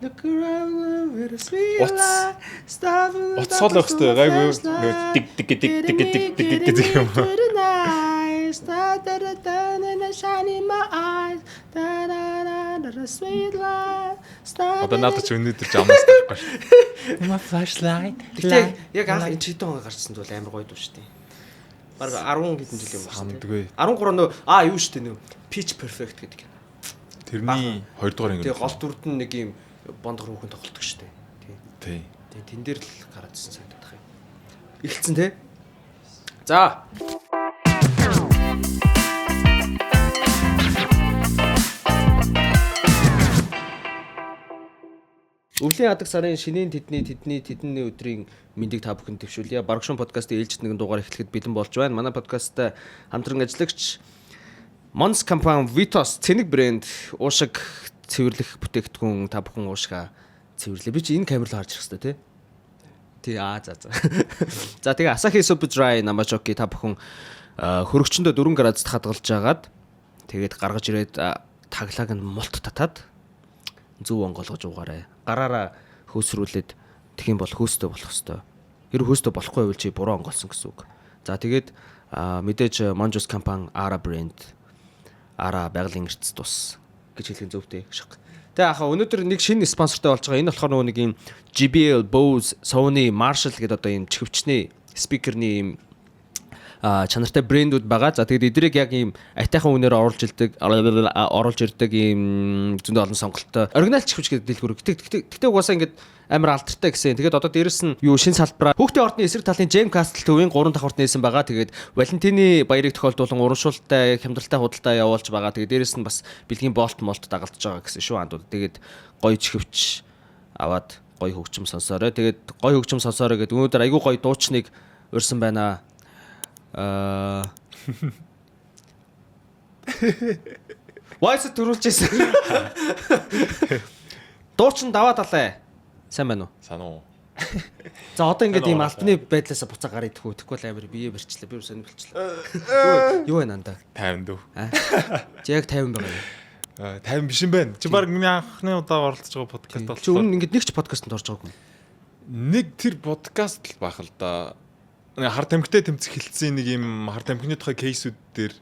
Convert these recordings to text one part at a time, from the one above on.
Look around with a sweet light. Уцсоол байх хэрэгтэй. Гайгүй dig гэдэг юм. Одоо надад ч өнөөдөр жамаас тавихгүй шүү. My flashlight. Яг анх энэ чидэн хоног гарчсанд бол амар гоё дуу шүү дээ. Бараг 10 хэдэн жил юм байна. Хамдгүй. 13 нөө юу шүү дээ нөө Pitch Perfect гэдэг. Тэрний 2 дугаар ангид. Тэгээ гол дүрд нь нэг юм бондгор хүүхэн тоглолдог шүү дээ. Тий. Тэгээ тэн дээр л гараадсэн санагдах юм. Ихэлцэн те. За. Өвлийн адаг сарын шинийн тэдний өдрийн мэндийг та бүхэнд төвшүүлье. Баргшин подкастын ээлжид нэгэн дугаар эхлэхэд бэлэн болж байна. Манай подкасттай хамтран ажиллагч Mons компани Vitos цэник брэнд уушиг цэвэрлэх бүтээгдэхүүн та бүхэн уушгаа цэвэрлээ. Би чи энэ камер руу харж ирэх хэрэгтэй тий. За. За тэгээ Asahi Super Dry Namachok та бүхэн хөрөгчөндөө 4 градусд хадгалж агаад тэгээд гаргаж ирээд таглааг нь мулт татаад зөв онгоолгож уугаарай. Гараараа хөөсрүүлээд тэгхийн бол хөөстөө болох хэвээр. Хэрэг хөөстөө болохгүй байвал чи буруу онгоолсон гэсэн үг. За тэгээд мэдээж Monjos компани Ara брэнд Ara байгалийн эрдэс тус гэж хэлэх зөвтэй шах. Тэгээ ахаа өнөөдөр нэг шинэ спонсортой болж байгаа. Энэ болохоор нөгөө нэг юм JBL, Bose, Sony, Marshall гэдэг одоо юм чихвчний спикерний юм чанартай брэндүүд байгаа. За тэгээд эдрийг яг ийм айтайхан үнээр оруулж ирдэг ийм зөндөө олон сонголттой оригинал чихвч гэдэг дэлгүүр. Тэгтээ угаасаа ингээд амар алдартай гэсэн. Тэгээд одоо дээрэс нь юу шин салбараа хүүхдийн ордны эсрэг талын Jam Castle төвийн 3 давхурт нээсэн байгаа. Тэгээд Валентины баярыг тохиолдуулан урамшуултай, хямдралтай худалдаа явуулж байгаа. Тэгээд дээрэс нь бас бэлгийн болт дагалдж байгаа гэсэн шүү андууд. Тэгээд гоё чихвч аваад гоё хөгжим сонсоорой. Тэгээд гоё хөгжим сонсоорой гэдэг өнөөдөр айгүй гоё дуучныг урьсан байна. Вайс төрүүлчихсэн. Дуучин даваа талаа. Сайн байна уу? Санаа уу. За одоо ингээд ийм алтны байдлаас буцаа гараа идэхгүй бол амар бие барьчлаа. Би сонир болчихлоо. Юу вэ нанда? 50 дөө. Чи яг 50 байгаа юм. 50 биш юм байна. Чи баг миний анхны удаа оролцож байгаа подкаст болчихлоо. Чи өмнө ингээд нэг ч подкастэнд орж байгаагүй. Нэг тэр подкаст л байх л да. Хар тамхитай тэмцэх хилцсэн нэг юм хар тамхины тухай кейсүүд дээр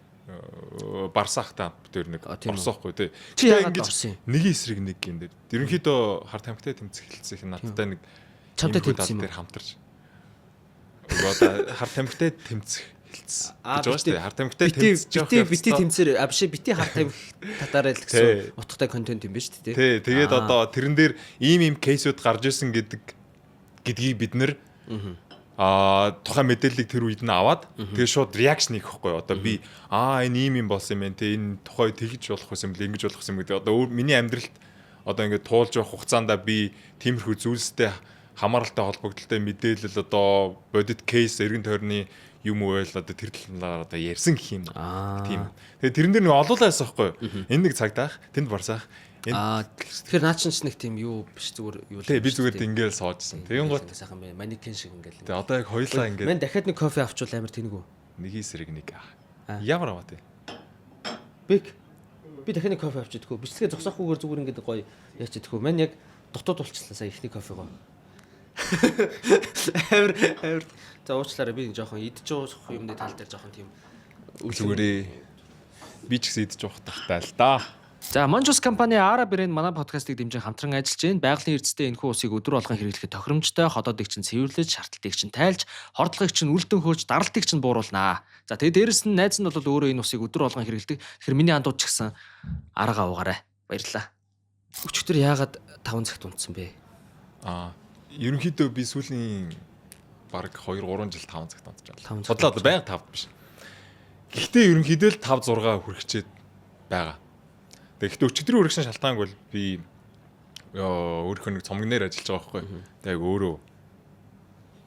барсаахтаа дээр нэг орсоохгүй тий. Чи яагаад орсон юм? Нэг эсрэг нэг юм дээр. Ерөнхийдөө хар тамхитай тэмцэх хилцэх надтай нэг чамтай тэмцсэн юм дээр хамтарч. Одоо хар тамхитай тэмцэх хилцсэн. гэж байгаа шүү дээ. Хар тамхитай тэмцэж бити тэмцээр авши бити хар тамхи татаарай л гэсэн утгатай контент юм ба шүү дээ тий. Тэгээд одоо тэрэн дээр ийм кейсүүд гарч ирсэн гэдгийг бид нэр тухайн мэдээллийг тэр үед нь аваад тэгээ шууд реакшн хийх байхгүй. Одоо би энэ ийм юм болсон юм байна те энэ тухай тэгж болох байсан бэл ингэж болох юм гэдэг. Одоо миний амьдралд одоо ингээд туулж явах хугацаанд би тиймэрхүү зүйлстэй хамааралтай холбогдлолтой мэдээлэл одоо бодит кейс эргэн тойрны юм уу л одоо тэр талаар одоо ярьсан гэх юм. Тийм. Тэгээ тэрэн дээр нэг олоолаа ясах байхгүй. Энэ нэг цагдаах, тэнд барсаах. Тэгэхээр наа чинь нэг тийм юу биш зүгээр юу л. Тэг би зүгээр ингээл соожсон. Тэгин гот сайхан бай. Манекен шиг ингээл. Тэг одоо яг хоёлаа ингээд. Мэн дахиад нэг кофе авчвал амар тэнэгүү. Нэг эсрэг нэг. Ямар аваа тий. Би дахиад нэг кофе авчидгүү. Бичлэгээ зогсоохгүйгээр зүгээр ингээд гоё яачидгүү. Мэн яг дотоод болчихлаа сая ихний кофегоо. Амар. За уучлаарай би жоохон идэж уух юмны тал дээр жоохон тийм үлгэрээ. Би ч гэсэн идэж уух тахтай л да. За Monjos компани Ara брэнд манай подкастыг дэмжин хамтран ажиллаж байна. Байгалийн эрдэстэй энэхүү усыг өдөр болгон хэрэглэхэд тохиромжтой, ходоодыг чинь цэвэрлэж, шаардлагыг чинь тайлж, хордлогыг чинь үлдэн хөөж, даралтыг чинь бууруулнаа. За тэгээд дээрэс нь найз нь бол өөрөө энэ усыг өдөр болгон хэрэглэдэг. Тэгэхээр миний андууд ч гэсэн арга уугаарай. Баярлалаа. Өчигдөр яагаад 5 цагт унтсан бэ? Ерөнхийдөө би сүүлийн баг 2-3 жил 5 цагт унтчихлаа. Бодлоо байнга 5 биш. Гэхдээ ерөнхийдөө л 5-6 хүрчээд байгаа. Тэгэхдээ өчигдрийн үргэлжлэн шалтгаанг бол би өөрийнхөө нэг цомгнээр ажиллаж байгаа байхгүй. Тэгээд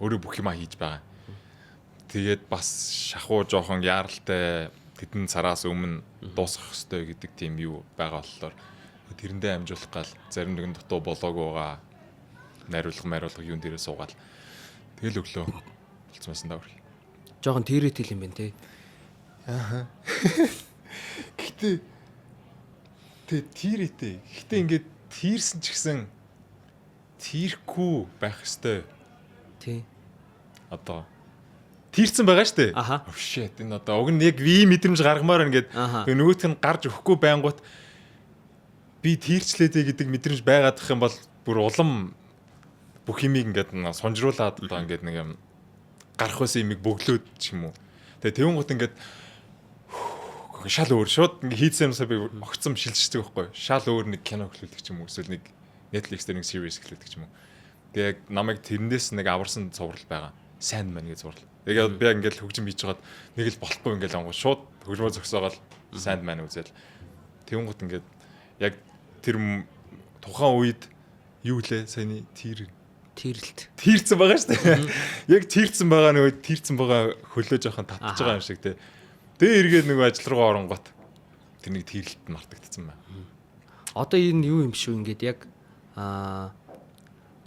өөрөө бүх юма хийж байгаа. Тэгээд бас шахуу жоохон яаралтай тэдэн цараас өмнө дуусгах хэрэгтэй гэдэг тийм юу байгаа болохоор тэрэндээ амжуулах гал зарим нэгэн дутуу болоогоога найруулга юун дээрээ суугаад тэгэл өглөө болцмасан даа үргэлж. Жоохон тэрэтэл юм байна те. Гэхдээ Тэ тийрээтэй. Гэхдээ ингээд тийрсэн ч гэсэн тийрхгүй байх хэвээр. Тий. Одоо тийрсэн байгаа шүү дээ. Аха. Oh shit энэ одоо уг нь яг ви мэдрэмж гаргамаар ингээд тэгээ нөгөөт нь гарч өгөхгүй байнгут би тийрчлээдэ гэдэг мэдрэмж байгаадах юм бол бүр улам бүх юмыг ингээд сонжруулаад одоо ингээд нэг юм гарах байсан юмыг бөглөөд ч юм уу. Тэгээ тэвэн гут ингээд шал өөр шууд ингээд хийдсэн юмсаа би огцом шилжчихдэг байхгүй. Шал өөр нэг кино эхлүүлдэг ч юм уу эсвэл нэг Netflix дээр нэг series эхлүүлдэг ч юм уу. Тэгээ яг намайг тэрнээс нэг аварсан цуврал байгаа. Sandman гэж зурлаа. Яг би ингээд хөгжим хийж байгаад нэг л болохгүй ингээд ангууд шууд хөгжмөө зогсоогоод Sandman үзэл. Тэвэн гут ингээд яг тэр тухайн үед юу лээ саяны Тийрэлт. Тийрсэн байгаа шүү дээ. Яг тийрсэн байгаа нөгөө тийрсэн байгаа хөлөө жоохон татж байгаа юм шиг те. Тэгээ эргээд нөгөө ажил руу оронгот тэрнийг тийрэлт мартагдсан байна. Одоо энэ юу юм шүү ингээд яг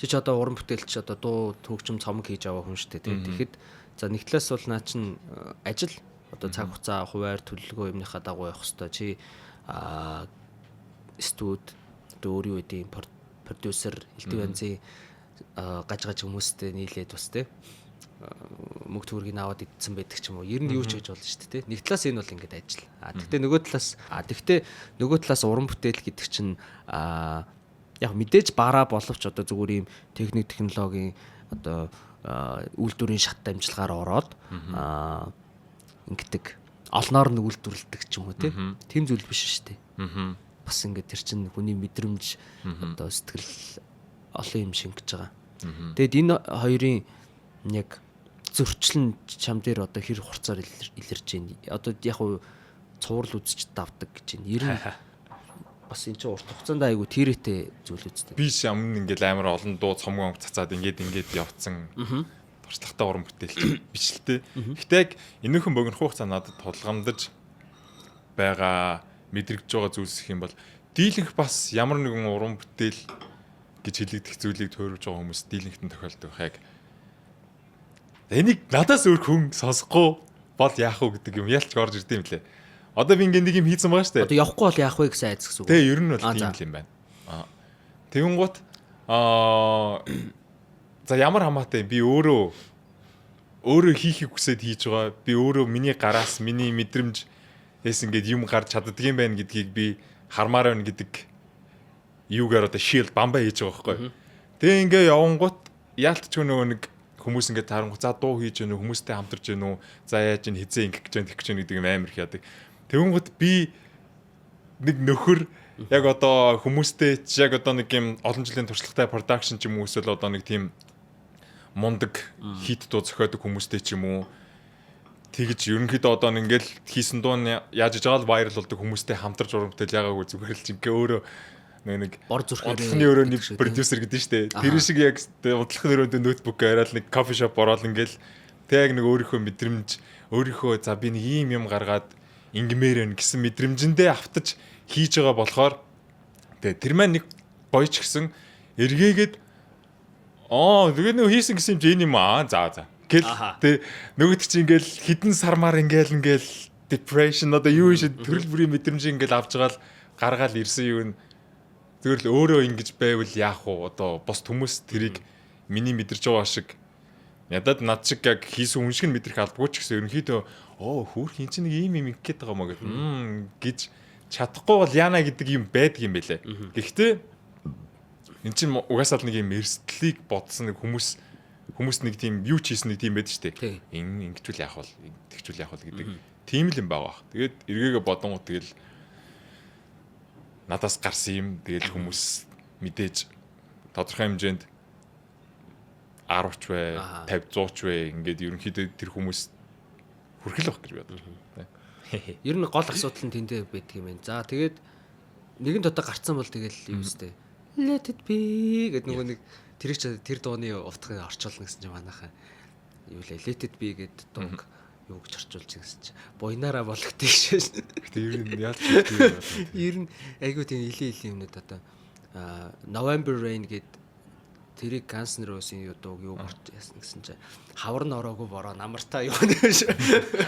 чи одоо уран бүтээлч одоо дуу төгжим цомог хийж аваа хүн шүү дээ те. Тэгэхэд за нэг талаас бол наа чин ажил одоо цаг хугацаа хуваар төлөлгөө юмныхаа дагуу явах хэвээр чи студ одоо өөрийн үеийн продюсер элдв янзын гаж хүмүүстэй нийлээд бас те мөнгө төгрөгийг аваад идсэн байдаг ч юм уу. Ер нь юу ч хийж болно шүү дээ те. Нэг талаас энэ бол ингээд ажил. Тэгтээ нөгөө талаас уран бүтээл гэдэг чинь яг мэдээж бараа боловч одоо зүгээр ийм техник технологийн одоо үйлдвэрийн шат дамжлагаар ороод ингээд олноор нь үйлдвэрлэдэг ч юм уу те. Тим зүйл биш шүү дээ. Бас ингээд тэр чинь хүний мэдрэмж одоо сэтгэл олон юм шингэж байгаа. Тэгэд энэ хоёрын яг зөрчлөн чам дээр одоо хэр хурцаар илэрж байна. Одоо яг уу цуврал үзэж давдаг гэж байна. Ер нь бас энэ чинь урт хугацаанд айгу тийрэтэй зүйл үстэй. Би өмнө ингээд амар олон дуу цомгоо цацаад ингээд явцсан. Туршлагатай уран бүтээлч бичлээ. Гэхдээ яг энэхэн богино хугацаа надад тулгамдаж байгаа мэдрэгдэж байгаа зүйлс их юм бол дийлэнх бас ямар нэгэн уран бүтээл гэж хэлэгдэх зүйлийг тойрвж байгаа хүмүүс дийлэнхтэн тохиолдог яг энийг надаас өөр хүн сонсохгүй бол яах вэ гэдэг юм ялч орж ирд юм лээ. Одоо би ингээд нэг юм хийсэн байгаа шүү дээ. Одоо явахгүй бол яах вэ гэсэн айц гэсэн үг. Тэгээ ер нь бол тийм юм байна. Тэгэн гут за ямар хамаатай би өөрөө хийхийг хүсээд хийж байгаа. Би өөрөө миний гараас миний мэдрэмж эс ингээд юм гарч чаддаг юм байна гэдгийг би хармаар байна гэдэг юугаар одоо shield бамбаа хийж байгаа байхгүй. Тэгээ ингээ явангууд яалтч нөгөө нэг хүмүүс ингээ тарангуй за дуу хийж гэнэ хүмүүстэй хамтарч гэнэ үү за яаж ин хизээ ингэх гэж тэгэх гэж гэдэг юм амар их яадаг. Тэнгууд би нэг нөхөр яг одоо хүмүүстэй яг одоо нэг юм олон жилийн туршлагатай production ч юм уу эсвэл одоо нэг тийм мундаг хит дуу зохиодог хүмүүстэй ч юм уу тэгэж ерөнхийдөө одоо ингээл хийсэн дуу яаж иж байгаа л viral болдог хүмүүстэй хамтарч уран бүтээл ягаагүй зүгээр л чинь өөрөө нэг бор зүрхний өөрөө нэг продюсер гэдэг нь шүү дээ. Тэр шиг яг бодлохын өрөөнд ноутбук яриад нэг кофе шоп ороод ингээл тэг яг нэг өөрийнхөө мэдрэмж өөрийнхөө за би нэг ийм юм гаргаад ингмээр өн гэсэн мэдрэмжэндээ автаж хийж байгаа болохоор тэг тэр маань нэг боёч гисэн эргээгээд тэгээд нэг хийсэн гэсэн юм чи энэ юм за гэл тэг нөгөөд чи ингээл хідэн сармаар ингээл depression одоо юу шиг төрөл бүрийн мэдрэмж ингээл авч байгаа л гаргаал ирсэн юу н зүгээр л өөрөө ингэж байвал яах вэ? Одоо бос хүмүүс тэрийг миний мэдэрч байгаа шиг ядад над шиг яг хийсэн хүн шиг мэдрэх албагүй ч гэсэн ерөнхийдөө хөөх хин чинь нэг ийм юм ингээд байгаа маа гэж чадахгүй бол яана гэдэг юм байдаг юм байлээ. Гэхдээ эн чинь угаасаа л нэг юм эрсдлийг бодсон нэг хүмүүс нэг тийм юу ч хийсэн нэг тийм байдаг шүү дээ. Энэ ингэчүүл яах вэ? Тэгчүүл яах вэ гэдэг тийм л юм байгаа. Тэгээд эргээгээ бодонгууд тэгэл надаас гарсан юм тэгэл хүмүүс мэдээж тодорхой хэмжээнд 10 ч вэ 50 100 ч вэ ингээд ерөнхийдөө тэр хүмүүс хүрхэл байх гэж бодож байна. Ер нь гол асуудал нь тэндээ байдаг юм байна. За тэгээд нэгэн дотоо гарцсан бол тэгэл юу өстэй let it be гэдэг нөгөө нэг тэр дууны утгыг орчуулна гэсэн чинь манайхаа юу лээ let it be гэдэг дууг юу гэж орчуулж гэсэн чинь буйнараа болгодог шээ. Гэтэ ер нь яаж тийм юм. Ер нь айгуу тийм илийн юмнууд одоо November Rain гэдэг тэрийг Guns N' Roses-ийн дууг юу гарч яасан гэсэн чинь хавар нь ороогүй бороо намартаа юу нэж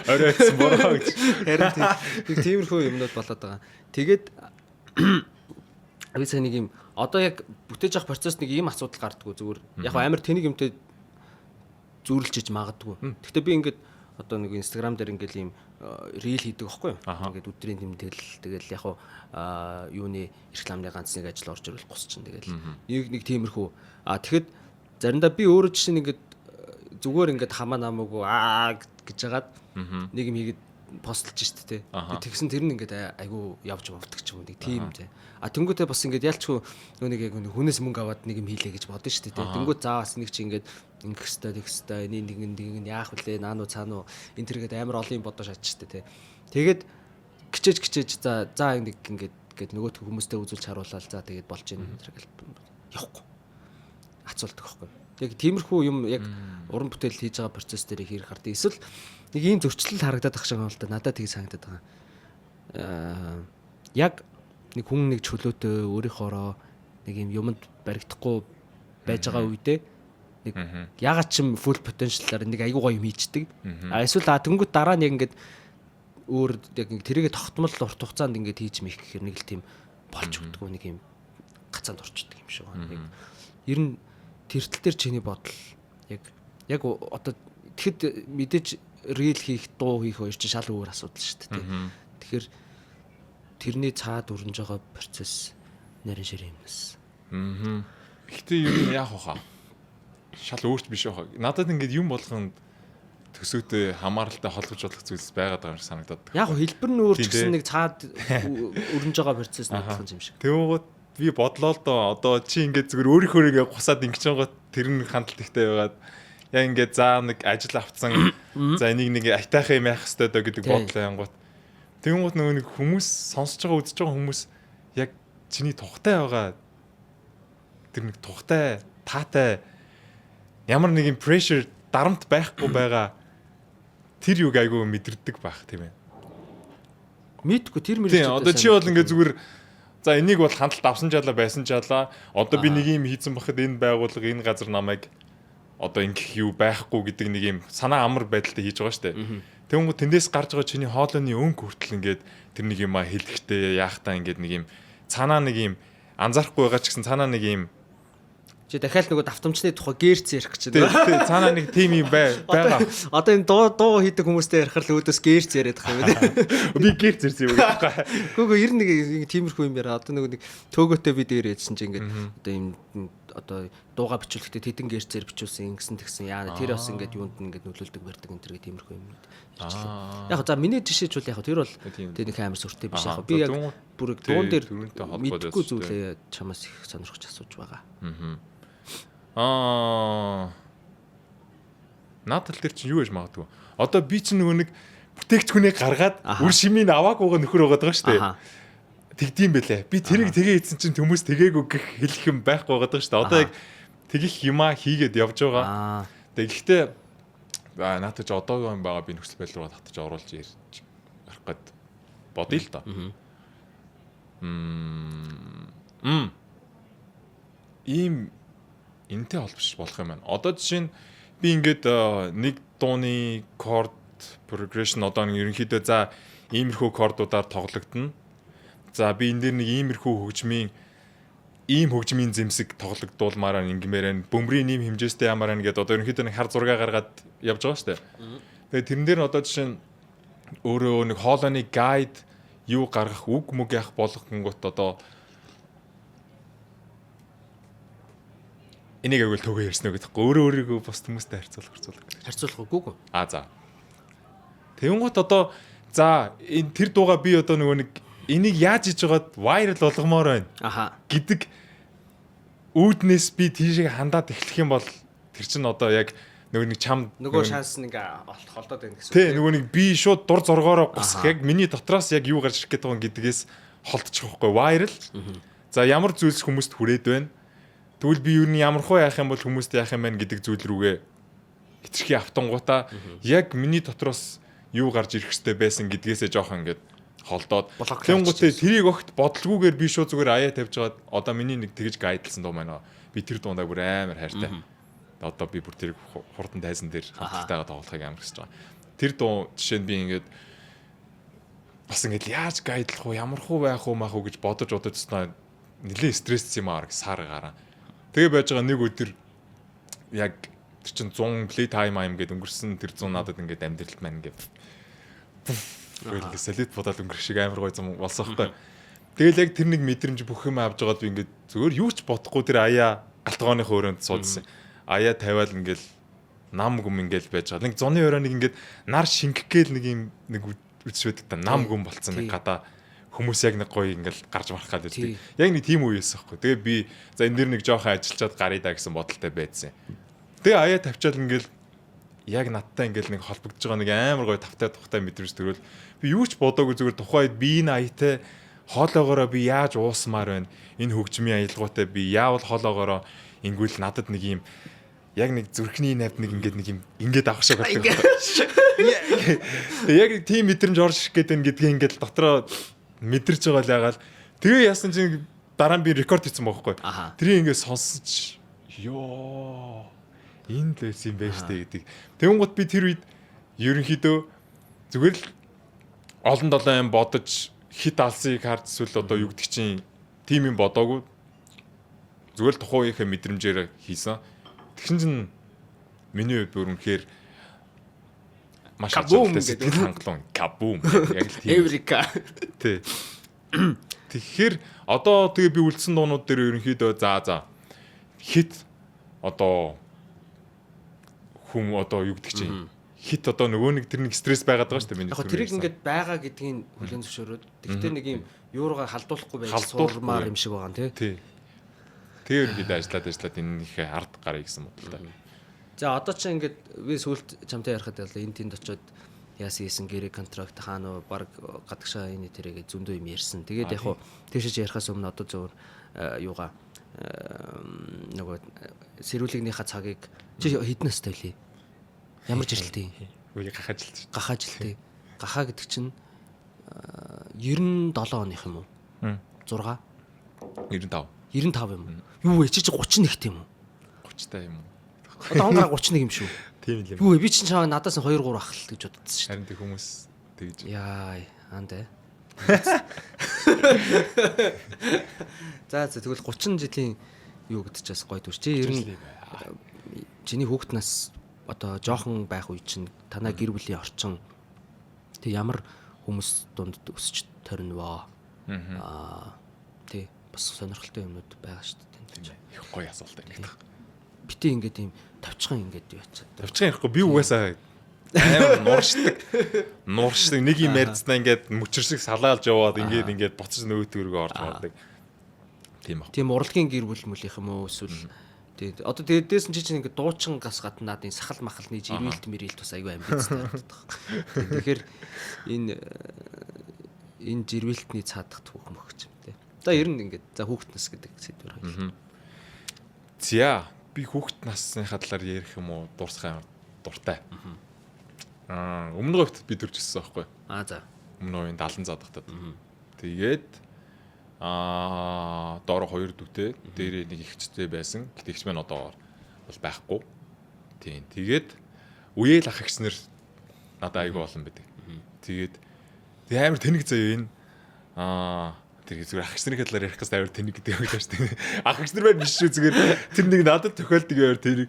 оройцсон бороо гэж. Харин тиймэрхүү юмнууд болоод байгаа. Тэгээд би сая нэг юм одоо яг бүтээж авах процесс нэг ийм асуудал гардггүй зүгээр яг амар тэнийг юмтэй зүүрлжиж магадгүй. Гэхдээ би ингээд одоо нэг Instagram дээр ингээд ийм рил хийдэг байхгүй юу? Ингээд өдрийн тэмдэглэл тэгэл яг юуны рекламны ганц нэг ажил орж ирвэл гусчин тэгэл нэг тиймэрхүү. Тэгэхэд заримдаа би өөрөө жишээ нь ингээд зүгээр ингээд хамаа намаагүй гэж жагаад нэг юм хийгээд постлж штэ тэ. Тэгсэн тэр нь ингээд айгу явж мовдөг ч юм уу нэг тийм тэ. Тэнгүүтээ бас ингээд ялчгүй нэг яг хүнээс мөнгө аваад нэг юм хийлээ гэж бодно штэ тэ. Тэнгүүд заавас нэг чи ингээд ингэх хэвээр тэгэх хэвээр нэг яах вүлээ наануу цаануу энэ тэргээд амар олон юм бодож шатч штэ тэ. Тэгээд гिचээж за нэг ингээд нөгөөт хүмүүстэй үзүүлж харуулаад за тэгээд болж ийн тэргээл явахгүй. Ацуулдаг байхгүй. Яг тиймэрхүү юм яг уран бүтээл хийж байгаа процесс дээр хийх хардаа эсвэл нэг ийм зөрчил харагдаад ах шиг юм л да. Надад тийг санагдаад байгаа. Яг нэг хүн нэг чөлөөтэй өөрийнхоороо нэг юм юмд баригдахгүй байж байгаа үедээ нэг ягаад ч юм full potential-аар нэг аягүй гоё юм хийчдэг. Эсвэл тэнгууд дараа нь яг ингээд өөр яг тэрийгэ тогтмол урт хугацаанд ингээд хийж мэх гэхээр нэг л тийм болж өгдөг нэг юм гацаанд орчдөг юм шиг байна. Ер нь тэртэл дээр чиний бодол яг одоо тэгэхэд мэдээж рил хийх дуу хийх хоёр чинь шал өөр асуудал шүү дээ. Тэгэхээр тэрний цаад өрнж байгаа процесс нэрэн ширээ юмнаас. Гэхдээ ер нь яах вэ? Шал өөрч биш байх. Надад ингээд юм болгонд төсөөтэй хамааралтай холбож болох зүйлс байгаад байгаа юм санагдаад. Яг хэлбэр нь өөр ч гэсэн нэг цаад өрнж байгаа процесс надад юм шиг. Тэгвэл би бодлоо л доо одоо чи ингээд зүгээр өөрийнхөө ингээ гусаад ингэж байгаа тэр нь хандлт ихтэй байгаад яг ингээд за нэг ажил авцсан за энийг нэг айтайхаа юм яах хэвээр доо гэдэг бодлоо янгууд тэгвэл нөгөө нэг хүмүүс сонсож байгаа үзэж байгаа хүмүүс яг чиний тухтай байгаа тэр нэг тухтай таатай ямар нэгэн pressure дарамт байхгүй байгаа тэр юг айгүй мэдэрдэг байх тийм ээ мэдгүй тэр мэрэгч одоо чи бол ингээд зүгээр за энийг бол хандлт авсан жаалаа байсан жаалаа. Одоо би нэг юм хийцэн бахад энэ байгууллага энэ газар намайг одоо ингэх юу байхгүй гэдэг нэг юм санаа амар байдалтай хийж байгаа штэ. Тэгвэл тэндээс гарч байгаа чиний хоолойны өнгө хүртэл ингээд тэр нэг юма хэлэхтэй яахтаа ингээд нэг юм цаанаа нэг юм анзаарахгүй байгаа ч гэсэн цаанаа нэг юм чи дахиад нөгөө давтамжны тухай гэрц ярих гэж байна. Цаанаа нэг тим юм байгаа. Одоо энэ дуу хийдэг хүмүүстэй ярихаар л өөдөөс гэрц яриад байгаа юм. Би гэрц ирсэн юм байна. Гүгөө ер нь нэг тиймэрхүү юм яриа. Одоо нэг төөгөөтэй би дээр ярьсан чи ингээд одоо юм одоо дууга бичүүлэхдээ тэдэн гэрцээр бичүүлсэн ингэсэн тэгсэн яа тэр бас ингээд юунд ингээд нөлөөлдөг барьдаг энэ төргээ тиймэрхүү юм ярьчлаа. Яг за миний жишээч бол яг тэр бол тэр нэг амар сүртэй биш яг би яг бүр дуун дээр мэдгүй зүйлээ чамаас их сонирхож асууж байгаа. Наадтал тэр чинь юу гэж магадгүй. Одоо би чинь нөгөө нэг бүтээгдэхүүнийг гаргаад үр шимийг аваагүйгаа нөхөр байгаа шүү дээ. Тэгдэм бэлээ. Би тэрийг тэгээ ийдсэн чинь хүмүүс тэгээгүй гэх хэлэх юм байхгүй байгаа шүү дээ. Одоо яг тэгэх юмаа хийгээд явж байгаа. Тэгэхдээ наадтал ч одоогийн юм байгаа би нөхцөл байдал руу татаж оруулж ярьж гарах гээд бодъё л доо. Ийм энтэй холбож болох юм байна. Одоо жишээ нь би ингээд нэг дууны chord progression одоо нэг ерөнхийдөө за иймэрхүү кордуудаар тоглогдно. За би энэ дээр нэг иймэрхүү ийм хөгжмийн зэмсэг тоглогдуулмаар ингэмээр бөмбөрийн ийм хэмжээстэй ямаар ингээд одоо ерөнхийдөө нэг хар зураг гаргаад явж байгаа шүү дээ. Тэгээд тэрэн дээр одоо жишээ нь өөрөө нэг хоолойны гайд юу гаргах үг мүг яах болгонгот одоо энийг агуул төгөө ярьсан уу гэдэггүй өөрийгөө бус хүмүүстэй харьцуулахгүйгүй. За. Тэнгуут одоо за энэ тэр дууга би одоо нөгөө нэг энийг яаж хийж байгаад viral болгомоор байна. Гэдэг үүднээс би тийшээ хандаад эхлэх юм бол тэр чинь одоо яг нөгөө нэг чам нөгөө шанс нэг холдоод байна гэсэн. Тий, нөгөө нэг би шууд дур зоргоороо гусах яг миний дотроос яг юу гарч ирэх гээд байгаа гэдгээс холдчих واخгүй viral. За ямар зүйлс хүмүүст хүрээд байна. Тэгвэл би юу н ямар хөө яах юм бол хүмүүст яах юм бэ гэдэг зүйл рүүгээ хитрхи автангуудаа яг миний дотроос юу гарч ирэх хэвээр байсан гэдгээсээ жоохон ингээд холдоод тэнгуүтээ тэрийг огт бодлгүйгээр би шууд зүгээр аяа тавьж байгаад одоо миний нэг тэгж гайдалсан дуу маань би тэр дундаа бүр амар хайртай. Одоо би бүр тэр хурдан тайзан дээр хамтдайгаа тоглохыг амар хүсэж байгаа. Тэр дуу жишээ нь би ингээд бас ингээд яаж гайдлах уу ямар хуу байх уу мах уу гэж бодож удаа нэлээд стресс юм аа сар гараа. Тэгээ байж байгаа нэг өдөр яг тэр чин 100 play time гэдэг өнгөрсөн тэр 100 надад ингээд амьдралт маань ингээд үгүй салют бодоод өнгөрөх шиг амар гоё юм болсон байхгүй. Тэгэл яг тэр нэг мэдрэмж бүх юм авч байгаад би ингээд зөвөр юу ч бодохгүй тэр аяа галтгооныхоо өрөөнд суудсан. Аяа тавиал ингээд нам гүм ингээд байж байгаа. Нэг зуны өрөө нэг ингээд нар шингэх гээл нэг юм нэг үсвэдэг та нам гүм болцсон нэг гадаа хүмүүс яг нэг гоё ингээд гарч марах гад үздэг. Яг нэг тийм үеэс байхгүй. Тэгээ би за энэ дэр нэг жоохон ажиллачаад гарыг даа гэсэн бодолтой байдсан. Тэгээ аяа тавьчаал ингээд яг надтай ингээд нэг холбогдож байгаа нэг амар гоё тавтай тухтай мэдрэмж төрөл би юу ч бодоогүй зүгээр тухайд би энэ аятай хоолоогоороо би яаж уусмаар байна. Энэ хөгжмийн аялгаутай би яавал хоолоогоороо ингүүл надад нэг юм яг нэг зүрхний навд нэг ингээд авах шиг болдог. Тэгээ яг тийм мэдрэмж орж ирэх гээд байна гэдгийг ингээд дотроо мэдэрч байгаа л ягаал. Тэгээ яасан чинь дараа нь би рекорд хийсэн байхгүй. Тэрийг ингээд сонсож ёо энэ л байсан юм байна штэ гэдэг. Тэнгууд би тэр үед ерөнхийдөө зүгээр л олон долоо юм бодож хит алсыг харж эсвэл одоо юу гэдэг чинь тим юм бодоогүй зүгээр л тухайн үеийнхээ мэдрэмжээр хийсэн. Тэгсэн чинь миний хувьд бүр үнэхээр маш ажигтай сэтгэл хангалуун кабум яг л тийм Эврика. Тий. Тэгэхээр одоо тэгээ би үлдсэн дуунууд дээр ерөнхийдөө за хит одоо хүм одоо юу гэдэг чинь хит одоо нөгөө нэг тэр нэг стресс байгаад байгаа шүү дээ миний. Яг тэрийг ингээд байгаа гэдгийг хүлээн зөвшөөрөөд тэгтээ нэг юм юуруугаа халдуулахгүй байж сурмаар юм шиг байгаа нэ. Тий. Тэгээ ингээд ажиллаад энэний ард гарыг гэсэн бодлоо. За одоо ч ингээд би сүлд чамтай ярихад энэ тэнд очиод яасан хийсэн гэрээ контракт хаана баг гадагшаа энэ тэрэг зөндөө юм ярьсан. Тэгээд яг хуу тийшээ ярихаас өмнө одоо зөвөр юугаа нөгөө сэрүүлэгнийхаа цагийг чи хэднээс тойлээ? Ямар жилтэй? Үгүй гахаажилт. Гахаажилтэй. Гахаа гэдэг чинь 97 оных юм уу? 6 95 юм уу? Юу вэ? Чи 31 тийм үү? 30 та юм уу? Одоо он гараа 31 юм шүү. Тийм л юм. Юу вэ? Би чинь чамаа надаас 2 3 ах л гэж боддсон шүү. Харин тэг хүмүүс тэгж. Яа, андаа. За тэгвэл 30 жилийн юу гэдэг чаас гоё дүр. Чи ер нь чиний хүүхэд нас одоо жоохон байх үе чинь танаа гэр бүлийн орчин тэг ямар хүмүүс дунд өсч торнвоо. Тий бас сонирхолтой юмнууд байгаа шүү дээ. Их гоё асуулт байна. Бити ингээд юм тавчхан ингээд яачаад. Тавчхан ярихгүй би угаасаа амар нууршдаг нэг юм ярьцгаа ингээд мөчөрсөг салаалж яваад ингээд буцаж нөгөөтгөргөө орж гардаг. Тийм баг. Тийм урлагийн гэр бүл мүлийнх юм уу эсвэл тэгээд одоо дээдээс нь чинь ингээд дуучин гас гаднаад энэ сахал махалны жирэлт мэрэлт бас аюу амбицтай байдаг. Тэгэхээр энэ жирэлтний цаадахт хүүхэн мөхч юм те. За ер нь ингээд за хүүхэд нас гэдэг сэдвэр хайр. За би хүүхэд насныхаа талаар ярих юм уу дурсах дуртай. Өмнө говьд би төржсэн байхгүй. За. Өмнө говийн 70 задахтад. Тэгээд доороо 2 дүүтэй, дээрээ нэг ихчтэй байсан. Гэтэ ихч маань одоо бол байхгүй. Тийм. Тэгээд үеэл ах ихснэр надад айгүй олон байдаг. Тэгээд амар тэнэг заяа энэ. Тэр зүгээр ах ихснэрийн талаар ярих гэсэн амар тэнэг гэдэг юм шүү дээ. Ах ихснэр байна биш шүү зүгээр. Тэр нэг надад тохиолдог амар тэнэг.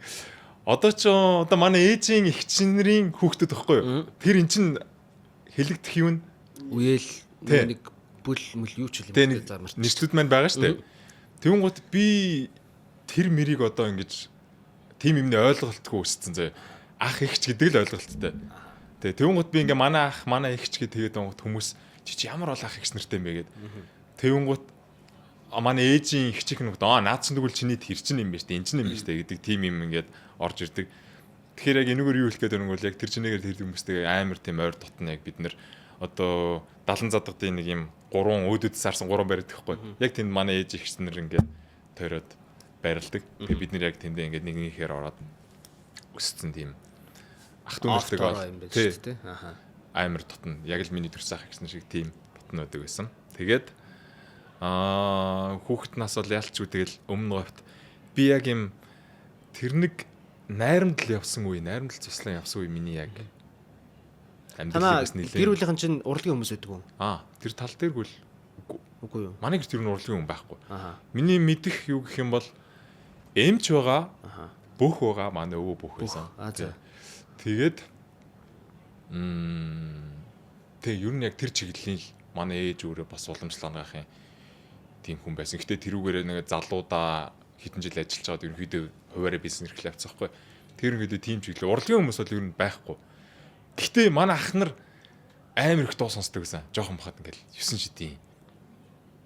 Одоо ч одоо манай ээжийн ихчнэрийн хүүхдүүд байхгүй юу? Тэр эн чин хэлэгдэх юм. Үеэл нэг бүл мөл юу ч юм замарч. Нийслүүд маань байгаа шүү дээ. Тэгүн гут би тэр мэрийг одоо ингэж тим юмны ойлголтгүй өссөн заяа. Ах ихч гэдэг л ойлголттой. Тэгээ тэгүн гут би ингээ манай ах манай ихч гэдэг тэгээд гут хүмүүс чи ямар бол ах ихч нартай юм бэ гэд. Тэгүн гут манай ээжийн ихчийнх нь наад чинь тэгвэл чиний тэр чинь юм байна шүү дээ. Энд чинь юм байна шүү дээ гэдэг тим юм ингээд орж ирдэг. Тэгэхээр яг энэгээр юу хэлэх гээд байна бол яг тэр чинээгээр тэр хүмүүстэй амар тийм ойр дотно яг бид нэр одоо 70 задгадын нэг юм 3 өөдөд сарсан 3 бариад гэхгүй. Яг тэнд манай ээж ихчнэр ингээд тойроод байрладаг. Тэгээ бид нэр яг тэндээ ингээд нэгнийхээр ороод өссөн тийм ах дүүнэртэй тий. Амар дотно. Яг л миний төрсөн ах ихчнэр шиг тийм дотно байдаг байсан. Тэгээд хүүхэд нас бол ялчгүй тэгэл өмнө говьт би яг юм тэр нэг найрамдал явсан үе, найрамдал цуслан явсан үе миний яг амьдралаас нэлээд. Гэр бүлийнхэн чинь урлагийн хүмүүс байдаг уу? Тэр тал дээр гүйл Үгүй юу. Манай гэрт ер нь урлагийн хүн байхгүй. Аха. Миний мэдих юу гэх юм бол эмч байгаа, Аха. бөх байгаа, манай өвөө бөх байсан. За. Тэгээд тэг ер нь яг тэр чиглэлийн манай ээж өөрөө бас уламжлал анагаахын тийм хүн байсан. Гэтэ тэрүүгээрээ нэг залуудаа хэдэн жил ажиллаж байгаад ерөнхийдөө хуваараа бизнес эрхлээ авцсан байхгүй. Тэр ерөнхийдөө тийм чиглэл. Урлагийн хүмүүс бол ер нь байхгүй. Гэтэ манай ах нар амар их дуу сонсдог гэсэн. Жохон бахад ингээл 9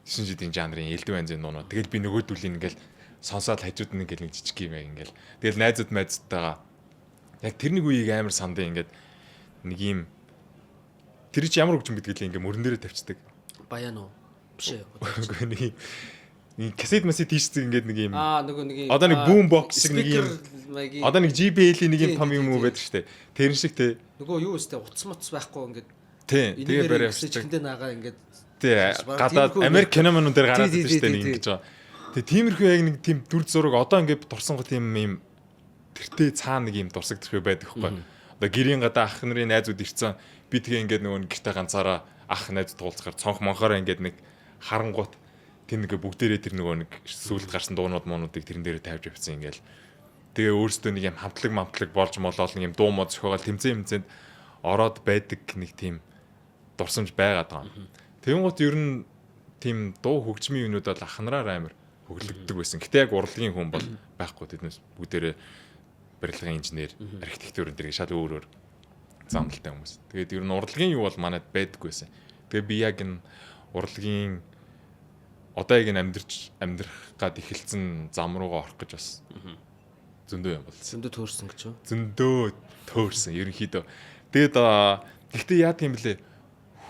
шидийн жанрын элдв банзын дуунууд. Тэгэл би нөгөөдүүлийн ингээл сонсоод хажууд нь ингээл нэг жижиг юм яг ингээл. Тэгэл найзуудтайгаа яг тэр нэг үеийг амар сандын ингээд нэг юм тэр чи ямар хөгжим гэдэг л ингээ мөрөн дээрээ тавьчихдаг. Баян уу? Биш ээ. Үгүй нэг касет масет тийшдэг ингээд нэг юм. Нөгөө нэг юм. Одоо нэг boom box шиг нэг юм. Speaker Одоо нэг JBL-ийн нэг юм том юм уу байдаг штэ. Тэрэн шиг те. Нөгөө юу өстэй утас моц байхгүй ингээд. Тий. Тэгээ барай авчихдаг. Чихэндээ нагаа ингээд. Тий. Гадаад Америк киномонууд дээр гараад байдаг штэ нэг ингэж байгаа. Тэгээ тиймэрхүү яг нэг тийм дүр зураг одоо ингээд дурсан гот юм тэртээ цаана нэг юм дурсагдчих байдаг хгүй. Одоо гэрийн гадаа ах нарын найзууд ирцэн би тэгээ ингээд нөгөө гэртээ ганцаараа ах найзууд уулзахаар цонх монхороо ингээд нэг харангуут тэр нэг бүгдээрээ тэр нөгөө нэг сүүлд гарсан дуунууд моонуудыг тэрэн дээрээ тавьж явцсан ингээл. Тэгээ өөрөөсөө нэг юм хамтлаг болж молоол нэг юм дуу мод зөхөөгөл тэмцээнд ороод байдаг нэг тийм дурсамж байгаад байгаа. Тэнгуут ер нь тийм дуу хөгжмийн юмнууд бол ахнараар амар хөглөгддөг байсан. Гэтэ яг урлагийн хүн бол байхгүй тэднээс бүгдээрээ барилгын инженер, архитектур энэ шал өөр замналтай хүмүүс. Тэгээд ер нь урлагийн юу бол манайд байдаггүй байсан. Тэгээ би яг энэ урлагийн одоо яг амьдрах гад эхэлсэн зам руугаа орох гэж бас зөндөө юм бол. Зөндөө төөрсөн гэж юу? Зөндөө төөрсөн ерөнхийдөө. Тэгээд гэхдээ яа гэм блэ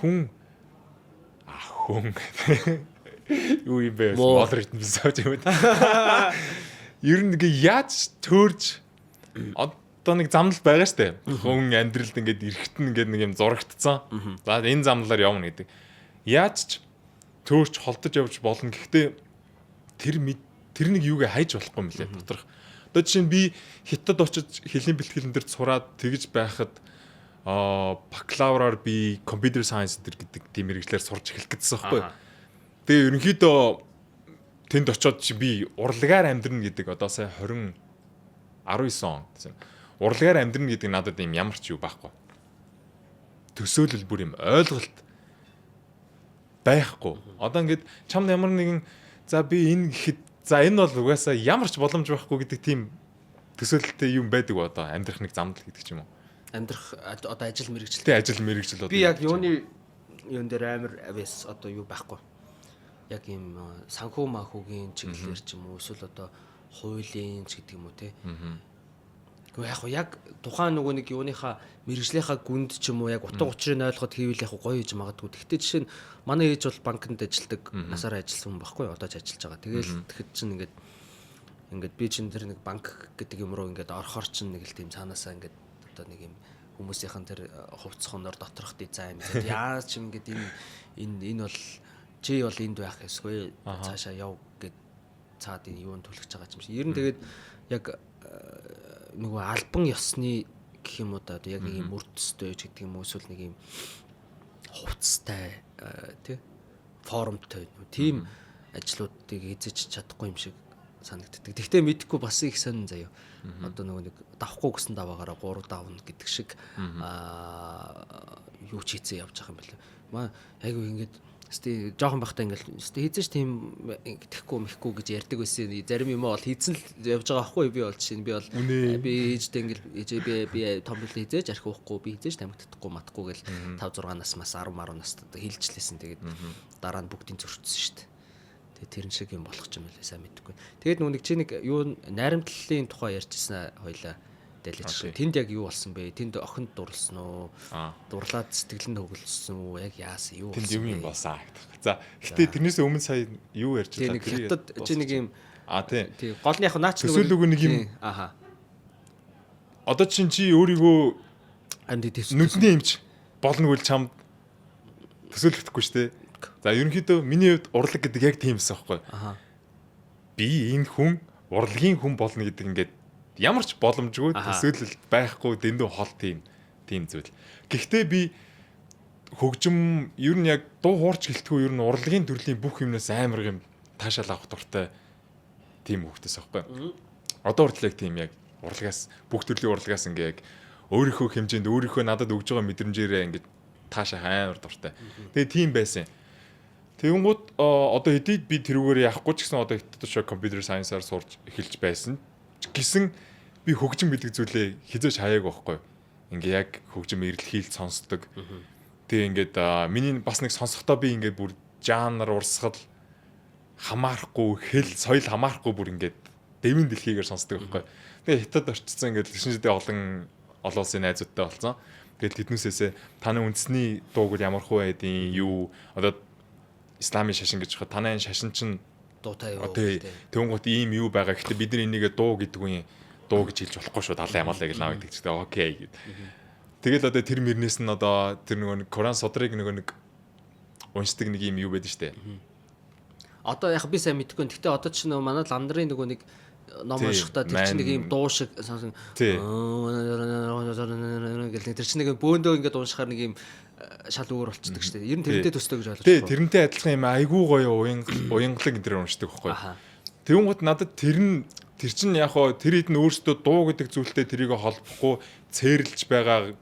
хүн юу юм бэ? Модерн бисаж юм. Ер нь яаж төөрж одоо нэг замнал байгаа штэ. Хүн амьдралд ингээд эрэхтэн ингээд нэг юм зурагдцсан. За энэ замналаар явна гэдэг. Яаж ч төөрч холдож явж болно. Гэхдээ тэр нэг юугээ хайж болохгүй юм лээ доторх. Одоо жишээ нь би хятад очиж хэлний бэлтгэлэн дээр сураад тэгж байхад бакалавраар би компьютер сайенс гэдэг тийм мэргэжлэр сурч эхлэх гэсэн байхгүй. Тэгээ ерөнхийдөө тэнд очиод би урлагаар амьдрна гэдэг одоо сая 19 он гэсэн. Урлагаар амьдрна гэдэг надад юм ямар ч юу байхгүй. Төсөөлөл бүр юм ойлголт байхгүй. Одоо ингээд чамд ямар нэгэн за би энэ гэхэд за энэ бол угаасаа ямар ч боломж байхгүй гэдэг тийм төсөөлөлтэй юм байдаг ба одоо амьдрах нэг замдал гэдэг ч юм уу. Амьдрах одоо ажил мэргэжил. Тэ ажил мэргэжил одоо. Би яг юуны юун дээр амар авэс одоо юу байхгүй. Яг юм санхүү махуугийн чиглэлээр ч юм уу эсвэл одоо хуулийн ч гэдэг юм уу те. Гэхдээ яг тухайн нөгөө нэг юуныхаа мэрэгжлийнхаа гүнд ч юм уу яг утга учирыг ойлгоход хийвэл яг гоё хийж магадгүй. Гэхдээ жишээ нь манай ээж бол банкнд ажилладаг, насаараа ажилласан хүн байхгүй одоо ч ажиллаж байгаа. Тэгэл тэгэхэд чинь ингээд би чинь тэр нэг банк гэдэг юм руу ингээд орохоор чинь нэг л тийм цаанаасаа ингээд одоо нэг юм хүмүүсийнхэн тэр хувцс хоноор доторх дизайн яаж ч ингээд энэ бол чи бол энд байх эсвэл цаашаа яв гэд цаад энэ юунд түлхэж байгаа юм шиг. Ер нь тэгээд яг нөгөө альбан ёсны гэх юм уу да яг нэг юм мөрдөстэй ч гэдэг юм уу эсвэл нэг юм хувцастай тий форумтай тийм ажлуудыг эзэж чадахгүй юм шиг санагддаг. Тэгтээ мэдхгүй бас их сонин заяа. Одоо нөгөө нэг давхгүй гэсэн даваагаараа 3 давна гэдэг шиг юу ч хийцээ явж байгаа юм байна. Маа айгу ингэж Сти жоохон байхдаа ингээл хийзэж тийм гэхгүй мэхгүй гэж ярьдаг байсан. Зарим юм бол хийцэн л явж байгаа байхгүй би бол жишээ нь би бол би ээжтэй ингээл би том бил хийзэж архи уухгүй би хийзэж тамигдахгүй матахгүй гэл 5 6 нас мас 10 10 настад хилжлээсэн. Тэгээд дараа нь бүгдийн зөрчсөн шүү дээ. Тэгээд тэрэн шиг юм болох ч юм байлаа сайн мэдгүй. Тэгээд нүг чи нэг юу найрамдлалын тухай ярьжсэн хоёлаа. Тэнд яг юу болсон бэ? Тэнд охинд дурлсан уу? Дурлаад сэтгэлэнд хөглөсөн үү? Яг яасан юу болсон бэ? Тэнд юм болсон гэх. За, гэтээ тэрнээс өмнө сая юу ярьж байгаа? Тэг хятад чи нэг юм тий. Голны яг наач төсөөлөг нэг юм. Одоо чи өөрийгөө нүдний эмч болно гэвэл чамд төсөөлөхдөггүй шүү дээ. За, ерөнхийдөө миний хувьд урлаг гэдэг яг тийм эсэ байхгүй. Би энэ хүн урлагийн хүн болно гэдэг ингээд ямар ч боломжгүй төсөөлөл байхгүй дэндүү хол тийм зүйл. Гэхдээ би хөгжим ер нь яг дуу хуурч гэлтгүй ер нь урлагийн төрлийн бүх юмнаас амар юм таашаал авах дуртай тийм хөвгтөөс аахгүй. Одоо хүртэл яг тийм яг урлагаас бүх төрлийн урлагаас ингээ яг өөрийнхөө хэмжээнд өөрийнхөө надад өгж байгаа мэдрэмжээрээ ингээ таашаа амар дуртай. Тэгээ тийм байсан. Тэгэнгүүт одоо хэдийд би тэрүүгээр явахгүй ч гэсэн одоо хэдийд шок компьютер сайенсаар сурч эхэлж байсан гэсэн би хөгжим гэдэг зүйлээ хизээж хаяагүй байхгүй. Ингээ яг хөгжим эрэлхийлж сонсдог. Тэгээ ингээд миний бас нэг сонсохдоо би ингээд бүр жанр урсгал хамаарахгүй хэл соёл хамаарахгүй бүр ингээд дэвэн дэлхийгээр сонсдог байхгүй. Тэгээ хятад орчсон ингээд шинжтэй олон улсын найзуудтай болсон. Тэгэл тэднээсээ таны үндэсний дууг ямар хөө байдیں۔ Юу одоо исламын шашин гэж байгаа. Танай шашин чинь дуутай юу. Тэнгуут ийм юу байгаа. Гэхдээ бид нар энийгээ дуу гэдэг үе дуу гэж хэлж болохгүй шүү. Далайн ямаалаа гэж наваад тэгчтэй. Окей гэд. Тэгэл одоо тэр мөрнээс нь одоо тэр нөгөө Коран содрыг нэг уншдаг нэг юм юу байдаг штэ. Одоо яг би сайн мэдэхгүй. Гэхдээ одоо ч нөгөө манай ландарын нөгөө нэг ном уншихтаа тэр чинь нэг юм дуу шиг сонсон. Гэл тэр чинь нэг бөөндөө ингээд уншихаар нэг юм шал өөр болцдог штэ. Ер нь тэрнтэй төстэй гэж ойлгож байна. Тий, тэрнтэй адилхан юм айгүй гоё уянгалаг энэ төр уншдаг байхгүй. Тэнгуут надад тэр чинь яг хоо тэр хэд нь өөрсдөө дуу гэдэг зүйлтэй тэрийг холбохгүй цээрлж байгаа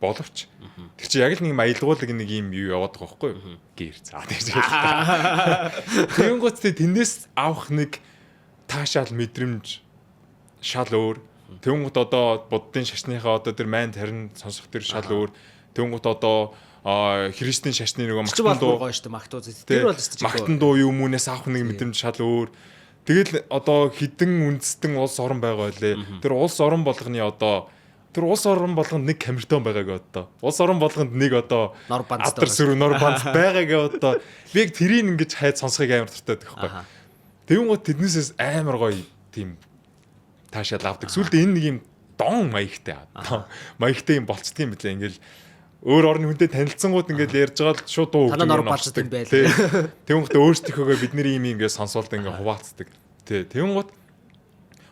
боловч тэр чинь яг л нэг маялгуулаг нэг юм юу яваад байгаа байхгүй юу? Гэр цаа тийм. Тэнгуут тэндээс авах нэг таашаал мэдрэмж шал өөр. Тэнгуут одоо буддын шашныхаа одоо тэр майн тарин сонсох тэр шал өөр. Тэнгуут одоо христийн шашны нөгөө магтан дуу гоё шүү дээ магтуу зэ. Тэр бол өсч магтан дуу юм уунаас авах нэг мэдрэмж шал өөр. Тэгэл одоо хідэн үндэстэн улс орон байгаа байлээ. Тэр улс орон болгоны одоо тэр улс орон болгонд нэг камертон байгаагаа одоо. Улс орон болгонд нэг одоо атар сүр нор банц байгаагаа одоо. Би яг тэрийг ингэж хайд сонсхийг амар дуртай байхгүй. Тэнгуут тэднээсээс амар гоё тийм таашаал авдаг. Сүүлдээ энэ нэг юм дон маягтай. Маягтай юм болцдгийм билээ. Ингээл өөр орны хүнтэй танилцсангууд ингээд ярьж байгаа л шууд дуу өгдөг юм болцдог байлаа. Тэнгуут өөрсдийнхөөгөө бидний юм ингээд сонсоолт ингээд хуваацдаг. Тэнгуут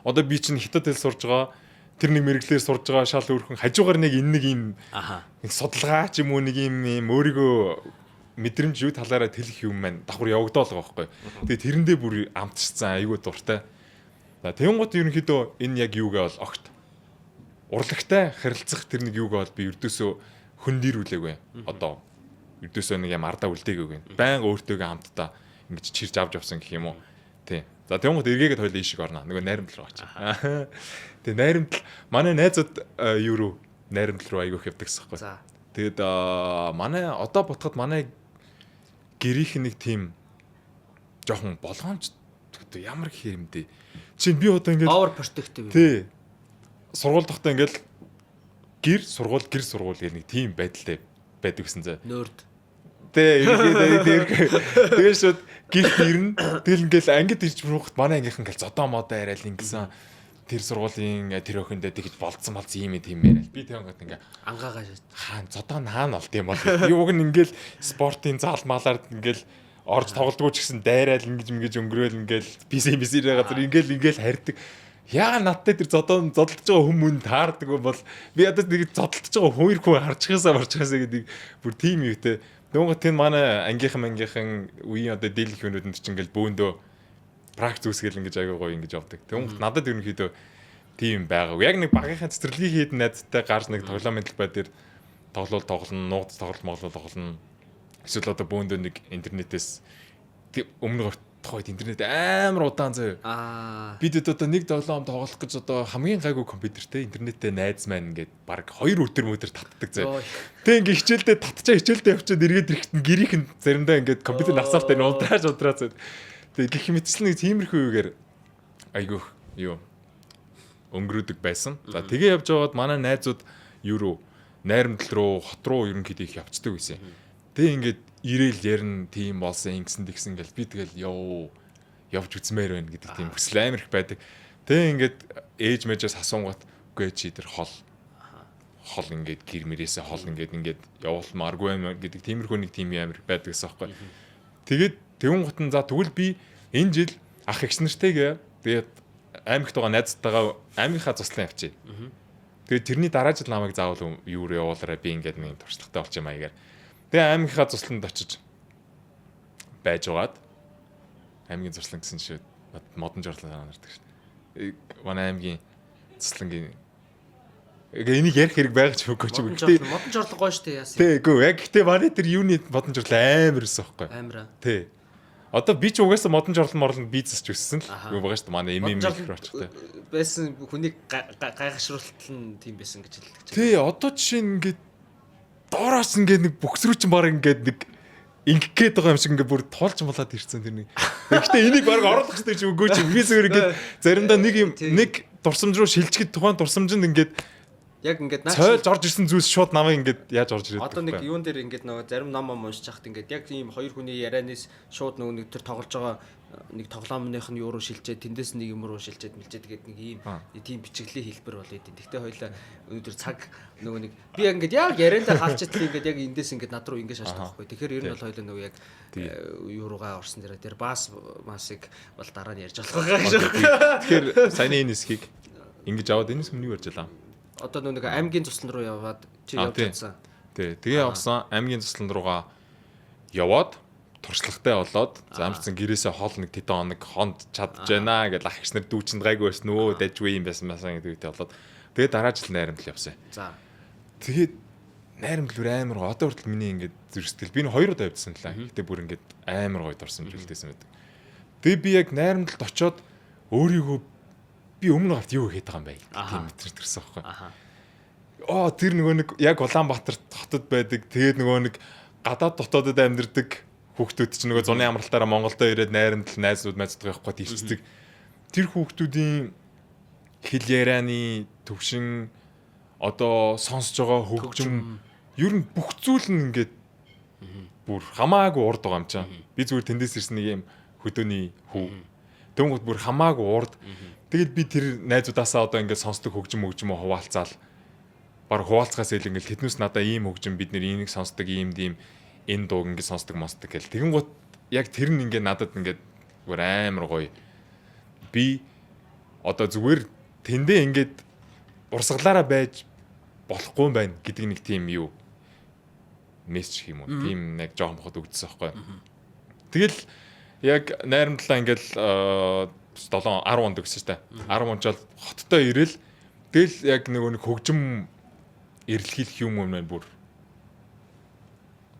одоо би чинь хятад хэл сурж байгаа. Тэр нэг мэрэгчлэр сурж байгаа шал өөрхөн хажуугаар нэг энэ нэг юм нэг судалгаа ч юм уу нэг юм өөрийгөө мэдрэмж юу талаараа тэлэх юм маань давхар явагдаад байгаа байхгүй. Тэгээ тэрэндээ бүр амтчихсан айгүй дуртай. За тэнгуут ерөнхийдөө энэ яг юугаа бол огт урлагтай харилцах тэр нэг юугаа бол би ердөөсөө хөндөрүүлээгүй. Одоо ердөөсөө нэг юм ардаа үлдээгээгүй. Баян өөртөөгөө хамтдаа ингэж чирж авч явсан гэх юм уу. Тий. За тэнгуут эргээгээд хоёул ийшиг орно. Нөгөө найрамдал руу очив. Тэгээ найрамдал манай найзууд юу руу найрамдал руу аягүйх явдагс байхгүй. Тэгэд манай одоо ботход манай гэрийнх нэг тийм жоохон болгоомж ямар гэх юм бэ? Чинь би одоо ингээд over protective. Тий. Сургууль дохдоо ингээд гэр сургууль гэх нэг тийм байдалтай байдаг гэсэн зэ. Нөрд. Тэгээ шууд гэрт ирнэ. Тэгэл ингээл ангид ирж буухад манай ангийнхан ингээл зодоо модоо яриад ингэсэн тэр сургуулийн тэр өхөндөө тэгж болцсон юм тийм яриад. Би тэр ингээд ингээ ангаагаа шээ. Хаан зодоо наан болд юм бол. Би уг нь ингээл спортын заалмаалаар ингээл орж тоглодгоо ч гэсэн дайраал ингэж өнгөрөөл ингээл PC-ээр газар ингээл харьдаг. Яа надтай тэр зодолж байгаа хүмүүнд таардаг бол би одоо нэг зодолж байгаа хүн харчихсаа марчихсаа гэдэг бүр тийм юу те. Дөнгөж тийм манай ангийнхан үеийн одоо дийлэх юмнууд чинь ингээл бөөндөө практик зүсгэл ингэж аягаа гоё ингэж явдаг. Дөнгөж надад ерөнхийдөө тийм байгаа. Яг нэг багийнхаа цэцэрлэгийн хэд найзтай гарч нэг тоглоом бай дээр тоглолно, нууц тоглолно. Эсвэл одоо бөөндөө нэг интернетээс өмнө тохойд интернет амар удаан заяа. Бид одоо нэг тоглоом тоглох гэж одоо хамгийн гайгүй компьютертэй интернеттэй найз маань ингээд баг 2 өдөр татдаг заяа. Тэг ингээд хичээлдээ явчихад эргээд ирэхэд гэрийнх нь заримдаа ингээд компьютер насаартай унтрааж. Тэг гэх мэтчлэн нэг тиймэрхүү үеэр айгүй юу өнгөрөөдөг байсан. За тэгээ явж байгаад манай найзууд юу руу найрамдал руу хот руу ерөнхийдөө их явцдаг байсан. Тэг ингээд ирээл ярина тийм болсон ингэсэн тэгсэн гэл би тэгэл явж үзмээр байна гэдэг тийм хүсэл амар их байдаг. Тэг ингээд ээж мэжээс асуунгат үгүй чи тэр хол ингээд гэр мэрээсээ хол ингээд явуулмааргүй байна гэдэг тиймэрхүү нэг тийм амар байдаг гэсэн байхгүй. Тэгээд тэгүн гутан за тэгвэл би энэ жил ах эгч нартайгээ тэгээд аймагт байгаа найзтайгаа аймгийнхаа туслан явчих. Тэгээд тэрний дараа жил намайг заавал юу явуулаарай би ингээд нэг туршлагатай болчих юм аягаар. Тэгээ аймгийнхаа цусланд очиж байж байгаад аймгийн цуслан гэсэн шиг модон журлал санаардаг шин. Манай аймгийн цуслангийн энийг ярих хэрэг байгаа ч үгүй ч үгүй. Модон жорлог гоё штэ яасан. Тий, үгүй яг гэтээ манай тэр юуны модон журлал амар өссөн байхгүй. Амараа. Тий. Одоо би ч угаасаа модон журлал морлон бизнес ч өссөн л. Үгүй байгаа штэ манай микро очтой. Байсан хүнийг гайхашруултал нь тийм байсан гэж хэлдэг чинь. Тий, одоо жишээ нь ингээд доороос ингээд нэг бөхсрүү чинь баг ингээд нэг ингэх гээд байгаа юм шиг ингээд бүр тоолж болоод ирсэн тэр нэг. Гэхдээ энийг баг оруулах хэрэгтэй ч үгүй чи би зүгээр ингээд заримдаа нэг дурсамж руу шилжихэд тухайн дурсамжинд ингээд яг ингээд цойлж орж ирсэн зүйлс шууд намайг ингээд яаж орж ирээд. Одоо нэг юун дээр ингээд нөгөө зарим ном уншиж хахад ингээд яг ийм хоёр хүний ярианаас шууд нөгөө нэг тэр тоглож байгаа нэг тоглоомных нь юу руу шилжээд тэндээс нэг юм руу шилжээд мэлжээд тэгээд нэг ийм тийм бичиглэлийн хэлбэр болоод идэв. Тэгтээ хоёлаа өнөөдөр цаг нөгөө нэг би ингээд яг яриандаа халчихдээ ингээд яг эндээс ингээд над руу ингээд шааждаг байхгүй. Тэгэхээр ер нь бол хоёлаа нөгөө яг юу руугаа орсон дээр тэр бас масыг бол дараа нь ярьж болох байгаа гэж. Тэгэхээр саяны энэ хэсгийг ингэж аваад энэс өмнө юу ярьж байлаа. Одоо нэг аймгийн цуслан руу яваад чи явж байсан. Тий. Тэгээ явсан аймгийн цуслан руугаа яваад туршлагатай болоод замарсан гэрээсээ хоол нэг тэдэн хоног хонд чадж байна гэж ах ихснэр дүүчинд гайгүй байсан нөө дайжгүй юм байсан гэдэг үедээ болоод тэгээ дараа жил найрамдал явсан. За. Тэгээд найрамдал бүр амар гоо одоо хүртэл миний ингээд зүрстэл би 2 удаа явдсан л аа. Гэтэ бүр ингээд амар гоё дурсан жилдээсэн байдаг. Тэгээ би яг найрамдалд очоод өөрийгөө би өмнө гарт юу хийгээд байгаа юм бэ? Тийм мэтрэж төрсөн байхгүй. Тэр нөгөө нэг яг Улаанбаатар хотод байдаг. Тэгээд нөгөө нэг гадаад дотоодод амьдардаг хүүхдүүд чинь нөгөө зуны амралтаараа Монголдо ирээд найрамдал найзууд майздаг байхгүй ирчдэг. Тэр хүүхдүүдийн хэл ярианы төвшин одоо сонсож байгаа хөгжим ер нь бүх зүйл нь ингээд бүр хамаагүй урд байгаа юм чам. Би зүгээр тэндээс ирсэн нэг юм хөдөөний хүү. Тэнгууд бүр хамаагүй урд. Тэгэл би тэр найзуудаасаа одоо ингээд сонсдог хөгжим хуваалцаал. Баг хуваалцахаас ил ингээд тэднээс надаа ийм хөгжим бид нэр энийг сонсдог ийм энэ дуу ингээд сонсдог мосдог гэл. Тэгэн гут яг тэр нь ингээд надад ингээд бүр амар гоё. Би одоо зүгээр тэндээ ингээд урсгалаараа байж болохгүй юм байна гэдэг нэг тийм юу мессеж юм уу. Тийм нэг жоохон боход өгдсөн байхгүй. Тэгэл яг найрамдлаа ингээд 10 онд өгсөн шүү дээ. 10 онд жол хоттой ирэл тэгэл яг нэг хөгжим эрэлхийлэх юм байна бүр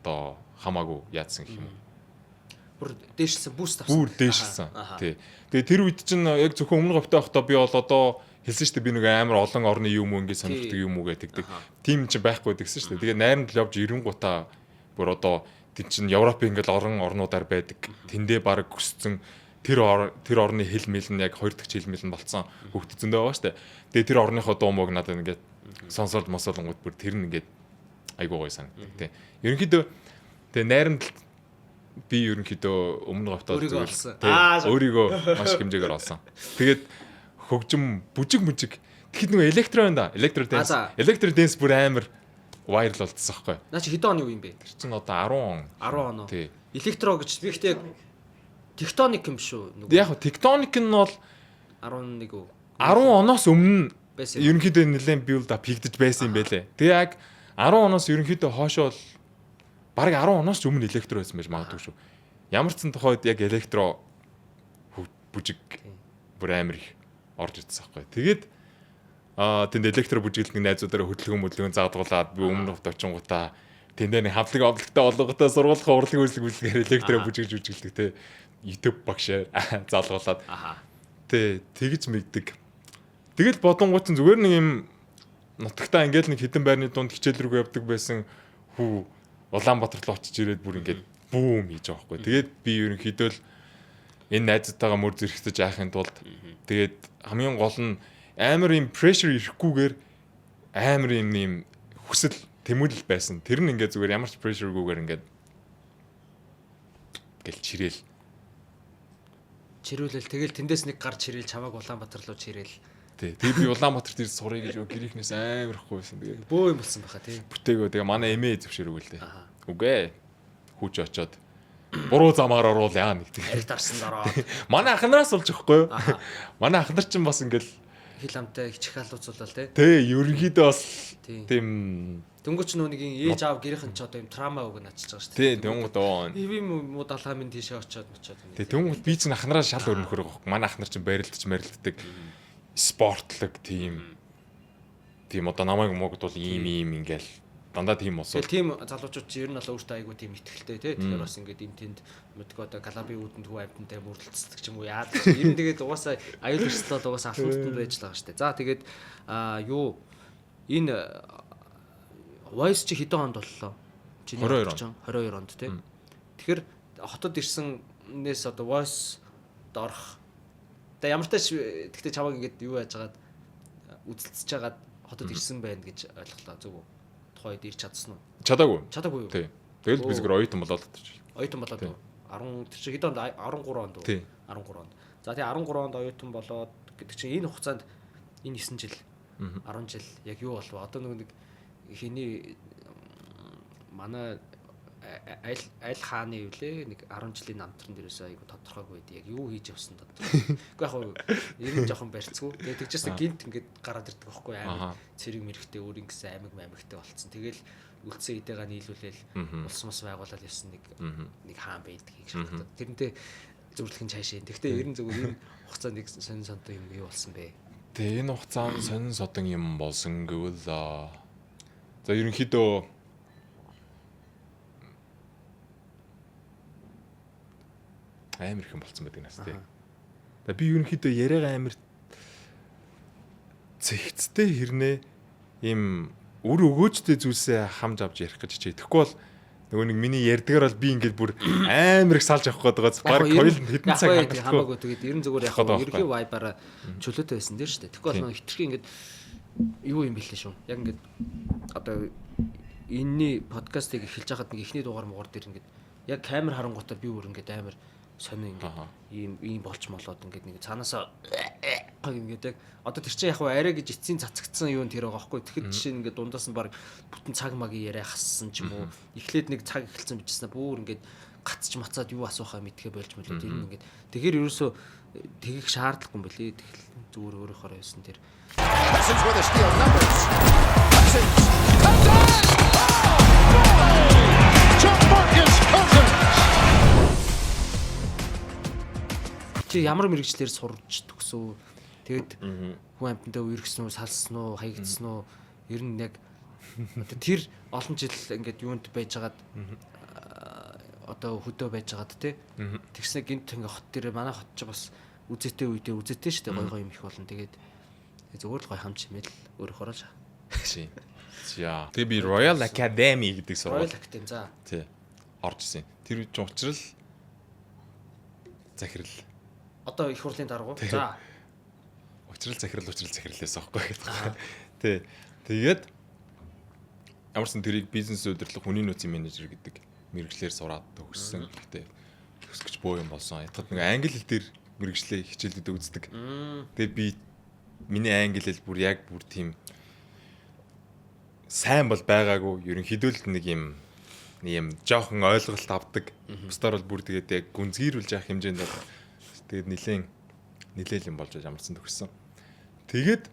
одоо хамаагүй яатсан гэх юм уу. Бүр дээшсэн буст авсан. Бүр дээшсэн. Тий. Тэгээ тэр үед чинь яг зөвхөн өмнө говьтой байхдаа би бол одоо хэлсэн шүү дээ би нэг амар олон орны юм уу ингээд сонирхдаг юм уу гэдэг. Тийм чинь байхгүй гэдгсэн шүү дээ. Тэгээ найрамдал явж ирэнгуутаа бүр одоо тийм чинь Европ ингээд орнуудаар байдаг. Тэндээ баг өссөн тэр орны хэл мэл нь яг хоёр дахь хэл мэл нь болцсон хөвгт зөндөө байгаа шүү дээ. Тэгээ тэр орныхоо дуу мууг надад ингээд сонсоод мосоолонгууд бүр тэр нь ингээд айгуу гоё санагдав тий. Ерөнхийдөө тэгээ найрамдал би ерөнхийдөө өмнө говьтоо өөрийгөө маш хэмжээгээр олсон. Тэгээд хөгжим бүжиг тэгэхэд нөгөө электро байна да. Электро дэнс бүр амар вайрал болчихсон байхгүй. Наа чи хэдэн оны үе юм бэ? Тэр чинь одоо 10 он. Тий. Электро гэж би ихтэй тектоник юм шүү. Яг тектоник нь бол 11 үү? 10 оноос өмнө байсан. Ерөнхийдөө нэлээд build up хийгдэж байсан юм байлээ. Тэгээ яг 10 оноос ерөнхийдөө хоошоо бараг 10 оноос ч өмнө электро байсан байж магадгүй шүү. Ямар ч сан тохойд яг электро бүжиг бүр амар их орж ирсэн байхгүй. Тэгээд тэнд электро бүжиглдэг найзуудаараа хөдөлгөөн заадгуулаад би өмнө говьд очингуудаа тэндээ нэг хавлаг авлагтай олготой сургуулийн урлагийн үйлчлэг бүжиглэхээр электро бүжиглдэг те YouTube багшаа заалгуулад те тэгж мэддэг. Тэгэл бодонгууд чинь зүгээр нэг юм нутагтаа ингээл нэг хідэн байрны дунд хичээл рүү явдаг байсан хүү Улаанбаатар руу очиж ирээд бүр ингээд бүүм хийж байгаа байхгүй. Тэгээд би ерөнхийдөө л энэ найзтайгаа мөр зэрэгтэж яахын тулд тэгээд хамгийн гол нь амар юм pressure ирэхгүйгээр амар юм хүсэл тэмүүлэл байсан. Тэр нь ингээд зүгээр ямар ч pressureгүйгээр ингээд гэл чирүүлэл тэгэл тэндээс нэг гар чирээл чамааг Улаанбаатар руу чирээл. Тэгээ би Улаанбаатарт ирж сурыг гэж гэрийнхнээс амархгүй байсан. Тэгээ бөө юм болсон байхаа тий. Бүтээгөө тэгээ манай эмээ зөвшөөрөв л дээ. Үгүй хүүч очоод буруу замаар оруул яа нэг тийм. Ариг дарсан дараа. Манай ахнараас болж өгөхгүй юу? Манай ахнар чинь бас ингээл хил амтай хичих халууцуулал тий. Тий, ерөнхийдөө бас тийм Дөнгөч нүуний ээж аав гэрийнхэн ч одоо юм трама үг начиж байгаа шүү дээ. Тий, тэнгууд оо. Ивэм муу далаа минь тийшээ очиод. Тий, тэнгууд би чинь ахнараа шал өрнөхөр байгаа. Манай ахнар чинь барилддаг спортлог тийм одоо намайг мөгдвол ийм ингээл дандаа тийм болсон. Тийм залуучууд чинь ер нь бол өөртөө айгуу тийм ихтгэлтэй тий. Тэгэхээр бас ингээд энэ тэнд мэдгүй одоо галаби үүдэнд хүү амтантай мөрлөлцдөг ч юм уу яад. Ер нь тэгээд угаасаа аюул өрсөлдөд угаасаа алхамтанд байж л байгаа шүү дээ. За тэгээд юу энэ Voice чи хэдэн онд боллоо? 22 онд тий. Тэгэхээр хотод ирсэнээс одоо Voice дорох. Тэгээ ямар тач тэгтээ чаваг ингээд юу яаж хагаад үзэлцэж хагаад хотод ирсэн байна гэж ойлголоо зөв үү? Тухайд ирч чадсан уу? Чадаагүй юу? Тий. Тэгэл би зүгээр оюутан болоод татчих. Оюутан болоод 10 тэр чи хэдэн онд 13 онд уу? 13 онд. За тэгээ 13 онд оюутан болоод гэдэг чинь энэ хугацаанд энэ 9 жил 10 жил яг юу болов? Одоо нэг хиний манай аль хааны үлээ нэг 10 жилийн намтран дээрээс айгу тодорхойгүй байд. Яг юу хийж явсан тодорхой. Уу яг ер нь жоохон барьцгүй. Тэгээ тэгжээс гинт ингээд гараад ирдэг байхгүй амар цэрэг мэрэгтэй өөр ингэсэн аймагтай болцсон. Тэгэл үлдсэн идэгаа нийлүүлээл улс мос байгуулаад явсан нэг хаан байдгийг шалтгаан. Тэрнтэй зөвлөх нь цаашаа. Тэгтээ ер нь зөвхөн энэ хугацаанд нэг сонин сонтой юм юу болсон бэ? Тэгээ энэ хугацаанд сонин содон юм болсон гэвэл за ерөнхийдөө амар их юм болсон байдаг нас тий. Тэгээ би ерөнхийдөө яриагаа амар зэгцтэй хэрнээ ийм үр өгөөжтэй зүйлсээ хамж авч ярих гэж хичээ. Тэгэхгүй бол нөгөө нэг миний ярьдгаар бол би ингээд бүр амар их салж авах гээд байгаа. Бараг хэдэн цаг хамаагүй тэгээд ерэн зүгээр яг ерхий вайбараа чөлөөтэй байсан дээр шүү дээ. Тэгэхгүй бол нөгөө хитрхи ингээд юу юм бэлээ шүү. Яг ингээд одоо энэний подкастыг эхэлж байхад нэг ихний дугаар муугар дээр ингээд яг камер харангуутаа би бүр ингээд амар сонио ингээд ийм болж молоод ингээд нэг цаанаасаа ингээд яг одоо тэр чинь яг арай гэж эцсийн цацагдсан юу тэр байгаа байхгүй. Тэгэхэд жишээ нь ингээд дундаас нь баг бүтэн цаг магийн яриа хассан ч юм уу. Эхлээд нэг цаг эхэлсэн бичсэн бүр ингээд гацч мацаад юу асуухаа мэдхээ болж мөлөө тэр ингээд тэгэхээр ерөөсөө тэгэх шаардлагагүй юм билий. Тэгэл зүгээр өөрөөхөр байсан тэр чи ямар мэрэгчлэр сурч төгсөв? Тэгэд хүн амьтандаа үерхсэн үү, салсан уу, хаягдсан уу? Ер нь яг тэр олон жил ингээд юунд байжгаад одоо хөдөө байжгаад тий. Тэгснэ гинт ингээ хот дээр манай хот ч бас үзэтэй үедээ үзэтэй шүү дээ. Гой юм их болно. Тэгээд зөвөр л гой хамч хэмээл өөрөөр л шээ. За. Тэгээ би Royal Academy гэдэг сургууль. Royal Academy за. Тий. Орж исэн. Тэр үеч учраас захирал. Одоо их хурлын дарга. За. Захирлээс аахгүй гэдэг. Тий. Тэгээд ямарсан тэрийг бизнес удирдлага хүний нөөцийн менежер гэдэг мэргэжлэр сураад төгссөн. Гэхдээ төгсгөж боо юм болсон. Ятгад нэг англи хэл дээр мэргэжлээ хичээлүүдэд үздэг. Тэгээд би миний англи хэл бүр тийм сайн бол байгаагүй. Ерөнхийдөө л нэг юм жоохон ойлголт авдаг. Бусдаар бол бүр тэгээд яг гүнзгийрүүлж явах хэмжээнд бол тэгээд нилээл юм болж ямарсан төгссөн. Тэгээд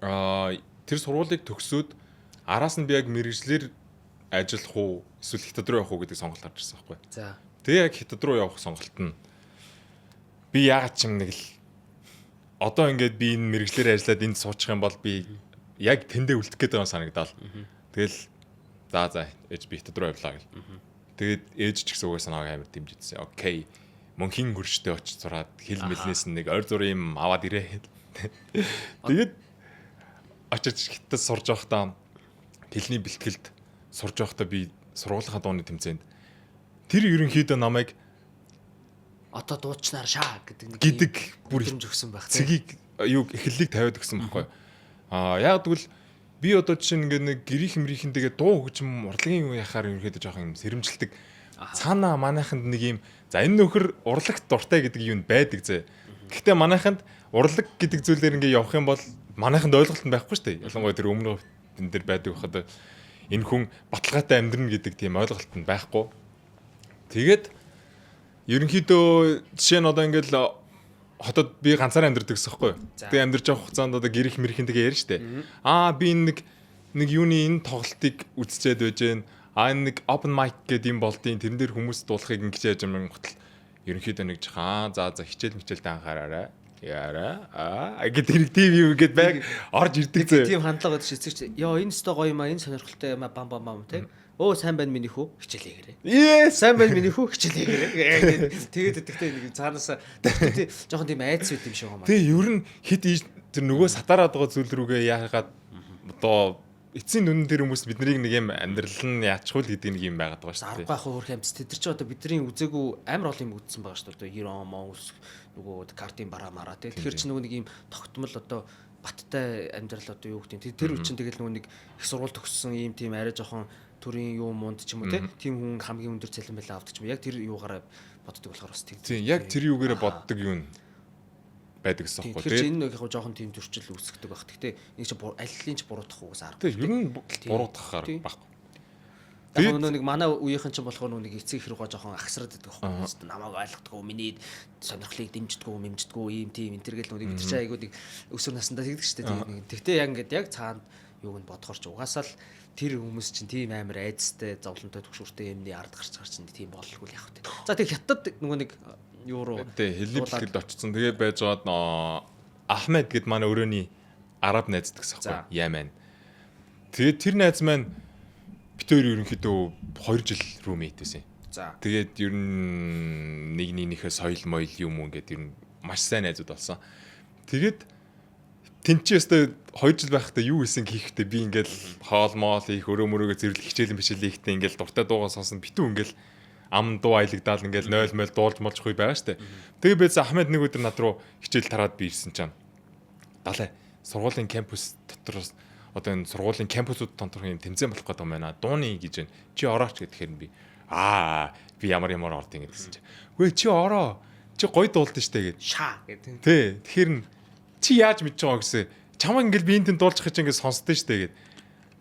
тэр сургуулийг төгсөөд араас нь би яг мэргэжлэр ажиллах уу эсвэл хятад руу явах уу гэдэг сонголт гарч ирсэн байхгүй. За. Тэгээ яг хятад руу явах сонголт нь би яагаад ч юм нэг л одоо ингээд би энэ мэргэжлэр ажиллаад энд суучих юм бол би яг тэндээ үлдэх гээд байгаа санагдал. Тэгэл за ээж би хятад руу явлаа гэл. Тэгээд ээж ч гэсэн угаасаа намайг амар дэмжижсэн. Окей. Мөнхийн хөрштэй очиж зураад хэл мэлнээс нэг ойр зур юм аваад ирээ. Тэгээд очиж хятад сурж байхдаа хэлний бэлтгэлд сурж байхдаа би сургуулийнхаа дууны тэмцээнд тэр ерөнхийдөө намайг одоо дуучнаар шаа гэдэг бүр хэмж өгсөн байх. Цэгийг юу эхлэлийг тавиад өгсөн байхгүй. Яг тэгвэл би одоо жишээ ингээд нэг гэрийнхэн дуу хөгжим урлагийн үе яхаар ерөнхийдөө жоохон юм сэрэмжилдэг. Цаана манайханд нэг юм за энэ нөхөр урлагт дуртай гэдэг юм байдаг зэ. Гэхдээ манайханд урлаг гэдэг зүйлээр ингээд явах юм бол манайханд ойлголт нь байхгүй шүү дээ. Ялангуяа тэр өмнө энэ дэр байдаг байхад энэ хүн баталгаатай амьдрна гэдэг тийм ойлголт нь байхгүй. Тэгээд ерөнхийдөө жишээ нь одоо ингээд хотод би ганцаараа амьдардаг гэсэн хэвгүй. Тэгээ амьдарч явах хугацаанд одоо гэрих мэрхинтэйгээ ярина штэ. Би нэг нэг юуны энэ тоглолтыг үзчихэд байж гэн нэг open mic гэдэг юм болдیں۔ Тэрэн дээр хүмүүс дуулахыг ингэж яаж юм готл ерөнхийдөө нэг жахан за хичээлтэй анхаараарай. Яараа гэдэг тийм юм гээд байг орж ирдэг зөө. Тийм хандлага байдаг шийдсэж ёо энэ өстой гоё юм аа энэ сонирхолтой юм аа бам тий. Өө сайн байна миний хүү хичээлээгээрэй. Сайн байна миний хүү хичээлээгээрэй. Тэгээд өгдөгтэй нэг цаанаас жоохон тийм айц үт юм шиг юм аа. Тэгээ ер нь хит тэр нөгөө сатараад байгаа зүйл рүүгээ яагаад одоо эцсийн үнэн тэр хүмүүс биднийг нэг юм амьдрал нь яачихвал гэдэг нэг юм байгаад байгаа шүү дээ. 10 хөрх амц тэд нар ч одоо бидний үзээгүй амар олон юм үзсэн байгаа шүү дээ. Одоо 90 Монгол нөгөө картын бараа мараа тий. Тэгэхээр чи нөгөө нэг юм тогтмол одоо баттай амьдрал одоо юу гэдэг тэр үчин тэгэл нөгөө нэг их сургууль төгссөн ийм тийм арай жоохон төрийн юу мунд ч юм уу тийм хүн хамгийн өндөр цалин байлаа авдаг ч юм. Яг тэр юугаараа боддог болохоор бас тийм. Тийм яг тэр юугаараа боддог юм байдаг гэсэн юм байна. Тэгэхээр энэ нэг яг жоохон тийм зөрчил үүсгдэг баг. Гэхдээ нэг чи аллын ч буруудах угсаа арга. Тийм ер нь буруудахаар баггүй. Яг нэг манай үеийнхэн ч болохоор нэг эцэг хэрэг жоохон агсраад байдаг байхгүй. Намайг ойлгохгүй, миний сонирхлыг дэмждэггүй, ийм тийм энтергээл нүг бид чинь айгуу нэг өсвөр насндаа тэгдэг шүү дээ. Тэгтээ яг ингээд яг цаанд юуг нь бодохоор ч угаасаа л тэр хүмүүс чинь тийм амар айцтай, зовлонтой төгшөртэй юмны ард гарч чинь тийм боллгүй л явах тийм. За тэг хятад нөгөө нэг юу руу хэлбэлгэд очсон. Тэгээ байж байгаад Ахмед гэд манай өрөөний араб найз гэсэн байхгүй. Ямен. Тэгээд тэр найз маань бид хоёр ерөнхийдөө 2 жил roommate байсан. За. Тэгээд ер нь нэгнийхээ соёл моёл юм уу гэдэг ер нь маш сайн найзууд болсон. Тэгээд тэнцээ өстой 2 жил байхдаа юу хийсэн хийхдээ би ингээл хоол моол их өрөө мөрөөгөө зэрлэг хичээлэн бишэлээ ихтэй ингээл дуртай дуугаа сонсон битүү ингээл ам дуу аялагдаад ингээл 0 мэл дуулж молж хуй байгаа штэ. Тэгээ бэз Ахмед нэг өдөр над руу хичээл тараад би ирсэн чинь далай сургуулийн кампус дотроос одоо энэ сургуулийн кампусууд доторх юм тэмцээн болох гэдэг юм байна. Дууны гэж байна. Чи орооч гэхээр би би ямар орд ингэ гэсэн чинь. Үгүй чи ороо. Чи гоё дуулдаг штэ гэд. Шаа гэдэг. Тий. Тэгэхээр чи яаж мэдж байгаа гэсэн. Чамаа ингээл би энэ дуулчих гэж ингэ сонсдоо штэ гэд.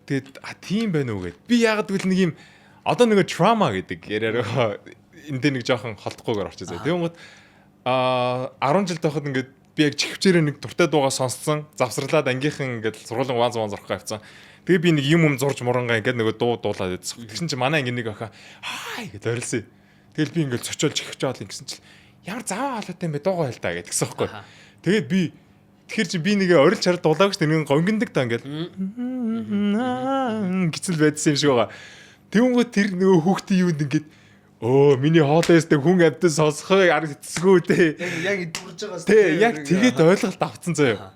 Тэгээд тийм байна уу гэд. Би яагаад гэвэл нэг юм одоо нэг trauma гэдэг яриараа энэ дээр нэг жоохон холдохгүйгээр орчихсон. Тэгвэл 10 жил байхад ингээд би яг чихвчээрээ нэг дуртай дуугаа сонссон, завсарлаад ангийнхан ингээд сургуулийн ванз зурх авцсан. Тэгээ би нэг юм зурж мурангаа ингээд нөгөө дуулаад байсан. Тэгсэн чинь манай ангийн нэг охин гэж орилсон. Тэгэл би ингээд цочоол чихвчаал ингэсэн чинь ямар заваа халаатай юм бэ дуугаа хэл та гэдгсэн байхгүй. Тэгээд би тэгэхээр чи би нэгэ орилж хараад дуулаагүй ч нэг гонгиндаг та ингээд гिचэл байдсан юм шиг байгаа. Тэнгүү тэр нөгөө хүүхдийн юунд ингээд миний хоолойстэй хүн амтан сонсохыг арга хэцсгүү те. Яг идвэрж байгаас те. Яг тэгээд ойлголт авцсан заяа.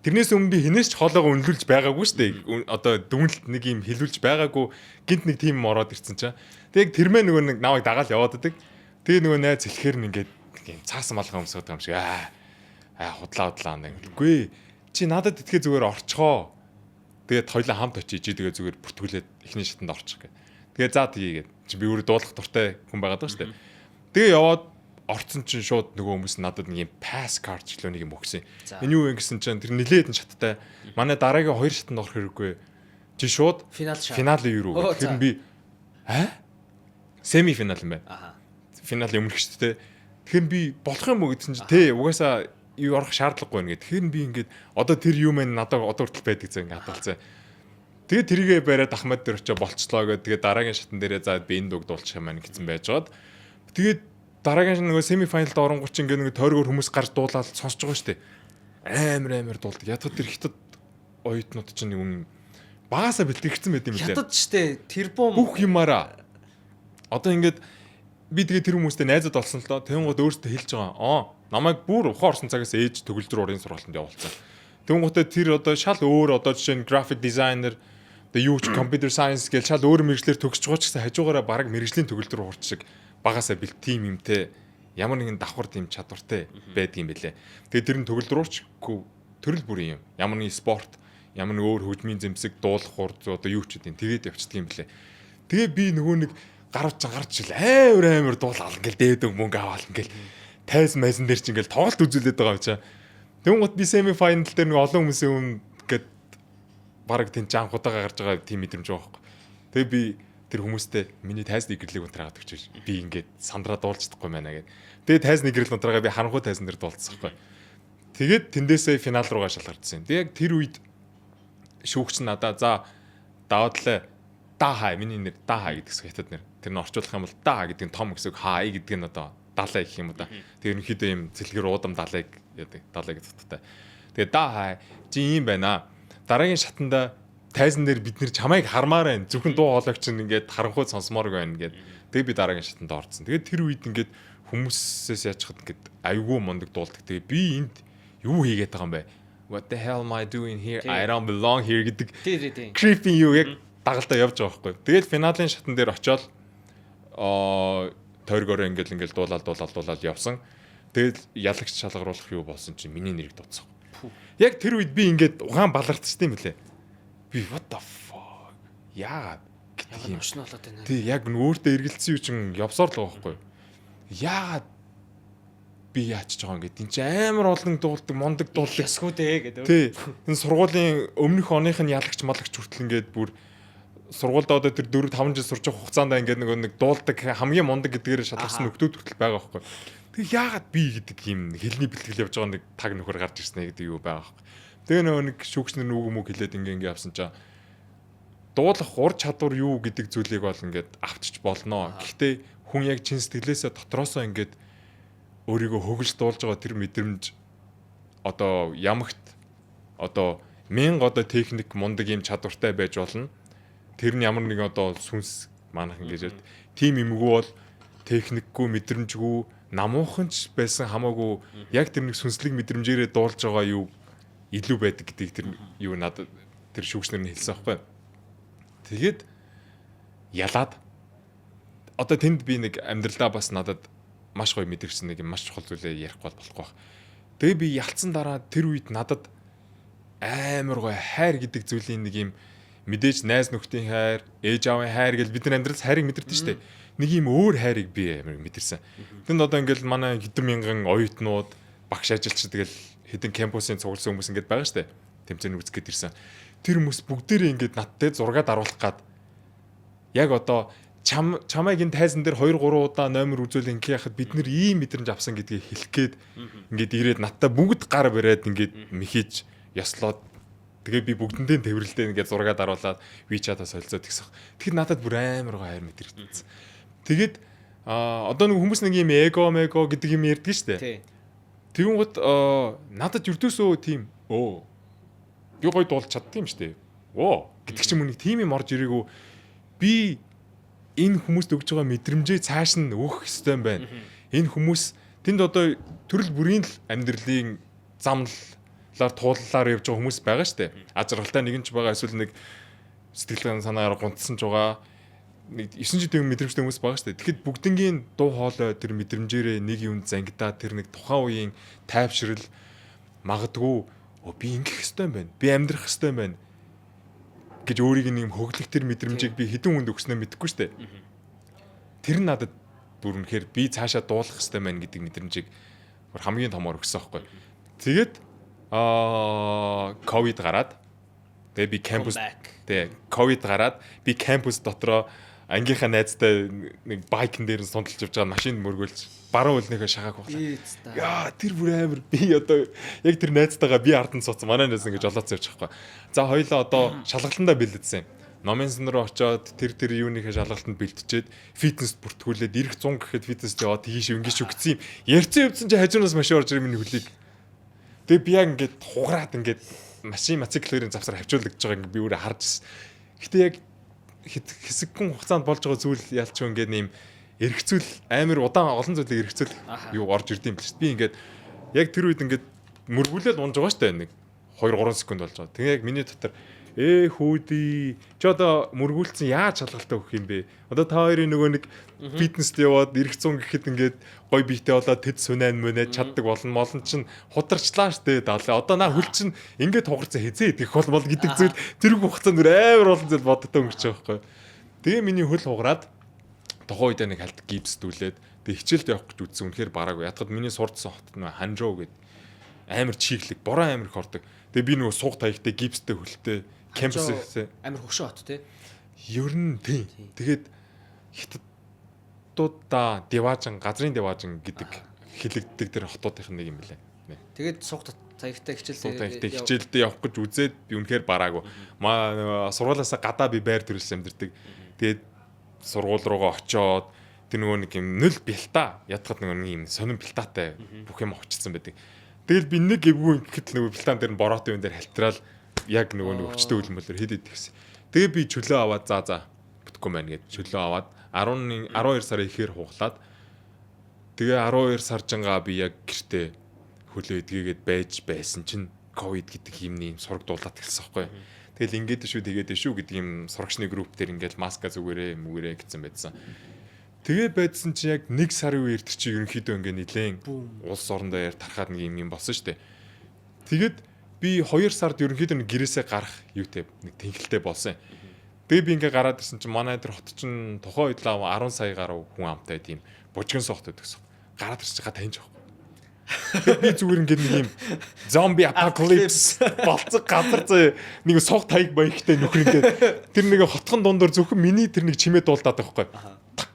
Тэрнээс өмнө би хинээс ч хоолойгоо үнэлүүлж байгаагүй шүү дээ. Одоо дүнэлт нэг юм хэлүүлж байгаагүй гинт нэг тим ороод ирсэн чинь. Тэгээд тэр мэ нөгөө нэг намайг дагаал яваад байдаг. Тэгээ нөгөө найз хэлэхэр нь ингээд цаасан малгай өмсөд байгаа юм шиг худлаа нэггүй. Чи надад итгэ зүгээр орчхоо. Тэгээд хоёлаа хамт очиж тэгээ зүгээр бүртгүүлээд эхний шатанд орчих гэ. Тэгээ за тгийгээд чи би өөрөө дуулах дуртай хүн байгаад байгаа шүү дээ. Тэгээ яваад орцсон чинь шууд нөгөө хүмүүс надад нэг юм pass card ч лөө нэг юм өгсөн. Энэ юу вэ гэсэн чинь тэр нилээд нь шаттай. Манай дараагийн 2 шатанд орох хэрэггүй. Чи шууд финал юу рүү. Тэгэхээр би семи финал юм байна. Финал өмнөх шүү дээ. Тэгэхээр би болох юм уу гэдсэн чинь тий угаасаа юу орох шаардлагагүй нэгэ. Тэгэхээр би ингээд одоо тэр юу мэн надад одоо хүртэл байдаг зэ ингээд хадгалцаа. Тэгээ тэрийгэ бариад Ахмад дээр очиж болцлоо гэдэг. Тэгээ дараагийн шатн дээрээ за би энэ дуг дуулчих юм байна гэсэн байж гоод. Тэгээд дараагийн нөгөө семи финалд оронгууд чинь ингээд нэг тойргоор хүмүүс гарч дуулаад сонсож байгаа шүү дээ. Амар дуулдаг. Яг тэр хятад оюутнууд чинь нэг багасаа бэлтгэгдсэн байт юм лээ. Хятад ч дээ тэрбум бүх юмараа. Одоо ингээд би тэгээ тэр хүмүүстэй найзад болсон л доо. Тэнгууд өөртөө хэлж байгаа. Намайг бүр ухаан орсон цагаас ээж төгөлдөр урын сургалтанд явуулсан. Тэнгуудаа тэр одоо шал өөр одоо жишээ нь graphic designer юу ч computer science гэж шал өөр мэрэгчлэр төгсөж байгаа ч гэсэн хажуугаараа баг мэрэгжлийн төгөлдөр урч шиг багасаа бэл тим юмтэй ямар нэгэн давхар тийм чадвартай байдаг юм бэлээ. Тэгээ тэр нь төгөлдөр урчгүй төрөл бүрийн юм. Ямар нэгэн спорт, ямар нэг өөр хөгжмийн зэмсэг, дуулах хурд одоо юу ч үгүй тэгээд явцдаг юм бэлээ. Тэгээ би нөгөө нэг гарч ил амар дуулаа ингээл дээдэг мөнгө аваал ингээл тайз майзан дээр чи ингээл тоглолт үзүүлээд байгаа юм чаа. Тэнгууд би семи файнал дээр нэг олон хүмүүсийн өмнө гээд бараг тэн жанхудаага гарч байгаа тийм мэдрэмж байгаа байхгүй. Тэгээ би тэр хүмүүстэй миний тайзны гэрлийг унтраагаад өгч би ингээд сандраа дуулцдаггүй байна гэд. Тэгээ тайзны гэрэл унтраагаа би харанхуй тайзан дээр дуулцсан байхгүй. Тэгээд тэндээсээ финал руугаа шалгардсан. Тэгээ яг тэр үед шүүгч нь надаа за даваадлаа Дахай миний нэр Дахай гэдэг хятад нэр. Тэр нь орчуулах юм бол Да гэдэг нь том гэсэн үг, Хай гэдэг нь одоо далай гэх юм уу да. Тэр ерөнхийдөө юм цэлгэр уудам далайг яадаг. Далай гэдэг утгатай. Тэгээ Дахай чи юм байна. Дараагийн шатанда тайзан дээр бид нэр чамайг хармаар байна. Зөвхөн дуу хоолойч чинь ингээд харанхуй сонсомоор байна гэд. Тэгээ би дараагийн шатанд орсон. Тэгээ тэр үед ингээд хүмүүсээс яачихад ингээд айгүй мундаг дуулдаг. Тэгээ би энд юу хийгээд байгаа юм бэ? What the hell am I doing here? I don't belong here гэдэг. Creepy юу яг дагалдаа явж байгаа байхгүй. Тэгээд финалийн шатан дээр очиод тойргороо ингээл дуулаад явсан. Тэгээд ялагч шалгаруулах юу болсон чинь миний нэрийг дуудсан. Яг тэр үед би ингээд угаан балартчихдээ юм лээ. Би what the fuck? Яагаад гэдэг юм шнэ болоод байна. Тий яг өөртөө эргэлцсэн юу чинь явсаар л байгаа байхгүй. Яагаад би яачиж байгаа юм гээд энэ чинь амар олон дуулдаг, мондог дуулдаг ясгүй дээ гэдэг. Тий. Энэ сургуулийн өмнөх оных нь ялагч малагч хүртэл ингээд бүр сургуульд одоо тэр 4-5 жил сурч байгаа хугацаанд ингээд нэг дуулдаг хамгийн мундаг гэдгээр шалгарсан нөхдүүд хүртэл байгаа байхгүй. Тэг яагаад би гэдэг юм хэлний бэлтгэл явж байгаа нэг таг нөхөр гарч ирсэн гэдэг юу байгаа байхгүй. Тэгээ нөгөө нэг шүүгчнэр нүг мөг хэлээд ингээ явсан чаа. Дуулах ур чадвар юу гэдэг зүйлийг бол ингээд авчиж болно. Гэхдээ хүн яг чин сэтгэлээсээ дотроосоо ингээд өөрийгөө хөглж дуулж байгаа тэр мэдрэмж одоо ямагт одоо 1000 одоо техник мундаг юм чадвартай байж болно. Тэр нь ямар нэг одоо сүнс манах ингэж тийм юмгүй бол техникгүй мэдрэмжгүй намууханч байсан хамаагүй яг тэр нэг сүнслэг мэдрэмжээрээ дуулж байгаа юу илүү байдаг гэдгийг тэр юу надад тэр шүүгчнэр нь хэлсэн байхгүй. Тэгээд ялаад одоо тэнд би нэг амьдралдаа бас надад маш гоё мэдэрсэн нэг маш чухал зүйлээ ярих болохгүй байх. Тэгээ би ялцсан дараа тэр үед надад амар гоё хайр гэдэг зүйлийн нэг юм мэдээж найз нөхдийн хайр, ээж аавын хайр гэж бид нар амьдралс хайрыг мэдэрдэг шүү дээ. Нэг юм өөр хайрыг би амар мэдэрсэн. Тэнд одоо ингээл манай хэдэн мянган оюутнууд, багш ажилч тэгэл хэдэн кампусын цугласан хүмүүс ингээд байгаа шүү дээ. Тэмцээний үзгээд ирсэн. Тэр хүмүүс бүгдээрээ ингээд надтай зураг даруулах гад яг одоо чамайг энэ тайзан дээр 2-3 удаа номер үзүүл ингээ яхад бид нар ийм мэдрэмж авсан гэдгийг хэлэх гээд ингээд ирээд надтай бүгд гар бариад ингээд михиж яслоод тэгээ би бүгдэндээ тэрвэрлдээ ингээд зураг даруулаад WeChat-аас солилцоод гисэн. Тэгэхээр надад бүр амар гоо хайр мэдэрсэн. Тэгээд одоо нэг хүмүүс нэг юм эго гэдэг юм ярьдаг шүү дээ. Тэгүн гот надад юрдөөсөө тийм би гоё дуулж чаддсан юм шүү дээ. Гэдэг ч юм уу нэг тийм юм орж ирээгүй би энэ хүмүүст өгж байгаа мэдрэмжээ цааш нь өгөх ёстой юм байна. Энэ хүмүүс тэнд одоо төрөл бүрийн л амьдралын замлаар туулалаар явж байгаа хүмүүс байгаа шүү дээ. Аз жаргалтай нэгэн ч байгаа эсвэл нэг сэтгэл санаагаар гунтсан ч байгаа нэг 9 жилийн мэдрэмжтэй хүмүүс байгаа шүү дээ. Тэгэхэд бүгднгийн дуу хоолой тэр мэдрэмжээрээ нэг юунд зангидаа тэр нэг тухайн үеийн тайвшрал магадгүй би ингэх ёстой юм байна. Би амьдрах ёстой юм байна гэж өөрийг нэг хөглөх тэр мэдрэмжийг би хэдэн хүнд өгснөө мэдэхгүй шүү дээ. Тэр нь надад бүр үнэхээр би цаашаа дуулах ёстой байна гэдэг мэдрэмжийг бүр хамгийн томоор өгсөн байхгүй. Тэгээд ковид гараад тэгээ би кампус ковид гараад би кампус дотроо ангийнхаа найзтай нэг байкн дээр нь сунталж явж байгаа машинд мөргүүлж баруун үлнийхээ шагааг хугалаа. Яа тэр бүр амар би одоо яг тэр найзтайгаа би арданд суудсан манай найз ингэж олооц явж байгаа байхгүй. За хоёлаа одоо шалгалтандаа бэлдсэн. Номын сан руу очиод тэр юуныхээ шалгалтанд бэлтжээд фитнест бүртгүүлээд ирэх 100 гэхэд фитнест яваад тийш ингэж үгцсэн юм. Ярьцсан явдсан чи хажуунаас машин орж ирэх миний хөлийг. Тэгээ би яг ингэж хугараад ингэж машин мотоциклын завсар хавчуулж байгаа ингэ би өөрөө харж ирсэн. Гэтэ яг хэсэгхэн хугацаанд болж байгаа зүйл ялч ингээд нэм эргэцүүл амар удаан олон зүйлийг эргэцүүл юу орж ирдэм бил шүү дээ. Би ингээд яг тэр үед ингээд мөргүүлээд унж байгаа шүү дээ. Нэг 2-3 секунд болж байгаа. Тэгээ яг миний дотор хүүдий чи одоо мөргүүлсэн яаж шалгалтаа өгөх юм бэ? Одоо та хоёрын нөгөө нэг фитнест яваад эргэх 100 гэхэд ингээд гой биетэй болоод тэд сүнэн мөнэ чаддаг болно молон чин хударчлаа штэ даалаа. Одоо наа хөл чин ингээд хугарцаа хизээ идэх бол гэдэг зүйл тэр хугацаанд амар олон зүйл боддог өнгөрч байгаа байхгүй. Тэгээ миний хөл хугараад тухайн үед нэг халт гипсдүүлээд тэгээ хичээлд явах гэж үзсэн. Үнэхээр бараагүй. Ятгад миний сурдсан хот нөө Ханжоо гэдэг амар чиглэг бороо амар их ордог. Тэгээ би нөгөө суух таягтай гипстэй хөлтэй кампусээ амар хөшөө хот тий. Ер нь тий. Тэгээд хятадуудаа Деважин, газрын Деважин гэдэг хэлэгддэг тэр хотуудын нэг юм билээ. Тэгээд сух таягтай хичээлдээ явах гэж үзээд би үнэхээр бараагүй. Маа сургуулаасаа гадаа би байр төрөлс амьдэрдэг. Тэгээд сургууль руугаа очоод тэр нөгөө нэг юм нөл бэлта ядахад нөгөө нэг юм сонин бэлтатай бүх юм очсон байдаг. Тэгэл би нэг эвгүй гэхэд нөгөө бэлтаан дээр нь бороотын үн дээр халтраал яг нөгөө өчтөө үлмөлөөр хэд идэгсэн. Тэгээ би чөлөө аваад за бүтэхгүй маань гээд чөлөө аваад 12 сарын ихээр хуглаад тэгээ 12 саржингаа би яг гэртээ хөлөө идгээгээд байж байсан чинь ковид гэдэг юмний сураг дуулаад эхэлсэн байхгүй. Тэгэл ингээд тэгээд шүү гэдэг юм сурагчны групп дээр ингээд маска зүгээрээ мүгээрээ гэсэн байдсан. Тэгээ байдсан чи яг 1 сарын үеэр тэр чи ерөнхийдөө ингээд нилээн улс орондоо яар тархаад нэг юм болсон шүү дээ. Тэгээд би 2 сард ерөнхийдөө гэрээсээ гарах юутэй нэг тэнхэлтэй болсон. Тэгээ би ингээ гараад ирсэн чинь манай тэр хот чинь тухайн үед л 10 сая гаруй хүн амтай тийм бужигн согт өгсөн. Гараад ирж байгаа таньж авахгүй. Тэгээ би зүгээр ингээ нэг юм зомби апокалипс болцог газар зөө нэг сог таяг баягтай нөхөр ингээ тэр нэг хотхон дундор зөвхөн миний тэр нэг чимээ дуулдаад байхгүй. Так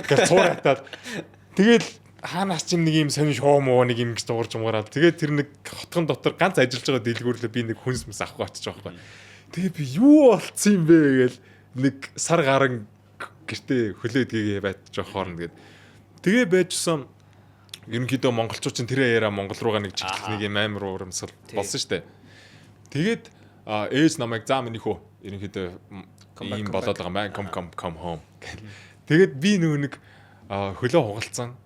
гэж цууратаад тэгэл хаанаас ч нэг юм сонир шоу муу нэг юм гэж дуурж умгараад тэгээд тэр нэг хотхон дотор ганц ажиллаж байгаа дэлгүүрлээ би нэг хүнс мэс авахгүй очиж байгаа байхгүй. Тэгээ би юу болцсон юм бэ гээл нэг сар гарan гэртээ хөлөөд гээгээ байтж байгаа хоорн тэгээд тэгээ байжсан ерөнхийдөө монголчууд чинь тэрэ яриа монгол руугаа нэг чиглэх нэг юм амар урамсгал болсон штэ. Тэгээд ээж намайг заа минийх үү ерөнхийдөө ийм болоод байгаа маань come home. Тэгээд би нэг хөлөө хугалцсан.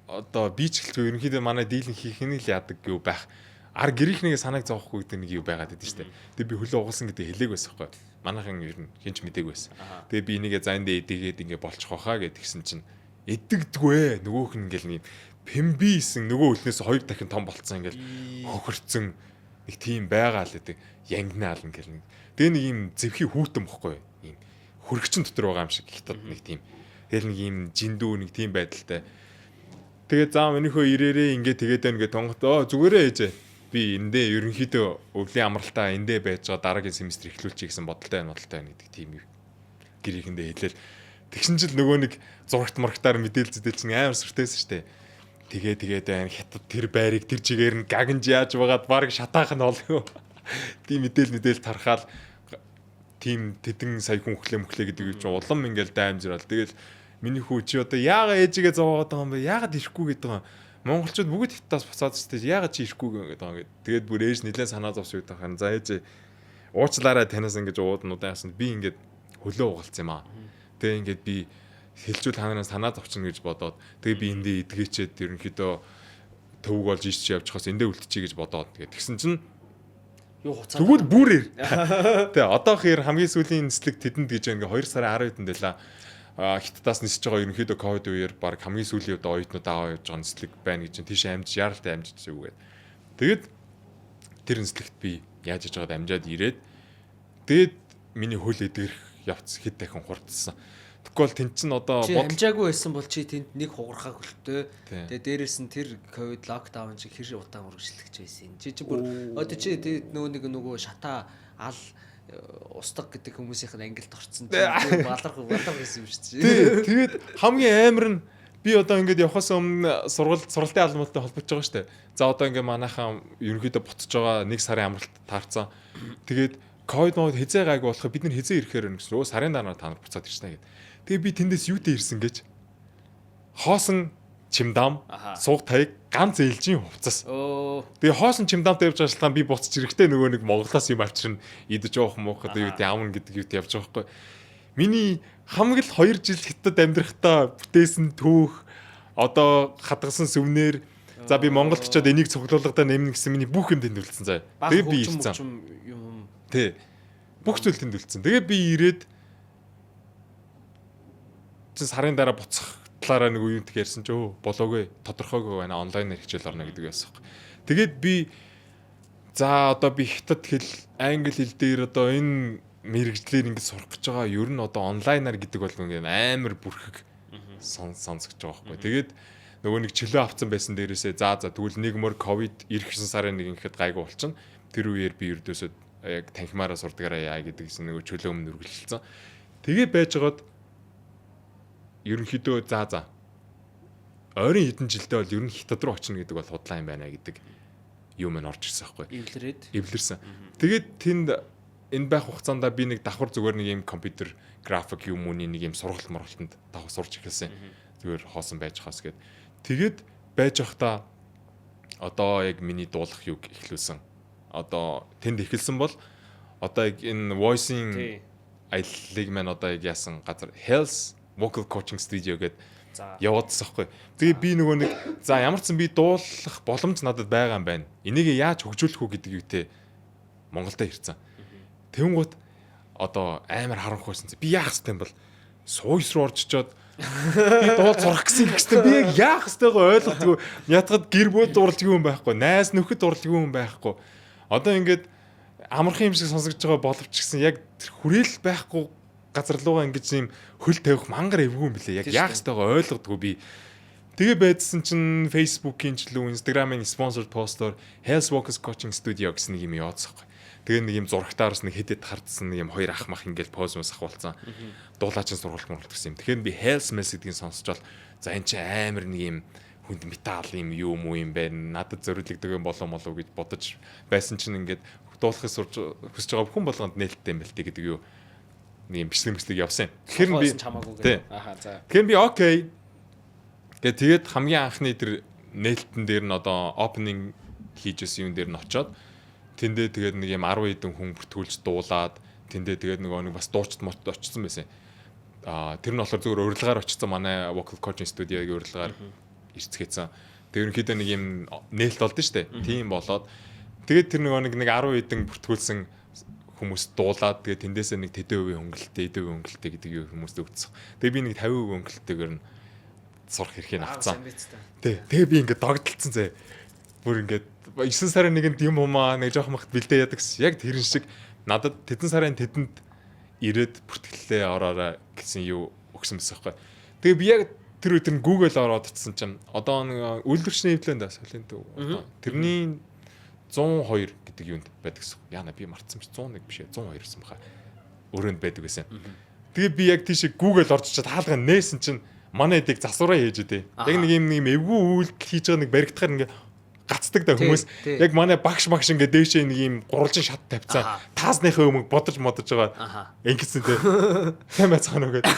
Одоо би ч гэлгүй ерөнхийдөө манай дийлэн хийхний л яадаг гэв байх. Ар гэрийнхнийгээ санааг зовхгүй гэдэг нэг юу байгаад байдсан штэ. Тэгээ би хөлөө угалсан гэдэг хэлээг байсан хгүй. Манайхан ер нь хинч мдэггүй байсан. Тэгээ би энийгээ за эндээ эдгээд ингээ болчих واخа гэдгсэн чинь эдэгдэггүй. Нөгөөх нь ингээл нэг пембисэн нөгөө үлнээс 2 дахин том болцсон ингээл хөхөрцөн нэг тийм байгаа л гэдэг. Янгнаал ингээл нэг. Тэгээ нэг юм зэвхий хүүтэн бохгүй. Ийм хөргөчн дотор байгаа юм шиг хятад нэг тийм. Тэгэл нэг ийм жиндүү нэг тийм байдалтай. Тэгээ заа минийхөө ирээрээ ингээ тэгээд байна гэ тонгот зүгээрээ ээжээ. Би эндээ ерөнхийдөө өвлийн амралтаа эндээ байж байгаа дараагийн семестр эхлүүлчих гэсэн бодолтой байна гэдэг тийм гэрийнхэндээ хэлээл. Тэгсэн чил нөгөө нэг зурагт маргатаар мэдээлэл зэдэл чинь амар сүртэйсэн штэ. Тэгээд байна хятад тэр байрыг тэр чигээр нь гагнж яаж байгаад баг шатаах нь олё. Тийм мэдээлэл тархаал тийм тэдэн сая хүн хөглөө гэдэг чинь улам ингээл даймжрал. Тэгэл миний хүү чи одоо яага ээжигээ зовоогоод байгаа юм бэ? Яагаад ирэхгүй гэдэг юм. Монголчууд бүгд хятадаас буцаад штэ яагаад чи ирэхгүй гэдэг юм. Тэгээд бүр ээж нэлээд санаа зовсоо гэдэг хань. За ээж уучлаарай танаас ингэж ууднууд яасан би ингээд хөлөө угалцсан юм аа. Тэгээ ингээд би хэлжүүл ханаас санаа зовчихно гэж бодоод тэгээ би эндээ эдгээчээд ерөнхийдөө төвөг болж ич явж хаас эндээ үлдчихье гэж бодоод тэгээд тэгсэн чинь юу хуцаад тэгвэл бүрээр тэгээ одоо хэр хамгийн сүүлийн нислэг тэдэнд гэж ингээ 2 сарын 10-нд байлаа. Хятадаас нисэж байгаа ерөнхийдөө ковид үеэр баг хамгийн сүүлийн үед оюутнууд аваа явж байгаа нислэг байна гэж тийш амжиж яралтай амжиж зүгээд. Тэгээд тэр нислэгт би яаж иж байгаад амжаад ирээд тэгээд миний хөл эдгэрх явц хэд дахин хурдсан. Тэгвэл тэн чин одоо амжаагүй байсан бол чи тэнд нэг хугархаа хөлтөө. Тэгээд дээрээс нь тэр ковид локдаун чи хэр удаан үргэлжлэж байсан. Чи бүр одоо чи нөгөө шатаа ал устдаг гэдэг хүмүүсийнх нь ангилд орцсон. Баларх гэсэн юм шүү дээ. Тэгээд хамгийн амар нь би одоо ингээд явхаас өмнө сургалтын албатай холбож байгаа шүү дээ. За одоо ингээд манайхаа ерөнхийдөө буцаж байгаа 1 сарын амралт таарсан. Тэгээд ковид мод хизээ гайг болох бид нар хизээ ирэхээр байна гэсэн. Сарын дараа та нар буцаад ирсэн гэдэг. Тэгээ би тэндээс юутэй ирсэн гэж хоосон чимдам сууг таяг ганц ээлжийн хувцас. Тэгээ хоосон чимдамтай явж байгаа шалтгаан би буцаж ирэхдээ нөгөө нэг Монголоос юм авчирна идэж явах муухад юу гэдэг амна гэдэг юут явж байгаа байхгүй. Миний хамгийн л 2 жил хятад амьдрахтаа бүтээсэн түүх одоо хадгалсан сүмнэр за би Монголд очиод энийг цуглуулгадаа нэмнэ гэсэн миний бүх юм тэнд үлдсэн заа. Тэгээ би ирсэн. Тэ. Бүх зүйл тэнд үлдсэн. Тэгээ би ирээд чи сарын дараа буцах талаараа нэг үеийнх ярьсан ч болоогүй тодорхойгүй байна онлайнаар хичээл орно гэдэг байсан. Тэгээд би за одоо би хятад хэл англи хэл дээр одоо энэ мэрэгжлэр ингэ сурах гэж байгаа ер нь одоо онлайнаар гэдэг бол ингэ амар бүрхэг сонсогдож байгаа байхгүй. Тэгээд нөгөө нэг чөлөө авцсан байсан дээрээсээ за тэгвэл нэг мөр ковид 9 сарын 1 ихэд гайгүй болчихно. Тэр үеэр би ердөөсөө яг танхимаараа сурдгаараа яа гэдэг гэсэн нөгөө чөлөө өмнө үргэлжилсэн. Тэгээ байж байгаад ерөнхийдөө за ойрын хэдэн жилдээ бол ер нь хятад руу очно гэдэг бол худлаа юм байна гэдэг юм нь орж ирсэн байхгүй. Эвлэрсэн. Тэгээд тэнд энэ байх хугацаанд би нэг давхар зүгээр нэг юм компьютер график юм уу нэг юм сургалт моргалтанд давхар сурч эхэлсэн. Зүгээр хоосон байж хаас гээд. Тэгээд байж явахдаа одоо яг миний дуулах юг эхлүүлсэн. Одоо тэнд эхэлсэн бол одоо яг энэ voice-ийн аяллыг маань одоо яг яасан газар Health Vocal Coaching Studio гэдэг яваадсан байхгүй. Тэгээ би нөгөө нэг за ямар ч сан би дуулах боломж надад байгаа юм байна. Энийг яаж хөгжүүлэх үү гэдэг юутэй Монголдо ирсэн. Тэнгуут одоо амар харанхуйсан. Би яах ёстой юм бол сууйс руу орж очоод би дуул зурах гэсэн би яг яах ёстойгоо ойлгодгүй. Ятгад гэр бүл дурлж юм байхгүй. Найз нөхөд дурлж юм байхгүй. Одоо ингээд амархан юм шиг сонсогдож байгаа боловч гэсэн яг хүрээл байхгүй газар руугаа ингэж юм хөл тавих мангар эвгүй юм блэ. Яг яах ёстойгоо ойлгодгүй би. Тэгээ байдсан чинь Facebook-ийн ч лүү Instagram-ийн sponsored post-оор Health Vocal Coaching Studio гэсэн нэг юм яваадсахгүй. Тэгээ нэг юм зурагтаараас нэг хэдэд хардсан нэг юм хоёр ах мах ингээл поз мос ахуулсан. Дуулаачин сургалт мөрөлт гэсэн юм. Тэгэхээр би Health Mess гэдгийг сонсчвал за энэ чи амар нэг юм хүнд метал юм юу муу юм байна. Надад зориулагддаг юм болоо гэж бодож байсан чинь ингээд дуулахыг сурж хүсэж байгаа хүн болгонд нээлттэй юм байна лтэй гэдэг юу нэг юм бичлэг явсан. Тэгэхээр би ааха за. Тэгэхээр би окей. Тэгээд хамгийн анхны тэр нээлтэн дээр нь одоо opening хийжсэн юм дээр нь очоод тэндээ тэгээд нэг юм 10 хэдэн хүн бүртгүүлж дуулаад тэндээ тэгээд нэг бас дуучид мот очсон байсан. Тэр нь болохоор зөвхөн урилгаар очсон манай vocal coaching studio-гийн урилгаар ирцгээсэн. Тэгээд ерөнхийдөө нэг юм нээлт болдсон шүү дээ. Тийм болоод тэгээд тэр нэг 10 хэдэн бүртгүүлсэн хүмүүс дуулаад тэгээд тэндээсээ нэг тэдэн хувийн хөнгөлөлттэй, эдэн хувийн хөнгөлөлттэй гэдэг юу хүмүүст өгсөн. Тэгээд би нэг 50% хөнгөлөлттэйгээр нь сурах хэрхийг авцсан. Тэгээ би ингээд догдолцсон зэ. Бүр ингээд 9 сарын нэгэнд юм умаа нэг жоох махт бэлдээ яадаг гэсэн. Яг тэрэн шиг надад тэдэн сарын тэдэнд ирээд бүртгэлээ ороорой гэсэн юу өгсөн байсан байхгүй. Тэгээ би яг тэр үед нь Google ороод утсан чинь одоо нэг үйлдвэрчний хэвлэнд солинд тэрний 102 гэдэг юунд байдаг гэсэн. Яна би мартсан чи 101 биш 102 гэсэн баха. Өрөөнд байдаг байсан. Тэгээ би яг тийш Google орж чад хаалгаа нээсэн чинь манай эдийг засвараа хийж өдөө. Яг нэг юм эвгүй үйлдэл хийж байгаа нэг баригдахаар ингээ гацдаг да хүмүүс. Яг манай багш ингээ дээшээ нэг юм гурвалжин шат тавьцаа. Таасныхаа өмг бодож байгаа. Ингэсэн дээ. Тэмээ цаанаагээд.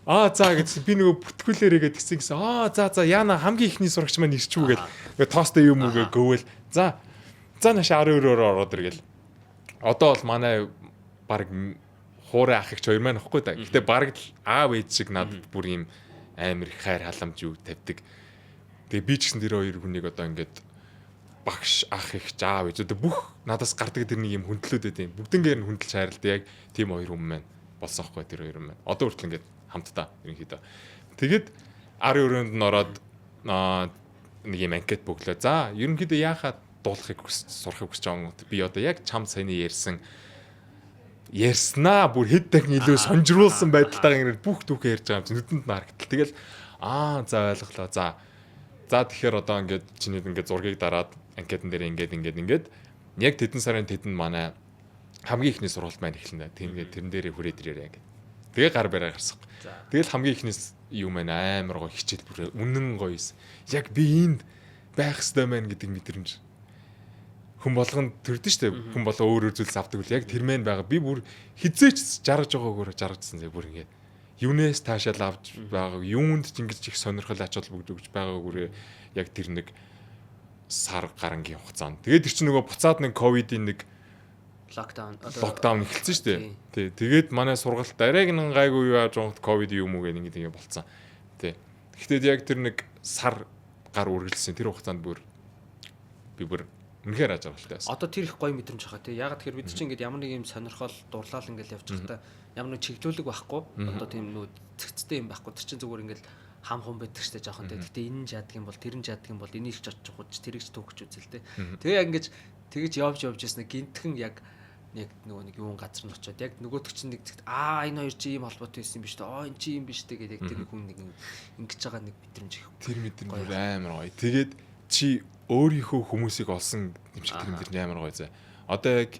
За гэсэн би нөгөө бүртгүүлээрээ гэсэн. За яана хамгийн ихний сурагч маань ирчүү гээд. Ингээ тоостой юм үгээ гөвөл. За наашаа 12-өөр ороод иргээл. Одоо бол манай баг хуурай ах их ч хоёр маань ихгүй да. Гэтэ баг аав ээж шиг надад бүр юм амар их хайр халамж юу тавьдаг. Тэгээ би ч гэсэн тэр хоёр хүнийг одоо ингээд багш ах их аав ээж одоо бүх надаас гардаг тэр нэг юм хүндлээд байт юм. Бүгднгээр нь хүндэлж хайрлаа яг тийм хоёр хүн маань болсон ихгүй тэр хоёр маань. Одоо хүртэл ингээд хамтдаа ерөнхийдөө. Тэгээд 12-нд нь ороод нэг юм анкет бөглөө. За ерөнхийдөө яахаа дуулахыг сурахыг хүсэж байгаа юм. Би одоо яг чам саяны ярьснаа бүр хэд дахин илүү сонжруулсан байдалтайгаа ингээд бүх түүхээ ярьж байгаа юм. Нүдэнд нарагтал. Тэгэл за ойлголоо. За тэгэхээр одоо ингээд чиний ингээд зургийг дараад анкетан дээр ингээд яг тэдэн сарын тэдэнд манай хамгийн ихний сургалт маань эхэлнэ. Тэгээд тэрэн дээрээ хүрээд ирээрээ ингээд. Тэгээ гар бараа гарсах. Тэгэл хамгийн ихнээс юу маань амар гоё хичээл бүр үнэн гоёс. Яг би энд байх ёстой маань гэдэг мэдрэмж хүн болгонд төрдөн штэ. Хүн болоо өөр зүйлс авдаг үл яг тэр мэн байгаа. Би бүр хизээч жаргаж байгаагаар жаргажсан зэ бүр ингээд юунес таашаал авч байгаа. Юунд ч ингэж их сонирхол ач холбогдож өгч байгаагаар яг тэр нэг сар гарангийн хугацаанд. Тэгээд тэр чинь нөгөө буцаад нэг ковидын нэг локдаун эхэлсэн штэ. Тий. Тэгээд манай сургалт арайг нэг гайгүй юу яаж жоонт ковид юм уу гэх ингэ болцсон. Тий. Гэхдээ яг тэр нэг сар гар үргэлжлсэн тэр хугацаанд бүр би бүр үнэхээр ажиглалтай байсан. Одоо тэр их гоё мэдрэмж байгаа тий. Яг тэгэхээр бид чинь ингээд ямар нэг юм сонирхол дурлал ингээд явж байхдаа ямар нэг чиглүүлэг байхгүй. Одоо тийм нүү цэгцтэй юм байхгүй. Тэр чинь зүгээр ингээд хам хум байдаг штэ жоохон тий. Гэтэ энэ жаадаг юм бол тэр нь жаадаг юм бол энийг ч очих гэж тэрийг ч түүхч үзэл тий. Тэгээ яг ингээд тэгэж явж ясна гинтхэн яг нөгөө нэг юун газар нь очиод яг нөгөөдөг чинь нэг зэгт энэ хоёр чи ийм холбоотой байсан юм биш үү? Энэ чи ийм биш үү гэдэг яг тэр хүн нэг ингэж байгаа нэг мэдрэмж их. Тэр мэдрэмж амар гоё. Тэгээд чи өөрийнхөө хүмүүсийг олсон юм шиг тэр мэдрэмж амар гоё зэ. Одоо яг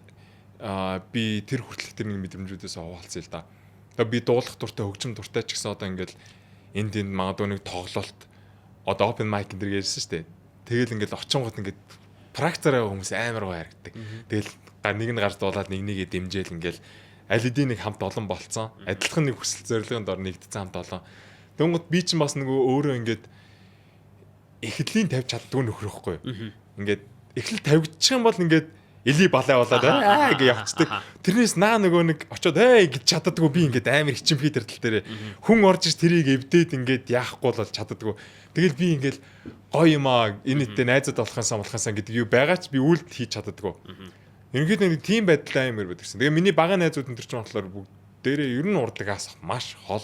би тэр хүртэлх тэр нэг мэдрэмжүүдээс хуваалцъя л да. Одоо би дуулах дуртай, хөгжим дуртай ч гэсэн одоо ингээл энд магадгүй нэг тоглолт одоо open mic энэ дэр ярьсан шүү дээ. Тэгэл ингээд очингууд ингээд практикаараа хүмүүс амар гоо харагддаг. Тэгэл нэг нь гарч дуулаад нэгээ дэмжээл ингээд аль хэдийн нэг хамт олон болцсон. Адилхан нэг хүсэл зорилгын дор нэгдсэн хамт олон. Тэнгууд би ч бас нөгөө өөрөө ингээд эхлэлийн тавьж чаддгүй нөхөр ихгүй. Ингээд эхлэл тавьчих юм бол ингээд эли балай болоод гэж явцдаг. Тэрнээс наа нөгөө нэг очиод гэж чаддаггүй би ингээд амар хичимхий тэр тал дээр хүн орж ир тэрийг эвдээд ингээд яахгүй бол чаддаггүй. Тэгэл би ингээд гоё юм аа энэ үедээ найзууд болохынсаа гэдэг юу байгаа ч би үлд хийж чаддаггүй. Ерөнхийдөө нэг тийм байдал амар байдаг гэсэн. Тэгээ миний бага найзууд энэ төр чинь болохоор бүгд дээрээ ер нь урдгаас маш хол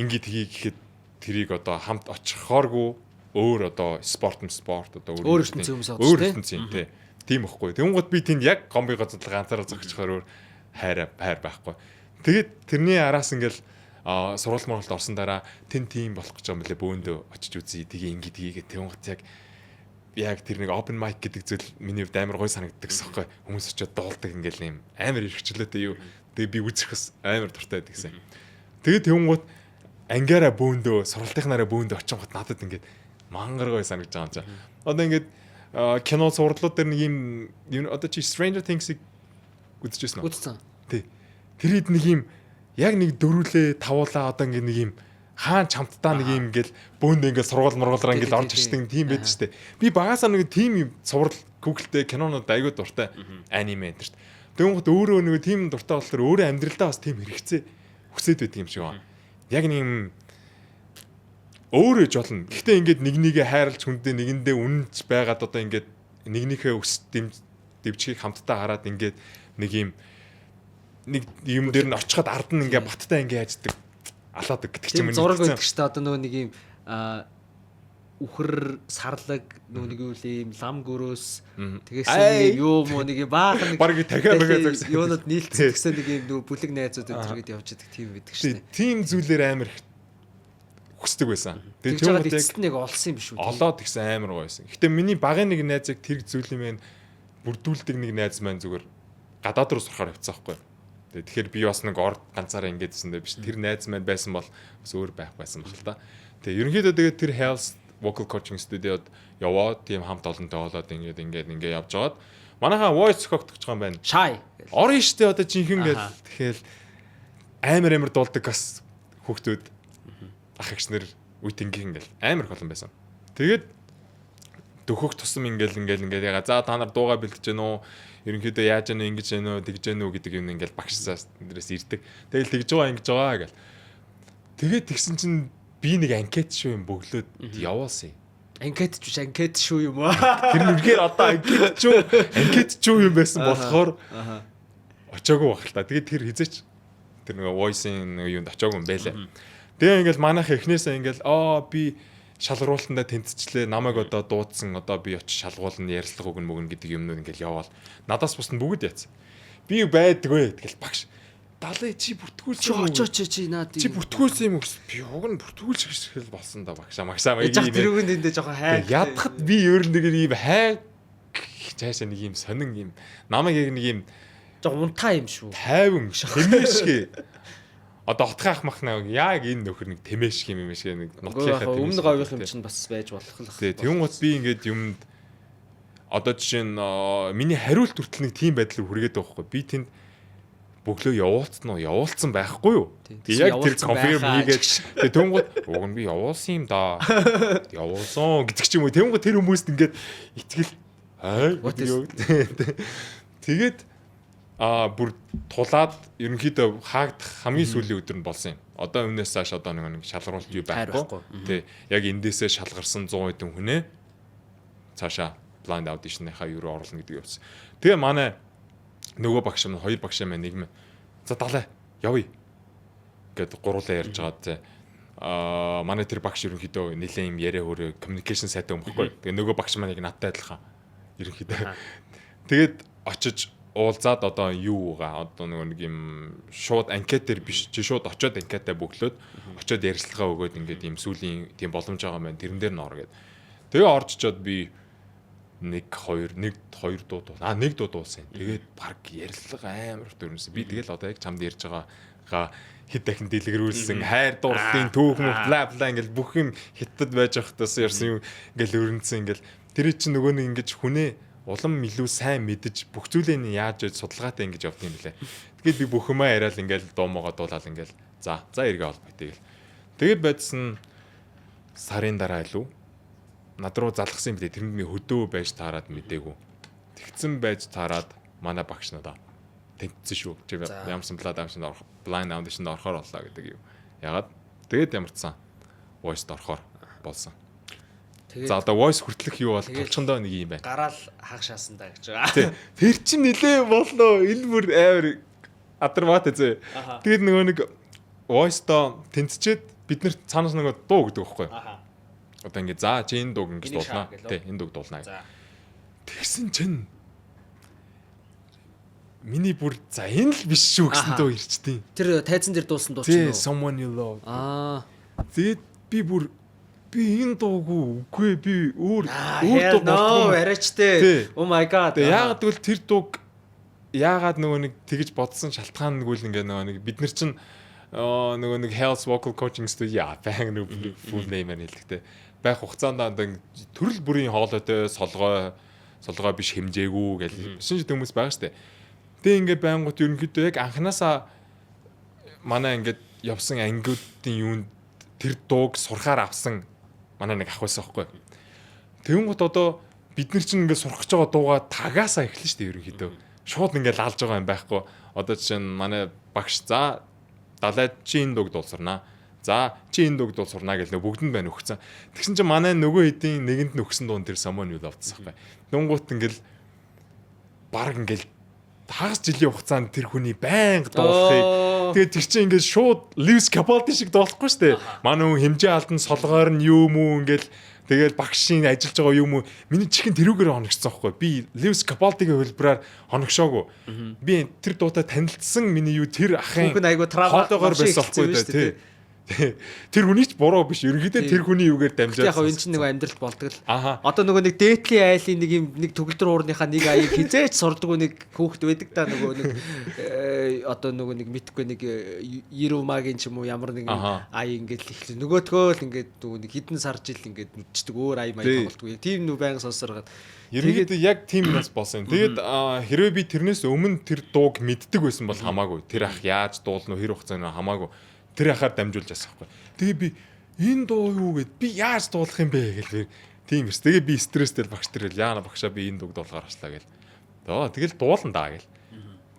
ингээд тгий гэхэд тэрийг одоо хамт очихооргүй өөр одоо спорт одоо өөр ертөнцийн хүмүүс өөр ертөнцийн тийм ихгүй. Тэнгууд би тэнд яг гомбыг гоцод ганцаараа зогсчихоор өөр хайр байхгүй. Тэгээд тэрний араас ингээл сургууль мөрөлд орсон дараа тэн тийм болох гэж байгаа юм лээ бөөндөө очиж үзье. Тэгээ ингээд тгийгээ тэнгууд яг тэр нэг open mic гэдэг зүйл миний хувьд амар гой санагддаг гэсэхгүй. Хүмүүс очиод дуулдаг ингээл юм амар эрхчлөөтэй юу. Тэгээ би үзэхс амар дуртай байдаг гэсэн. Тэгээд тэнгууд ангиараа бөөндөө сургалтынхаараа бөөндөө очингууд надад ингээд мангар гой санагдаж байгаа юм чаа. Одоо ингээд кино сурдлууд дээр нэг юм одоо чи Stranger Things-ийг үзчихсэн үү? Үзсэн. Тий. Тэр хэд нэг юм яг нэг дөрүлээ тавуулаа одоо ингээд нэг юм хаан чамтдаа нэг юм ингээл бөөндөө ингээл сургууль мургуулраа ингээл орж ирсэн тийм байдаг шүү дээ. Би багасаа нэг тийм юм сурал Google-тэй кинонууд аягүй дуртай аниме энэ шүү дээ. Тэнгууд өөрөө нэг тийм дуртай болохоор өөрөө амьдралдаа бас тийм хэрэгцээ хүсээд байдаг юм шиг байна. Яг нэг юм өөрөө ч болно. Гэхдээ ингээд нэгнийгээ хайрлж хүндээ нэгэндээ үнэнч байгаад одоо ингээд нэгнийхээ өс дэвчгийг хамтдаа хараад ингээд нэг юм дээр нь очиход ард нь ингээд баттай ингээд яаждаг алаадаг гэдэг ч юм уу. Зураг байдаг шүү дээ. Одоо нөгөө нэг юм үхэр сарлаг нөгөө нэг юу юм лам гөрөөс тэгээс юу муу нэг баахан нэг баг дахиад юунод нийлцсэн гэсэн нэг юм нөгөө бүлэг найзууд өдргээд явж байдаг тийм байдаг шүү дээ. Тийм зүйлээр амар хүсдэг байсан. Тэгээд тэр эцэст нэг олсон юм биш үү? Олоод гисэн амар гоё байсан. Гэтэ миний багын нэг найзыг тэр зүйлийн мэн бүрдүүлдэг нэг найз маань зүгээр гадаад руу сурахаар явцсан байхгүй. Тэгэхээр би бас нэг орд ганцаараа ингэдсэн дээ биш. Тэр найз маань байсан бол бас өөр байх байсан баг л та. Тэгээ ерөнхийдөө тэгээд тэр Health Vocal Coaching Studio-д яваад тийм хамт олонтой болоод ингээд явж байгаад манайхаа voice зохиогдож байгаа юм байна. Shy. Орно штэ одоо жинхэнэ гэл тэгэхээр амар дуулдаг бас хүүхдүүд ах эгчнэр үйт ингээл амар холон байсан. Тэгээд дөхөх тусам ингээл яга за та нар дууга бэлдэж гэнэ үү? Ерөнхийдөө яаж гэнэ ингэж гэнэ үү тэгж гэнэ үү гэдэг юм ингээл багшсаас дээрээс ирдэг. Тэгэл тэгж байгаа гэл. Тэгээд тэгсэн чинь би нэг анкет шүү юм бөглөөд явуулсан. Анкет шүү юм аа. Тэр нүргээр одоо анкет шүү юм байсан болохоор очоогүй баг л та. Тэгээд тэр хизээч тэр нэг voice-ийн юунд очоогүй юм байлаа. Тэгээ ингээл манайх эхнээсээ ингээл би шалгаруултандаа тэнцчлээ намайг одоо дуудсан одоо би очиж шалгуулна ярилцлага өгнө мөгнө гэдэг юмнууд ингээл яваал надаас бус нь бүгд яцсан би байдгүй тэгэл багш далай чи бүртгүүлсэн чи наад чи бүртгүүлсэн юм өгс би уг нь бүртгүүлж хэл болсон да багшаа тэр үгэнд эндээ жоохон хай ядахад би ер нь нэг юм хай цаашаа нэг юм сонин юм намайг яг нэг юм жоохон унтаа юм шүү тайван хэмээшгээ одоо отгаах махна яг энэ нөхөр нэг тэмээш юм шиг нэг нотлихаа өмнө говийнх юм чинь бас байж болох л. Тийм гот би ингээд юмд одоо жишээ нь миний хариулт хүртэл нэг тийм байдлаар хүргээд байгаа хгүй. Би тэнд бөглөө явуулсан байхгүй юу? Яг тэр конфирм хийгээд тэнгууд уг нь би явуулсан юм да. Явуулсан гэдэг ч юм уу. Тэнгууд тэр хүмүүст ингээд итгэл тэгээд бүр тулаад ерөнхийдөө хаагдах хамгийн сүүлийн өдөр нь болсон юм. Одоо өмнөөс хойш одоо нэг шалгаруулт юу байхгүй. Тэ яг эндээсээ шалгарсан 100 хэдэн хүнээ цаашаа blind audition-ийнхаа юу оруулна гэдэг явсан. Тэгээ манай нөгөө багш маань хоёр багш маань нэг юм за далай явъя гэд гуруулаа ярьж байгаа тэ манай тэр багш ерөнхийдөө нэлээд юм яриа хөрөө communication сайтай юм баггүй. Тэгээ нөгөө багш маань яг надтай адилхан ерөнхийдөө тэгээд очиж уулзаад одоо юугаа одоо нэг юм шууд анкетээр биш чи шууд очиод анкетаа бөглөөд очиод ярилцлага өгөөд ингээд юм сүүлийн тийм боломж байгаа маань тэрэн дээр н ор гээд тэгээ орж чод би нэг дуу дуулсан. Тэгээд баг ярилцлага амар төрнөс. Би тэгэл одоо яг чамд ярьж байгаа хэд дахин дэлгэрүүлсэн хайр дурлалын түүхэн бла бла ингээл бүх юм хятад байж байхдаас ярьсан юм ингээл өрнөцсөн ингээл тэр чинь нөгөө нэг ингэж хүнээ улам илүү сайн мэдэж бүх зүйлээ яаж яаж судалгаатай ингэж явдаг юм лээ. Тэгээд би бүх юмаа яриад ингээл дуумуугаа дуулаад ингээл за эргээ олбоё тэгэл. Тэгээд байдсан сарын дараа илүү над руу залгсан юм билээ. Тэрэнд би хөдөө байж таарад мэдээгүй. Тэгсэн байж таарад манай багш надаа тэнцсэн шүү. Чи ямарсан blind audition орохоор боллоо гэдэг юм. Ягаад? Тэгээд ямарчсан voice-д орохоор болсон. За одоо voice хүртэлх юу бол толчхондоо нэг юм байна. Гараал хагшаасан даа гэж байгаа. Тэр чинь нилээ болноо. Энэ бүр амар адармат зэ. Тэгээд нөгөө нэг voice-доо тэнцчээд бид нарт цаанаас нөгөө дуу гэдэг байхгүй юу? Одоо ингэ за чи энэ дууг ингэ дуулнаа. Тий, энэ дууг дуулнаа. Тэгсэн чинь миний бүр за энэ л биш шүү гэсэн дуу ирчдیں۔ Тэр тайзан дээр дуусан дуу чинь үү? Someone you love. Тэгээд би энэ дууг үгүй би өөр дуу болтгоо арайчтэй. Oh my god. Яагаад гэвэл тэр дууг яагаад нөгөө нэг тэгж бодсон шалтгаан нэгвэл ингээ нөгөө нэг бид нар чинь нөгөө нэг health vocal coaching studio баян нэг full name-аар хэлэхтэй байх хугацаанд төрөл бүрийн хоолойтой солгоо биш хэмжээгүй гэж шинж хүмүүс байгаа штэ. Тэ ингээд байнгут ерөнхийдөө яг анханасаа манай ингээд явсан ангиудын юунд тэр дууг сурахаар авсан манай нэг ах байсан байхгүй. Тэнгуут одоо бид нар чинь ингээд сурах гэж байгаа дуугаа тагаасаа эхэлнэ шүү дээ ерөнхийдөө. Шууд ингээд лаалж байгаа юм байхгүй. Одоо жишээ нь манай багш за далайд чи энэ дууг дуулсарнаа. За чи энэ дууг дуулсарнаа гэж бүгдэнд байна өгсөн. Тэгсэн чинь манай нөгөө хэдийн нэгэнд нь өгсөн дуун тэр Someone You Love гэсэн байхгүй. Тэнгуут ингээд баг ингээд хагас жилийн хугацаанд тэр хүний байнга дуулахыг. Тэгээд тэр чинь ингээд шууд Lewis Capaldi шиг дуулахгүй шүү дээ. Манай хүн хэмжээ алдан солгоор нь юу мүү ингээд тэгээд багшийн ажиллаж байгаа юм уу? Миний чихэн тэрүүгээр хоногцсон байхгүй. Би Lewis Capaldi-гийн хөлбраар хоногшоогүй. Би тэр дуутай танилцсан миний юу тэр ахын хоолойгоор байсан байхгүй тий. Тэр хүний ч буруу биш. Ерөнхийдөө тэр хүний юугаар дамжаад. Яг энэ чинь нэг амьдралд болдог л. Одоо нөгөө нэг дээдлийн айлын нэг юм нэг төгөлдөр уурныхаа нэг аяыг хизээч сурдаггүй нэг хүүхэд байдаг да нөгөө нэг одоо нөгөө нэг мэдхгүй нэг Ирумагийн ч юм уу ямар нэг ая ингээд л ихлээ. Нөгөөтгөө л ингээд нөгөө нэг хідэн сар жил ингээд нүдчдэг өөр ая маяг болтгүй. Тийм нү байнга сонсоргаад. Ерөнхийдөө яг тийм нас болсон. Тэгээд хэрвээ би тэрнээс өмнө тэр дууг мэддэг байсан бол хамаагүй. Тэр ах яаж дуулна уу хэр хугацаанд хамаагүй. Тэр яхаар дамжуулж байсан байхгүй. Тэгээ би энэ дуу юу гэд би яаж дуулах юм бэ гэл тийм эрс. Тэгээ би стресстэй багш тэрэл яана багшаа би энэ дууг дуулахаар ачлаа гэл. Тэгэл дуулна даа гэл.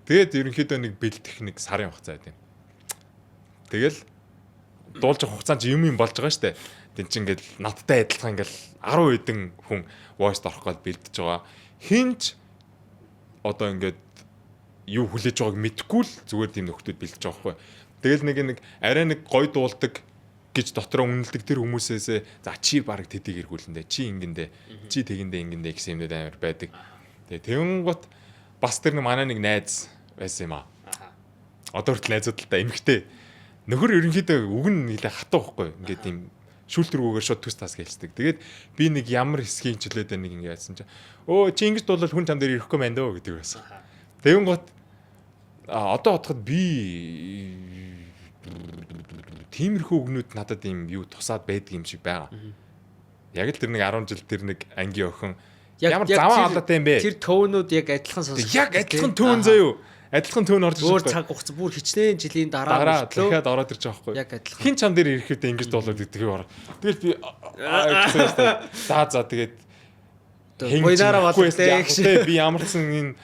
Тэгээд ерөнхийдөө нэг бэлдэх нэг сарын хугацаа байд юм. Тэгэл дуулж байгаа хугацаанд юм болж байгаа штэ. Тин чи ингээл надтай адилхан ингээл 10 хэдэн хүн voice-д орох гээд бэлдэж байгаа. Хинч одоо ингээд юу хүлээж байгааг мэдэхгүй л зүгээр тийм нөхдүүд бэлдэж байгаа байхгүй. Тэгэл нэг арай нэг гой дуулдаг гэж дотроо үнэлдэг тэр хүмүүсээс за чи баг тэдийг эргүүлэндэ чи ингэндэ чи тэгэндэ ингэндэ гэсэн юмнууд амар байдаг. Тэгээ тэнгуут бас тэр манай нэг найз байсан юм аа. Одоо хүртэл найзууд л та эмхтэй. Нөхөр ерөнхийдөө үг нь нэлээ хатуу байхгүй. Ингээд тийм шүүлтэргүүгээр шууд төс тас гэлцдэг. Тэгээд би нэг ямар хэсгийг чөлөөд нэг ингэ яасан чинь чи ингэж дуулал хүн чам дээр ирэхгүй байна дөө гэдэг байсан. Тэнгуут одоо бодоход би тиймэрхүү өгнүүд надад юм юу тусаад байдаг юм шиг байгаа. Яг л тэр нэг 10 жил тэр нэг ангийн охин ямар заваа халаатай юм бэ? Тэр төөнүүд яг адилхан сонсдог. Яг адилхан төөн заяа. Адилхан төөн орж ирж байгаа. Өөр цаг хугацаа бүр хичнээн жилийн дараа дахиад ороод ирж байгаа байхгүй. Яг адилхан. Хин чам дээр ирэхэд ингэж дуулаад идэх юм. Тэгэл би за тэгээд буйнаараа болтой би ямарсан энэ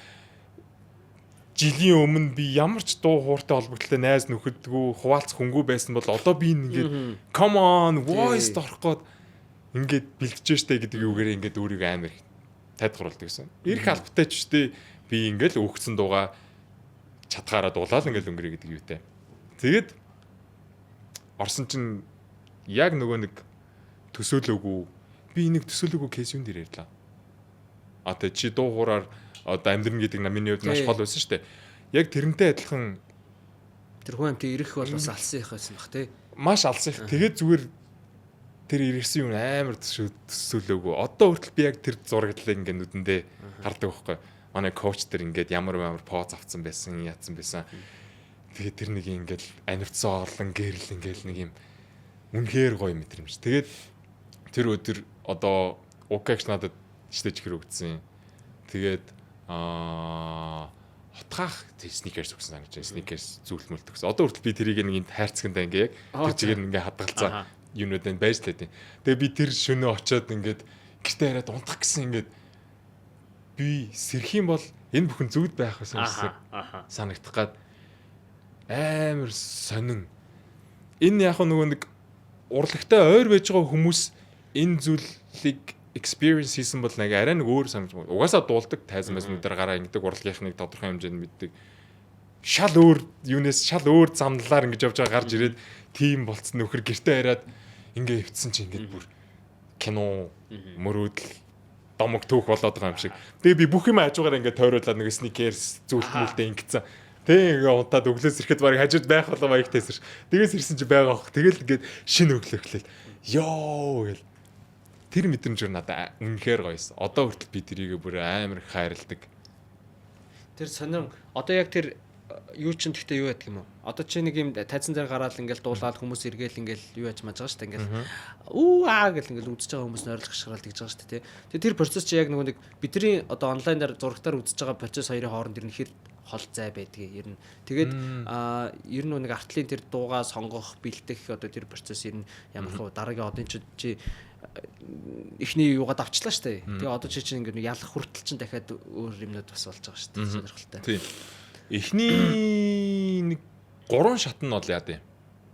жилийн өмнө би ямар ч дуу хууртай холбогдлоо найз нөхөдгөө хуваалц хөнгөө байсан бол одоо би ингээд come on voice орох гээд ингээд бэлдэж штэ гэдэг юугаар ингээд өөрийгөө амар тайлбарлуулдаг гэсэн. Ирэх албатай ч штэ би ингээд өгцөн дуугаа чатгаараа дуулаад ингээд өнгөрөө гэдэг юутай. Тэгээд орсон чинь яг нөгөө нэг төсөөлөөгүй би нэг төсөөлөөгүй кейс юм дээр ярьлаа. Тэгээ чи дуу хуураар одоо амьдрын гэдэг намын үед маш хол байсан шүү дээ. Яг тэрнтэй адилхан тэр хүн амт ирэх бол бас алсан их байсан баг тий. Маш алсан их. Тэгээд зүгээр тэр ирсэн юм амар төсөөлөөгүй. Одоо хүртэл би яг тэр зураглалыг ингээд нүдэндээ хардаг байхгүй. Манай коуч тэр ингээд ямар поз авцсан байсан, яатсан байсан. Тэгээд тэр нэг ингээл анивцсан орлон гэрэл ингээл нэг юм үнэхээр гоё мэдрэмж. Тэгээд тэр өдөр одоо укагч надад штэж хэрэг өгдсөн. Тэгээд хотгаах сникерс өгсөн санаж байна. Сникерс зүйлмэлт өгсөн. Одоо хүртэл би тэрийг нэг энд хайрцагтаа ингээ яг тэр чигээр ингээ хадгалцсан юмнууд энэ байж лээ. Тэгээ би тэр шөнөө очиод ингээд гэртээ хараад унтах гэсэн ингээд би сэрх юм бол энэ бүхэн зүгд байх байсан гэсэн санагдах гад амар сонин. Энэ яг нөгөө нэг урлагтай ойр байж байгаа хүмүүс энэ зүйлийг experience хийсэн бол нэг арай нэг өөр санаж байна. Угаасаа дуулдаг тайзан байснуудаар гараа ингэдэг урлагийнхныг тодорхой хэмжээнд мэддэг. Шал өөр юунаас шал өөр замналаар ингэж явж байгаа гарч ирээд тийм болцсон нөхөр гэртээ хараад ингээ хөвцсөн чи ингээд бүр кино мөрөөдөл домог түүх болоод байгаа юм шиг. Тэгээ би бүх юм хажуугаар ингээ тойруулаад нэг сникерс зүйлтмүүлтэй ингэсэн. Тэгээ ингээ унтаад өглөөс ирэхэд барыг хажууд байх болоо баяг тайсарч. Тэгээс ирсэн чи байгаа бох. Тэгэл ингээд шинэ өглөө эхлэв. Йоо гэл. Тэр мэдрэмж надад үнэхээр гоёсэн. Одоо хүртэл би тэрийг бүр амар их хайрладаг. Тэр сонирн одоо яг тэр юу ч гэхдээ юу ядг юм уу? Одоо чи нэг юм тайзан дээр гараад ингээл дуулаад хүмүүс эргээл ингээл юу яаж маж байгаа шүү дээ. Ингээл үү аа гэл ингээл үзэж байгаа хүмүүс нойрлох шашгараал тэгж байгаа шүү дээ. Тэгээ тэр процесс чи яг нэг бидний одоо онлайнаар зурагтаар үзэж байгаа процесс хоёрын хооронд ер нь хэр хол зай байдгийг ер нь. Тэгээд ер нь нэг артлын тэр дуугаа сонгох, бэлдэх одоо тэр процесс ер нь ямар хөө дараагийн одын чи эхний юугаа давчлаа шүү дээ. Тэгээ одоо чи чинь ингээд ялах хүртэл чинь дахиад өөр юмнууд бас болж байгаа шүү дээ. Сонирхолтой. Тийм. Эхний нэг 3 шат нь бол яа дээ.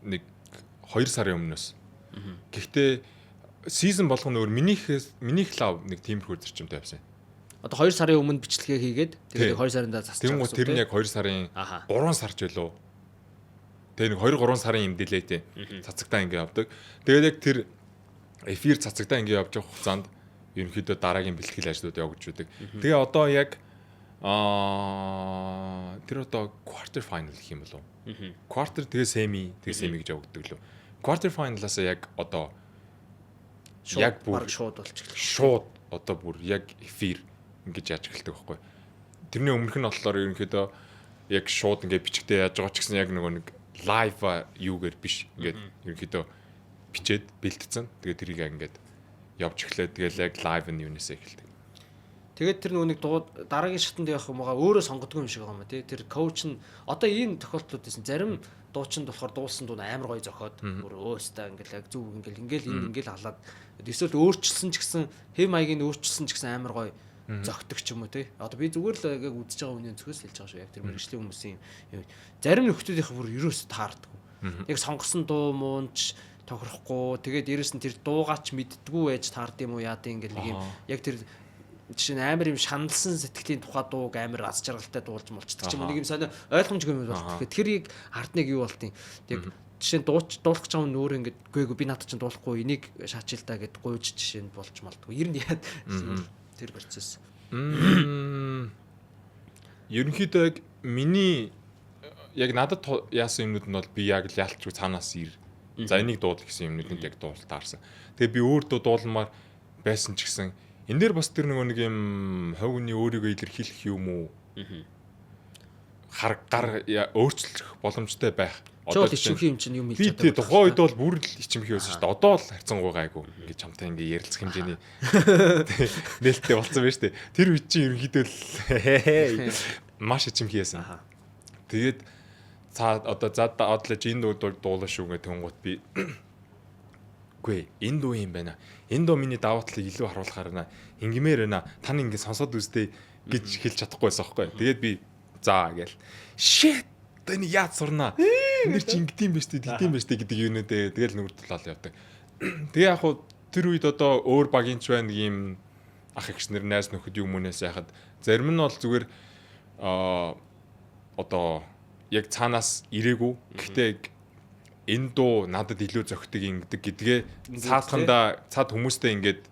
Нэг 2 сарын өмнөөс. Гэхдээ сизон болгоно өөр миних лав нэг тиймэрхүү зарчимтай байсан. Одоо 2 сарын өмнө бичлэгээ хийгээд тэгээд 2 сарында засчих. Тэгвэл тэр нь яг 2 сарын 3 сар ч байлоо. Тэгээ нэг 2-3 сарын юм дилээ тий. Цацагтаа ингэ явдаг. Тэгээд яг тэр эфир цацагтаа ингэ явж байгаа хугацаанд ерөнхийдөө дараагийн бэлтгэл ажлууд явагдаж байдаг. Тэгээ одоо яг тэр одоо quarter final гэх юм болов. Quarter тэгээ semi гэж явагддаг лөө. Quarter final-аас яг одоо яг бүр шууд болчихлоо. Шууд одоо бүр яг эфир ингэж яаж эхэлдэг байхгүй. Тэрний өмнөх нь болохоор ерөнхийдөө яг шууд ингэ бичгтээ яаж байгаа ч гэсэн яг нөгөө нэг лайв юугээр биш ингээд ерөнхийдөө бичээд бэлтцэн. Тэгээ тэрийг ингээд явж эхлээд тэгэл яг лайв нь юунаас эхэлдэг. Тэгээд тэр нөгөө нэг дараагийн шатанд явах юмгаа өөрөө сонгодгүй юм шиг байгаа юм тий. Тэр коуч нь одоо ийм тохиолдлууд байсан. Зарим дуучинд болохоор дуулсан дуу амар гоё зохиод бүр өөстөө ингээл яг зүг ингээл халаад эсвэл өөрчилсөн ч гэсэн хэм маягийн өөрчилсөн ч гэсэн амар гоё зөгтөг ч юм уу тий. Одоо би зүгээр л яг үзэж байгаа үнийн зөвхөөс хэлж байгаа шүү. Яг тэр мэрэгжлийн хүмүүсийн зарим нөхдүүдийнх бүр ерөөс таардаг. Яг сонгосон дуу муунч тохирохгүй. Тэгээд дээрэс нь тэр дуугаач мэддгүү байж таард юм уу яа дээ ингээл нэг юм яг тэр жишээ нь амар юм шаналсан сэтгэлийн тухай дууг амар аз жаргалтай дуулж молчдаг ч юм нэг юм сонио ойлгомжгүй юм бол тэгэхээр тэрийг ард нэг юу болтیں۔ Тэг жишээ нь дуулах гэж байгаа нь өөр ингээд гээгүй би надад чинь дуулахгүй энийг шаачилтаа гэд гуйж жишээ нь болж малдгүй. Ер нь яад тэр процесс. Ерөнхийдөө яг миний яг надад яасан юмнууд нь бол би яг л яалтчгүй цаанаас ир. За энийг дуудал гэсэн юмнуудыг яг дуултаарсан. Тэгээ би өөр дуулмаар байсан ч гэсэн энэ дээр бас тэр нэг юм ховгны өөрийгөө илэрхийлэх юм уу? Гар өөрчлөх боломжтой байх. Одоо ичимхий юм чинь юм хэлж байгаа. Би тухайн үед бол бүр л ичимхий байсан шүү дээ. Одоо л харьцангуй гайгүй. Ингээд чамтай ингээд ярилцах хэмжээний нээлттэй болсон байна шүү дээ. Тэр үед чинь ерөнхийдөө маш ичимхий байсан. Тэгээд одоо одлож энэ дуу дуулаа шүү гэх тэнгуут би үгүй энэ дуу юм байна. Энэ дуу миний даваа талыг илүү харуулахаар байна. Ингимээр байна. Тань ингэ сонсоод үзтээ гэж хэлж чадахгүй байсан байхгүй. Тэгээд би заа гээл. Shit энэ яад сурнаа. Нэр чи ингэдэм биш үү, тэгдэм биш үү гэдэг юунэдээ тэгэл нүгэр толол явдаг. Тэгээ яг хуу тэр үед одоо өөр багийнч байна ийм ах эгч нар найз нөхөд юм мөнөөс яхад зарим нь бол зүгээр одоо яг цаанаас ирээгүй. Гэхдээ энэ дуу надад илүү зөгтөг ингэдэг гэдгээ цаад хүмүүстэй ингээд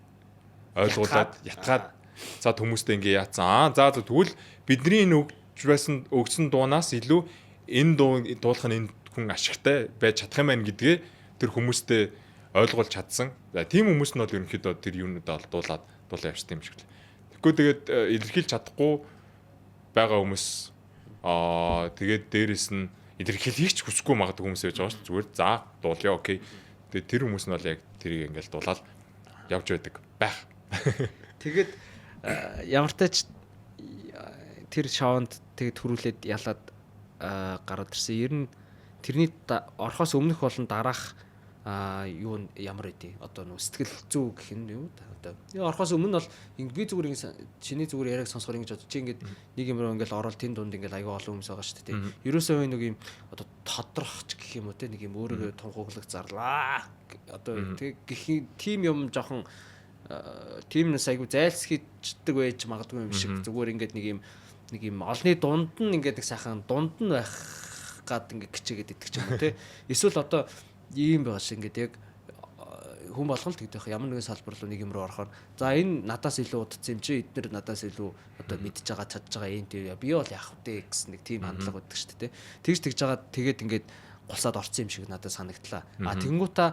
ойлгуулад ятгаад цаад хүмүүстэй ингээд яатсан. За тэгвэл бидний энэ өгсөн дуунаас илүү энэ дуу дуулах нь энэ хүн ашигтай байж чадах юм байна гэдгээ тэр хүмүүстэй ойлгуулж чадсан. За тийм хүмүүс нь бол ерөнхийдөө тэр юунуудаа дуулаад явчихсан юм шиг л. Тэгэхгүй тэгээд илэрхийлж чадахгүй байгаа хүмүүс тэгээд дээрэс нь илэрхийлхийг ч хүсэхгүй магадгүй хүмүүс байж байгаа шүү. Зүгээр за дуулъя окей. Тэгээ тэр хүмүүс нь бол яг тэрийг ингээл дуулаад явж байдаг байх. Тэгээд ямар тач тэр шоунд тэгээд төрүүлээд ялаад гараад ирсэн. Ер нь тэрний орхоос өмнөх болон дараах юу ямар байдیں۔ Одоо нөө сэтгэл зүй гэх юм юу одоо орхоос өмнө бол би зүгээр чиний зүгээр яриаг сонсохоор ингэж бодож чи ингээд нэг юм руу ингээд ороод тэн дунд ингээд аягүй олон хүмүүс байгаа шүү дээ. Ерөөсөө нэг юм одоо тодрохч гэх юм уу те нэг юм өөрөөрөө тунхаглах зарлаа. Одоо тэг гэх тийм юм жоохон тиймнээс аягүй зайлсхийчдэг байж магадгүй юм шиг зүгээр ингээд нэг юм олны дунд нь ингээд нэг сайхан дунд нь байх гад ингээд гिचээгээд идэх ч юм уу те. Эсвэл одоо ийм байгаа шиг ингээд яг хүн болгон л тэгдэх ямар нэгэн салбар руу нэг юм руу орохоор за энэ надаас илүү удацсан юм чи эдгээр надаас илүү одоо мэдж байгаа чадж байгаа энэ тийм би бол яах вэ гэсэн нэг тийм хандлага байдаг шүү дээ. Тэгж тэгж байгаа тэгээд ингээд гулсаад орцсон юм шиг надад санагдлаа. Тэнгуутаа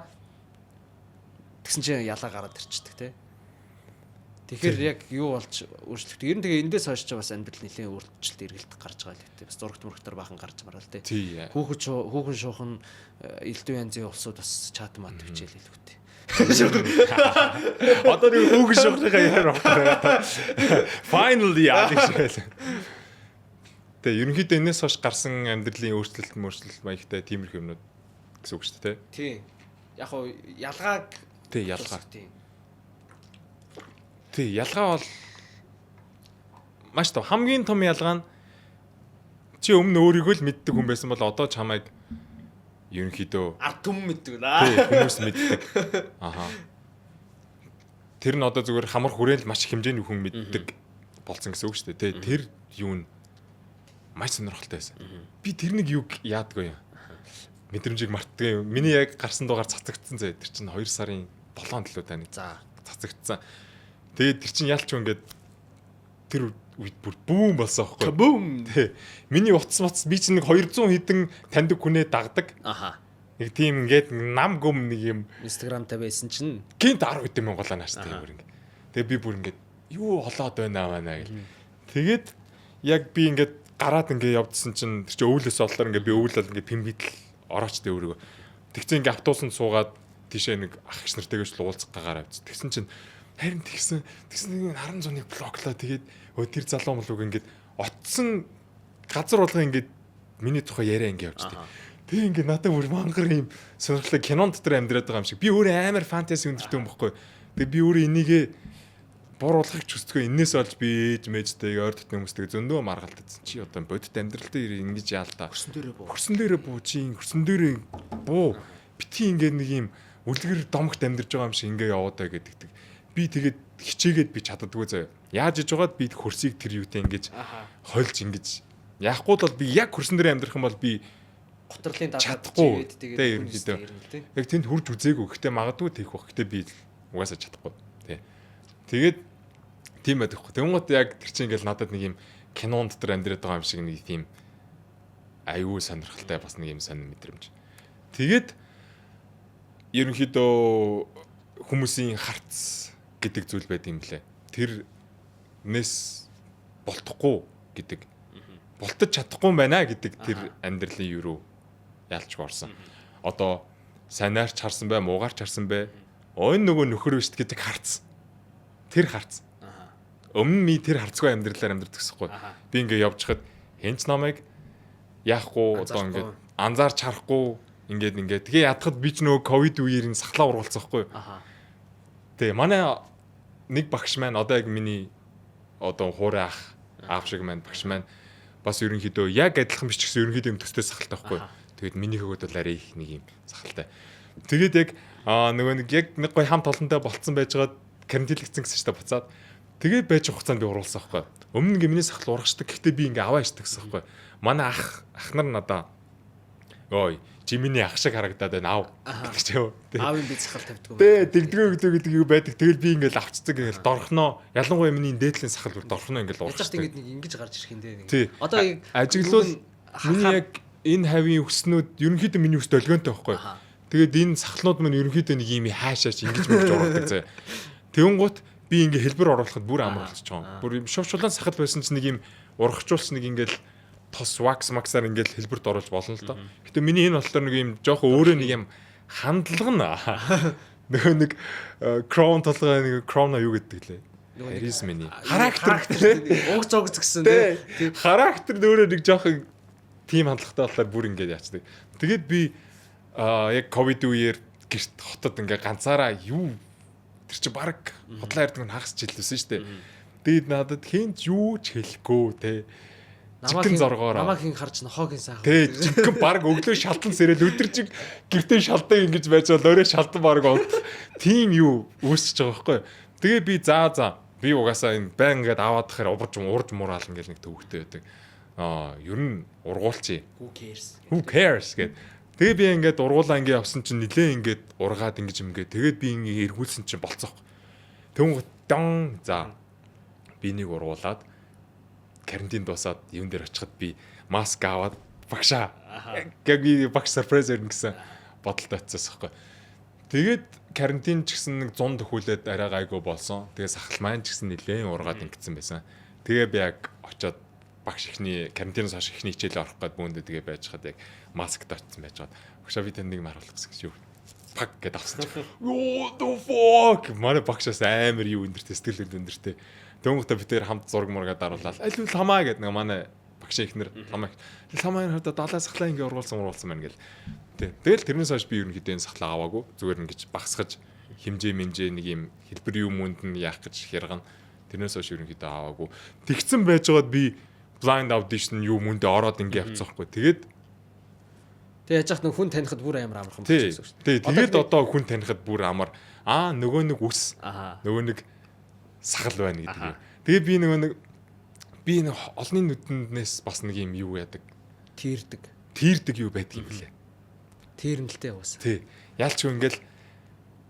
тэгсэн чинь ялаа гараад ирчихдэг те. Тэгэхээр яг юу болж өөрчлөгдөв. Ер нь тэгээ эндээс хойш ч бас амьдрал нэлийн өөрчлөлт эргэлт гарч байгаа л гэдэг. Бас зурагт мөрөгтөр бахан гарч мараа л те. Хүүхэн шуухан элдв янзын улсууд бас чат мат хичээл хэлгүүтэй. Одоо нэг хүүхэн шуухныхаа яриа авах. Finally яалж. Тэгээ ерөнхийдөө энэс хойш гарсан амьдралын өөрчлөлт маягтай тиймэрхүү юмнууд гэсэн үг шүү дээ. Тий. Яг хоо ялгааг Тий, ялгаа бол маш том хамгийн том ялгаа нь чи өмнө өөрийгөө л мэддэг хүн байсан бол одоо чамайг ерөнхийдөө ард түмэн мэддэг наа. Тий, хүмүүс мэддэг. Аха. Тэр нь одоо зүгээр хамар хүрээл маш их хэмжээний хүн мэддэг болсон гэсэн үг шүү дээ. Тэр юу нь маш сонирхолтой байсан. Би тэр нэг юг яадгүй юм. Мэдрэмжийг мартдаг юм. Миний яг гарсан дугаар цацагдсан зэ. Тэр чинь 2 сарын 7 төлөө тань. За, цацагдсан. Тэгээд тэр чинь ялч ингээд тэр үед бүр бүүм болсон аахгүй. Бүүм. Тий. Миний утас би чинь нэг 200 хэдэн таньдаг хүнээ дагдаг. Аха. Нэг тийм ингээд нам гүм нэг юм Instagram-тай байсан чинь гинт 10 хэдэн мянгалаа нааштай бүр ингээд. Тэгээд би бүр ингээд юу холоод байна гэл. Тэгээд яг би ингээд гараад ингээд явдсан чинь тэр чинь өвлөөс оллоор ингээд би өвөл бол ингээд пимбидл ороочтой өөрийгөө. Тэгсэн ингээд автобусанд суугаад тийшээ нэг ах эгч нартайгаа ч уулзах гагаар авц. Тэгсэн чинь харин тэгсэн нэг харан зуныг блоклаа. Тэгээд тэр залуу молог ингээд отсон газар болгоо ингээд миний тухай яриа ингээд явж тээ. Тэгээ ингээд надад бүр мангар юм сонирхолтой кинон дотор амьдраад байгаа юм шиг. Би өөрөө амар фэнтези өндөртэй юм баггүй. Тэгээ би өөрөө энийгээ бууруулахыг ч хүсдэггүй. Энээс олж би ээж мэжтэй ойр дотны хүмүүстэй зөндөө маргалтдсан. Чи одоо бодит амьдрал дээр ингэж яалаа. Хөрсөн дээрээ буу чи хөрсөн дээрээ буу. Бити ингээд нэг юм үлгэр домогт амьдарч байгаа юм шиг ингээд яваадаа гэдэг. Би тэгээд хичээгээд би чаддаггүй заяа. Яаж иж байгаад би хөрсийг тэр юутай ингэж хольж ингэж яахгүй бол би яг хөрсөн дээр амьдрах юм бол би готрлын чадахгүй. Тэгээд ерөнхийдөө яг тэнд хурж үзээгүй. Гэхдээ магадгүй тийх баг. Гэхдээ би угаасаа чадахгүй. Тэгээд тийм байдаг. Тэнгуут яг тэр чинь ингээл надад нэг юм кинон дотор амьдраад байгаа юм шиг нэг тийм аюу сонирхолтой бас нэг юм сонир мэдрэмж. Тэгээд ерөнхийдөө хүмүүсийн харц гэдэг зүйл байд юм блэ. Тэрнээс болтохгүй гэдэг. Болтож чадахгүй байна гэдэг тэр амьдралын юу руу ялчгүй орсон. Одоо сайнаарч харсан бай, муугаарч харсан бай. Өн нөгөө нөхөр биш гэдэг харц. Тэр харц. Өмнө ми тэр харцгүй амьдралаар амьдрах гэсэхгүй. Би ингээ явж хахад хэнч намайг яахгүй одоо ингээ анзаарч харахгүй ингээд тэгээ ядахад би ч нөгөө ковид үеэр энэ сахлаа ургалцсан байхгүй. Тэгээ манай нэг багш маань одоо яг миний одоо хуурай аав шиг маань багш маань бас ерөнхийдөө яг адилхан биш ч гэсэн ерөнхийдөө юм төстэй сахалтай байхгүй. Тэгээд миний хөгөөд бол арай их нэг юм сахалтай. Тэгээд яг нөгөө нэг яг нэг гой хамт олонтой болцсон байжгаад карантинлэгдсэн гэсэн чинь буцаад тэгээд байж хугацаанд би уруулсан байхгүй. Өмнө ингээ миний сахал урагшдаг. Гэхдээ би ингээ аваа ичдэг гэсэн байхгүй. Манай ах нар надаа ой чи миний ах шиг харагдаад байна аав гэдэг ч юм. Аавын би сахал тавьдаг. Тэ дэгдгөө гэдэг юу байдаг. Тэгэл би ингээл авцдаг ингээл дорхноо. Ялангуяа миний дээдлийн сахал бүр дорхноо ингээл урагшдаг. Яг ингэж гарч ирэх юм дээ. Одоо ажиглал миний яг энэ хавийн өснүүд ерөнхийдөө миний өс долгионтой байхгүй. Тэгээд энэ сахалнууд мань ерөнхийдөө нэг юм хаашаач ингэж мөрж урагдаг заяа. Тэнгуут би ингээ хэлбэр оруулахад бүр амар болчихж байгаа. Бүр шувшулан сахал байсан чинь нэг юм урагчулс нэг ингээл тос wax maxаар ингээл хэлбэрт оруулж болно л доо. Гэтэ миний энэ болохоор нэг юм жоохон өөрөө нэг юм хандлага нь нөгөө нэг crown толгой нэг crown юу гэдэг лээ. Харизмын характер уг зогц гэсэн тийм характер өөрөө нэг жоохон тим хандлагатай болохоор бүр ингээд яачдаг. Тэгээд би яг ковид үеэр гэрт хотод ингээ ганцаараа юу тэр чи баг хотлоо ярддаг нь хагас жилсэн шүү дээ. Тэгээд надад хинч юу ч хэлэхгүй те. Намайг зоргоороо. Намайг хин харж нохоогийн сайхан. Тэ жигэн баг өглөө шалтан сэрэл өдөржиг гэртээ шалдан ингэж байж бол өөрөө шалтан баг бол тийм юу үүсэж байгаа байхгүй. Тэгээ би би угаасаа энэ байн ингээд аваад тахаар урж мураал ингээл нэг төвөгтэй байдаг. Ер нь ургуулчих. Who cares гэд. Тэгээ би ингээд ургуулаа ингээд явсан чинь нилээ ингээд ургаад ингэж юмгээ. Тэгээд би ингээд эргүүлсэн чинь болцоох. Тэнгуут дан би нэг ургуулад карантин дуусаад юун дээр очиход би маск аваад багшаа. Гэвь багш surprise өрнө гэсэн бодолтой очисон байхгүй. Тэгээд карантин ч гэсэн нэг 100 төхүүлээд арай гайгүй болсон. Тэгээд сахал маань ч гэсэн нилээн ургаад ингэсэн байсан. Тэгээ би яг очиод багш ихний карантиноос хойш ихний хичээлээ орох гээд бүүндээ тэгээ байж хаад яг масктай очсон байж хаад багшаа би танд нэг маруулах гэсэн юу пак гэдээ авсан. Юу the fuck манай багшаас амар юу өндөртэй сэтгэл өндөртэй. Дөнгөтэй би тэр хамт зураг мургаа даруулаад аль бол хамаа гэдэг нэг манай багшийн ихнэр хамаа хавьда далаа сахлаа ингээ ургуулсан байна гэл. Тэгэл тэрнээс хойш би ерөнхийдөө энэ сахлаа аваагүй. Зүгээр ингэж багсгаж химжээ нэг юм хэлбэр юм үнд нь яах гэж хяргана. Тэрнээс хойш ерөнхийдөө аваагүй. Тэгсэн байжгаад би blind audition юу мөндө ороод ингээ явцсан байхгүй. Тэгээд яаж яах нэг хүн танихад бүр амар амархан болчихсон шүү дээ. Тэгээд одоо хүн танихад бүр амар нөгөө нэг үс нөгөө нэг сахал байна гэдэг. Тэгээд би нэг олны нүднээс бас нэг юм юу яадаг. Тийрдэг юу байдаг юм блэ. Тийрнэлтэй уус. Тий. Ялч ингээл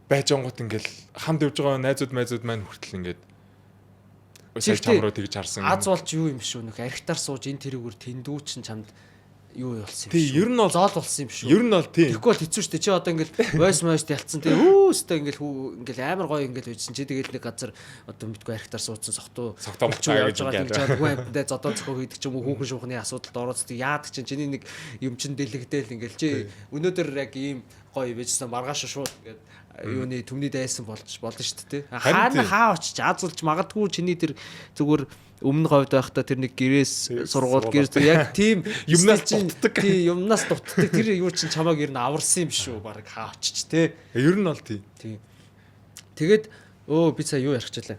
байж онгот ингээл хамт явж байгаа найзууд маань хүртэл ингээд сая чам руу тэгж харсан. Аз болж юу юм шүү нөх архитаар сууж энэ тэрүүгээр тэндүүчин чамд юу болсон юм шүү. Тий, ер нь бол зоол болсон юм шүү. Ер нь бол тий. Тэгэхгүй бол хэцүү шүү дээ. Чи одоо ингээл voice ялцсан тий. Өстө ингээл амар гоё ингээл үйдсэн. Чи тэгэл нэг газар одоо мэдгүй архитаар суудсан согтуу болчихоо гэж байгаа үгүй амтдаа зодоо цохоо хийдэг ч юм уу хүүхэн шуухны асуудалд орооцдаг яадаг чинь чиний нэг юм чин дэлгдээл ингээл чи өнөөдөр яг ийм гоё байжсан маргааш шууд ингээд юуны төмний дайсан болно шүү дээ. Хаа очиж азулж магадгүй чиний тэр зүгээр өмнө говьд байхдаа тэр нэг гэрээс сургууль гэр яг тийм юмнаас дутдаг. Тийм юмнаас дутдаг. Тэр юу чин чамааг ер нь аварсан юм шүү. Бараг хаа очиж те. Ер нь бол тийм. Тэгээд би цаа юу ярих чилээ.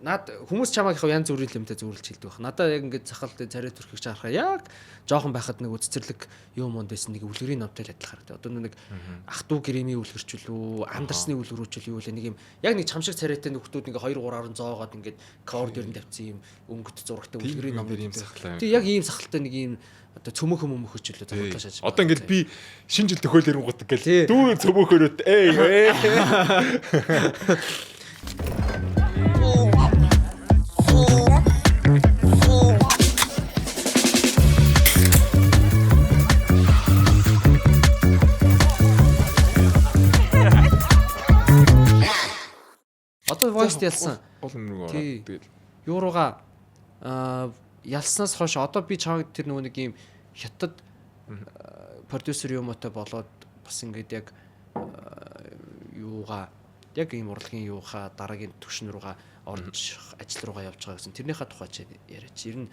Наад хүмүүс чамааг яг янз бүрийн юмтай зөвөрлж хэлдэг байх. Надаа яг ингээд цахалт царай төрхийг харахаа яг жоохон байхад нэг үцэрлэг юм онд байсан нэг үлгэрийн номтой л адилхан харагдав. Одоо нэг ах トゥ гэрэмийн үлгэрчлүү, андарсны үлгэрүүчл юу вэ нэг юм яг нэг чамшиг царайтай нөхдүүд ингээ 2-3 зоогоод ингээд кавер дээр нь тавьсан юм өнгөт зурагтай үлгэрийн ном юм сахалтай. Тэг яг ийм сахалтай нэг юм одоо цөмөөхөн мөмөхөчлөө тоглож шааж. Одоо ингээд би шинэ жил төхөөл ирэнгуут гэл дүү цөмөөхөрөд Одоо voice ялсан. Тэгэл Юурууга ялснаас хойш одоо би чамд тэр нөгөө нэг юм хятад продюсер юмтай болоод бас ингээд яг юугаа яг ийм урлагийн юуха дараагийн түвшин рүүгээ орж ажил руугаа явж байгаа гэсэн тэрнийхээ тухай ч яриач. Ер нь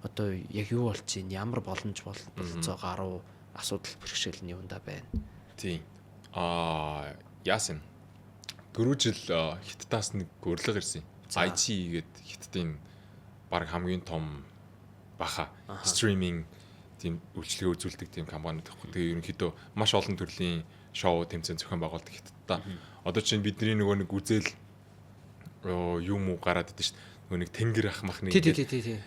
одоо яг юу болчих юм ямар боломж болцоо гаруу асуудал бэрхшээл нь юунда байна. Тийм. Яасан 4 жил хиттаас нэг өрлөг ирсэн. IT гээд хиттийн баг хамгийн том баха стриминг тийм үйлчлэгээ үзүүлдэг тийм компаниуд байхгүй. Тэгээ ерөнхийдөө маш олон төрлийн шоу тэмцээн зохион байгуулдаг хиттаа. Одоо чинь бидний нөгөө нэг үзэл юм уу гараад идэв шүү дээ. Нөгөө нэг тэнгэр ах махны тий.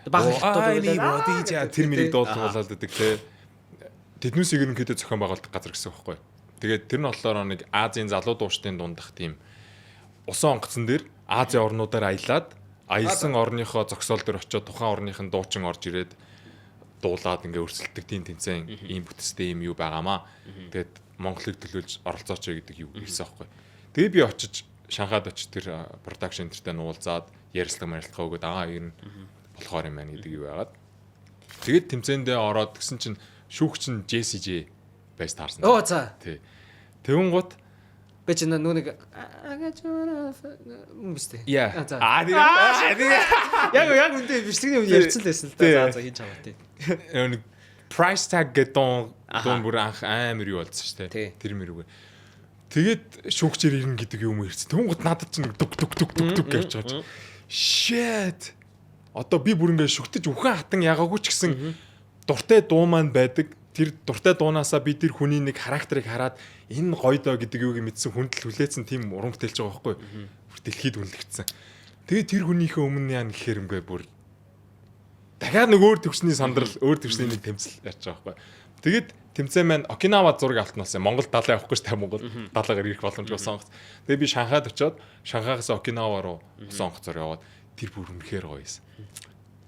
Баг хиттууд тэр мэрийг дуулуулаад идэг те. Тэднээс ерөнхийдөө зохион байгуулдаг газар гэсэн үг байхгүй. Тэгээд тэр нь болохоор нэг Азийн залуу дуушдын дундах тийм усан онгоцон дээр Азийн орнуудаар аялсан орныхоо зогсоол дээр очиод тухайн орныхын дуучин орж ирээд дуулаад ингээ өрсөлддөг тийм тэнцэн ийм бүтцтэй юм юу байгаамаа. Тэгээд Монголыг төлөөлж оролцооч гэдэг юу хэлсэн аахгүй. Тэгээд би очиж Шанхайд очиж тэр production энтертэй нуулзаад ярилцлага өгөөд ер нь болохоор юм байна гэдэг юу байгаад. Тэгээд тэмцээндээ ороод гисэн чинь шүүгч нь JCJ байж таарсан. Оо за. Тий. Тэгүн гут Би ч нэг юмстэй. яа. За. Яг үндэ бичлэгний үе ярьсан л байсан л да. За хийж аваа тий. Нэг price tag гэдэг дуун бүр анх амар юу болсон шүү дээ. Тэр мэрүүгээ. Тэгээд шүүгчээр ирнэ гэдэг юм ирсэн. Тэгүн гут надад чинь дүг гэж байгаа. Shit. Одоо би бүр ингээ шүгтэж үхэн хатан ягаагүй ч гэсэн дуртай дуу маань байдаг. Тэр дуртай дуунаасаа би тэр хүний нэг характерыг хараад энэ гоё доо гэдэг юуг мэдсэн хүндэл хүлээсэн тийм уран бүтээлч байгаа байхгүй. Бүр дэлхийд үнэлэгдсэн. Тэгээд тэр хүнийхээ өмнө яа гэхээр ингээ бүр дахиад нэг өөр төвчний сандрал, өөр төвчний нэг тэмцэл ярьж байгаа байхгүй. Тэгээд тэмцээн маань Окинава зураг автнаас Монгол далай авахгүй шүү дээ Монгол далайгаар ирэх боломжтой сонгоц. Тэгээд би Шанхайд очиод Шанхайгаас Окинава руу сонгоцоор яваад тэр бүр үнэхээр гоё юмсан.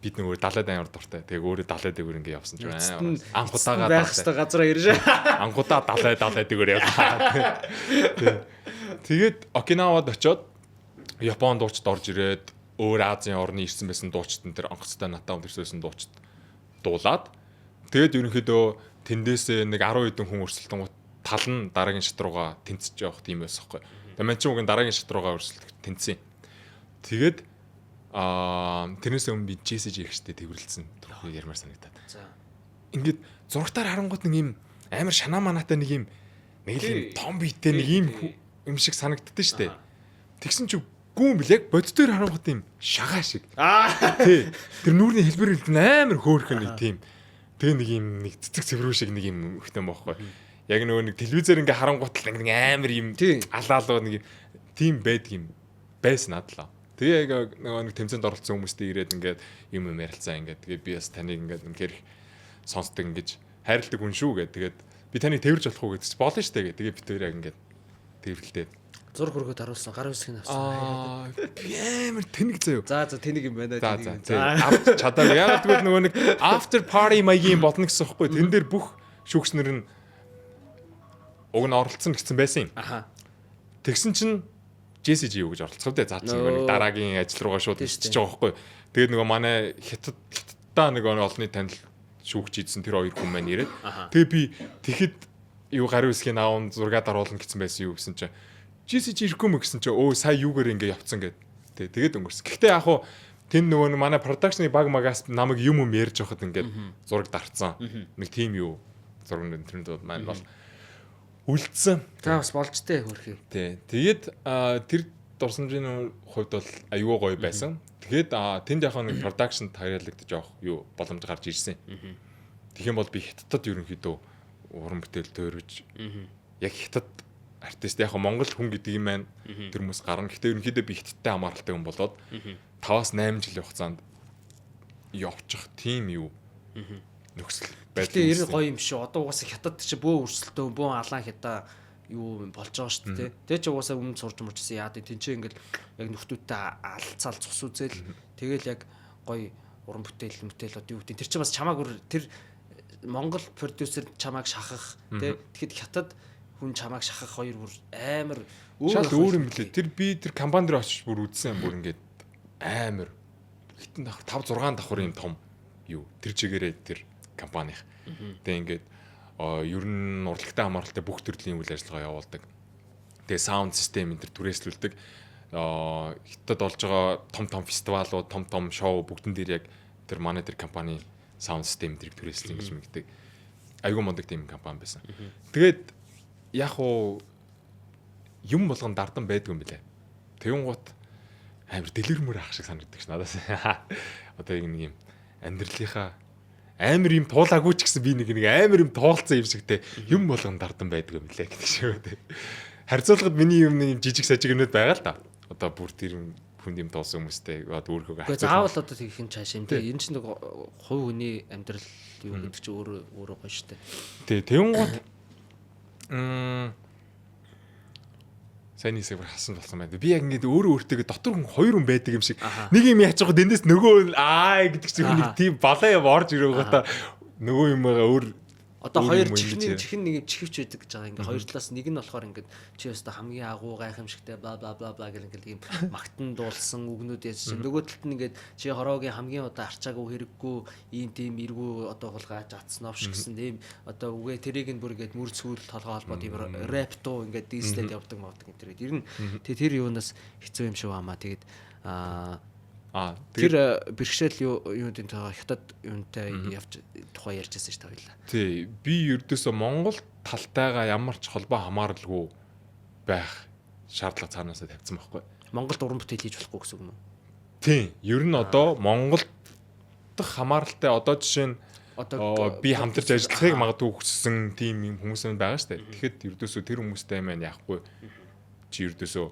Бид нөгөө далайд амар дуртай. Тэгээ өөрөө далайд дээгүүр ингээ явсан ч байна. Анхудаага байх хэвээр газараа ирж. Анхудаа далайд дээгүүр явсан. Тэгээд Окинавад очиод Японд дуучид орж ирээд өөр Азийн орны ирсэн байсан дуучид тэр онгоцтой натаа өндөрсөөсөн дуучид дуулаад тэгээд ерөнхийдөө тэндээсээ нэг 10 хэдэн хүн өрсөлдөн тал нь дараагийн шат руугаа тэнцэж явах тийм байсан байхгүй. Тэгээд мань ч үгүй дараагийн шат руугаа өрсөлдөх тэнцсэн. Тэгээд тэрнээс өмнө би JCJ ихтэй тэрвэрлсэн түрхүү ярмаар санагдаад. За. Ингээд зурагтаар харангуут нэг юм амар шанаа манаатай нэг юм том биетэй нэг юм шиг санагддээ штэ. Тэгсэн чи гүн бил яг боддоор харангуут юм шагаа шиг. Тий. Тэр нүүрний хэлбэр амар хөөрхөн нэг тийм. Тэгээ нэг юм нэг цэцэг цэврүү шиг нэг юм ихтэй байхгүй. Яг нөгөө нэг телевизээр ингээ харангуут л нэг амар юм алаалуу нэг тийм байдаг юм байсан надлаа. Тэгээ яг нэг тэмцээнд оролцсон хүмүүстэй ирээд ингээд юм ярилцаа ингээд тэгээ би бас таныг ингээд үнэхээр сонсдог ингэж хайрладаг хүн шүү гэдэг. Тэгээд би таныг тэрвэрж болох уу гэдэг чи болно шүү дээ. Тэгээ би тэр яг ингээд тэрвэрлдээд зураг хөргөд харуулсан гар үсгийг авсан. Би амар тэнэг заяа. За тэнэг юм байна. За авч чадаа. Яг тэгвэл нөгөө нэг after party маягийн болно гэсэн хэвхэв. Тэн дээр бүх шүүгчнэр нь уг нь оролцсон гэсэн байсан юм. Тэгсэн чинь JCJ юу гэж оролцов дээ. За чи нэг дараагийн ажил руугаа шууд ичиж байгаа байхгүй. Тэгээд нөгөө манай хятадтай нэг олонний танил шүүгч ийдсэн тэр хоёр хүн маань ирээд. Тэгээ би тэгэхэд юу гарын үсгийн аавн зургаад оруулна гэсэн байсан юу гэсэн чинь JCJ ирэхгүй мө гэсэн чинь өө сая юугаар ингэ явцсан гэд. Тэгээд өнгөрсөн. Гэхдээ яг хуу тэн нөгөө манай продакшны баг магаас намайг юм ярьж байхад ингээд зураг дарцсан. Нэг тим юу зураг интернет маань бол үлдсэн. За бас болж тээ хөрхий. Тий. Тэгээд тэр дурсамжийн хувьд бол аюу гоё байсан. Тэгээд тэнд яг нэг production тариалагдаж явах юу боломж гарч ирсэн. Тэгэх юм бол би хятадд ерөнхийдөө уран бүтээл тойрож яг хятад артист яг Монгол хүн гэдэг юм байна. Тэр хүмүүс гарна. Гэхдээ ерөнхийдөө би хятадтай хамааралтай хүн болоод 5-8 жилийн хугацаанд явчих тийм юу нөхцөл байдал. Тэгээ ер нь гоё юм шүү. Одоо угаасаа хятад чи бөө өрсөлдөө бөө алаан хятаа юу болж байгаа шүү дээ. Тэгээ чи угаасаа өмнө сурч мурчсан яа тийм ч ингээл яг нөхдүүдтэй алцаал цус үзэл тэгэл яг гоё уран бүтээл одоо юу гэдэг. Тэр чи бас чамааг тэр Монгол продюсер чамааг шахах тий. Тэгэхэд хятад хүн чамааг шахах хоёр бүр амар өөр юм блэ. Тэр би тэр компани дээр очиж бүр үзсэн бүр ингээд амар хитэн давхар 5-6 давхар юм том юу тэр чигээрээ тэр компанийн. Тэгээ ингээд ер нь урлагтай хамааралтай бүх төрлийн үйл ажиллагаа явуулдаг. Тэгээ саунд систем энэ төр түрээслүүлдэг. Хятад болж байгаа том фестивалууд, том шоу бүгдэн дээр яг тэр манай тэр компани саунд систем тэрийг түрээслэн гэж мэгдэг. Айгуу мондөг тийм компани байсан. Тэгээд яг уу юм болгон дардан байдгүй юм билэ. Тэгүн гут амар дэлгэрмөр ах шиг санагддаг ш надаас. Одоо нэг юм амьдралынхаа амар юм туулаагүй ч гэсэн би нэг амар юм тоолцсон юм шигтэй юм болгон дардан байдаг юм лээ гэдэг шиг үү. Харьцуулахад миний юм нэг жижиг сажиг юмнууд байгаа л да. Одоо бүр тэр хүн юм тоосон хүмүүстэй өөрхөө харьцуулах. Заавал одоо тэгэх юм цааш юм тий. Энэ чинь нэг хувь хүний амьдрал юу гэдэг чинь өөрөө гоё штэ. Тий, тэгүн гот сайн нийсээр хасан болсон байна. Би яг ингээд өөртөө дотор хүн хоёр хүн байдаг юм шиг нэг юм яачих гоо дэндээс нөгөө гэдэг чинь нэг тийм балаа юм орж ирэх гоо та нөгөө юмгаа өөр Одоо хоёр юм ингэж чихэн нэг чихвч байдаг гэж байгаа. Ингээ хоёр талаас нэг нь болохоор ингээ чи өстө хамгийн агуу гайхамшигтай бла бла бла бла гэх ингээл ийм магтан дуулсан үгнүүд яаж чинь нөгөө талд нь ингээ чи хороогийн хамгийн одоо арчаагүй хэрэггүй ийм тийм эргүү одоо хулгайж атсан овш гэсэн тийм одоо үгээ тэрийг нь бүр ингээ мөр цүүл толгой холбоо тийм рэп дуу ингээ дийслээд явдаг мавдаг энэ тэр нь тэр юунаас хэцүү юм шиг баамаа тэгээд тэр бэрхшээл юу гэдэг нь хятад юунтай явж тухай ярьжсэн шүү дээ хоёлаа. Тий, би ердөөсөө Монгол талтайгаа ямар ч холбоо хамааралгүй байх шаардлага цаанаасаа тавьсан байхгүй. Монголд уран бүтээл хийж болохгүй гэсэн үг юм уу? Тий, ер нь одоо Монголд хамааралтай одоо жишээ нь би хамтарч ажиллахыг магадгүй хүссэн тийм юм хүмүүс байгаа шүү дээ. Тэгэхэд ердөөсөө тэр хүмүүстэй маань яахгүй. Чи ердөөсөө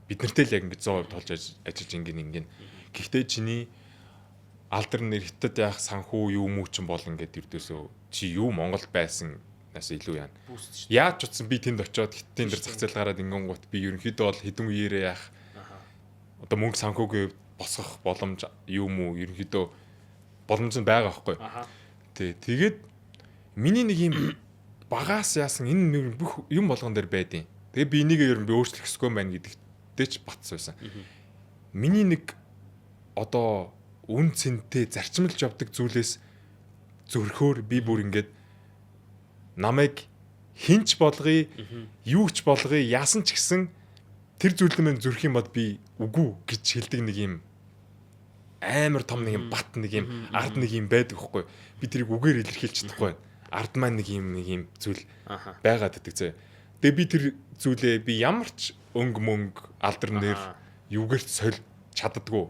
бид нартэй л яг ингэ 100% толж ажиллаж ингэн. Гэхдээ чиний алдар нэр хятад яах санхүү юу мүү чин бол ингээд ердөөсөө чи юу Монголд байсан нас илүү яана. Яаж ч утсан би тэнд очиод хиттийн дээр зах зээл гараад ингэн гут би ерөнхийдөө бол хэдэн үеэрээ яах одоо мөнгө санхүүгээ босгох боломж юу мүү ерөнхийдөө боломж нь байгаа байхгүй. Тий. Тэгээд миний нэг юм багаас яасан энэ бүх юм болгон дээр байдیں۔ Тэгээ би энийг ер нь би өөрчлөх ёсгүй юм байна гэдэгтэй ч батсан байсан. Миний нэг одоо үн цэнтэй зарчмалж явдаг зүйлээс зөрхөөр би бүр ингээд намайг хинч болгоё, юу ч болгоё, яасан ч гэсэн тэр зүйлд мэн зөрөх юм бод би үгүй гэж хэлдэг нэг юм амар том нэг юм бат нэг юм ард нэг юм байдаг хгүй. Би тэрийг үгээр илэрхийлж чадахгүй. Ард маань нэг юм зүйл байгаад байдаг зэ. Тэгээ би тэр зүйлээ би ямар ч мөнгө алдар нэр юугээрч соль чаддаггүй.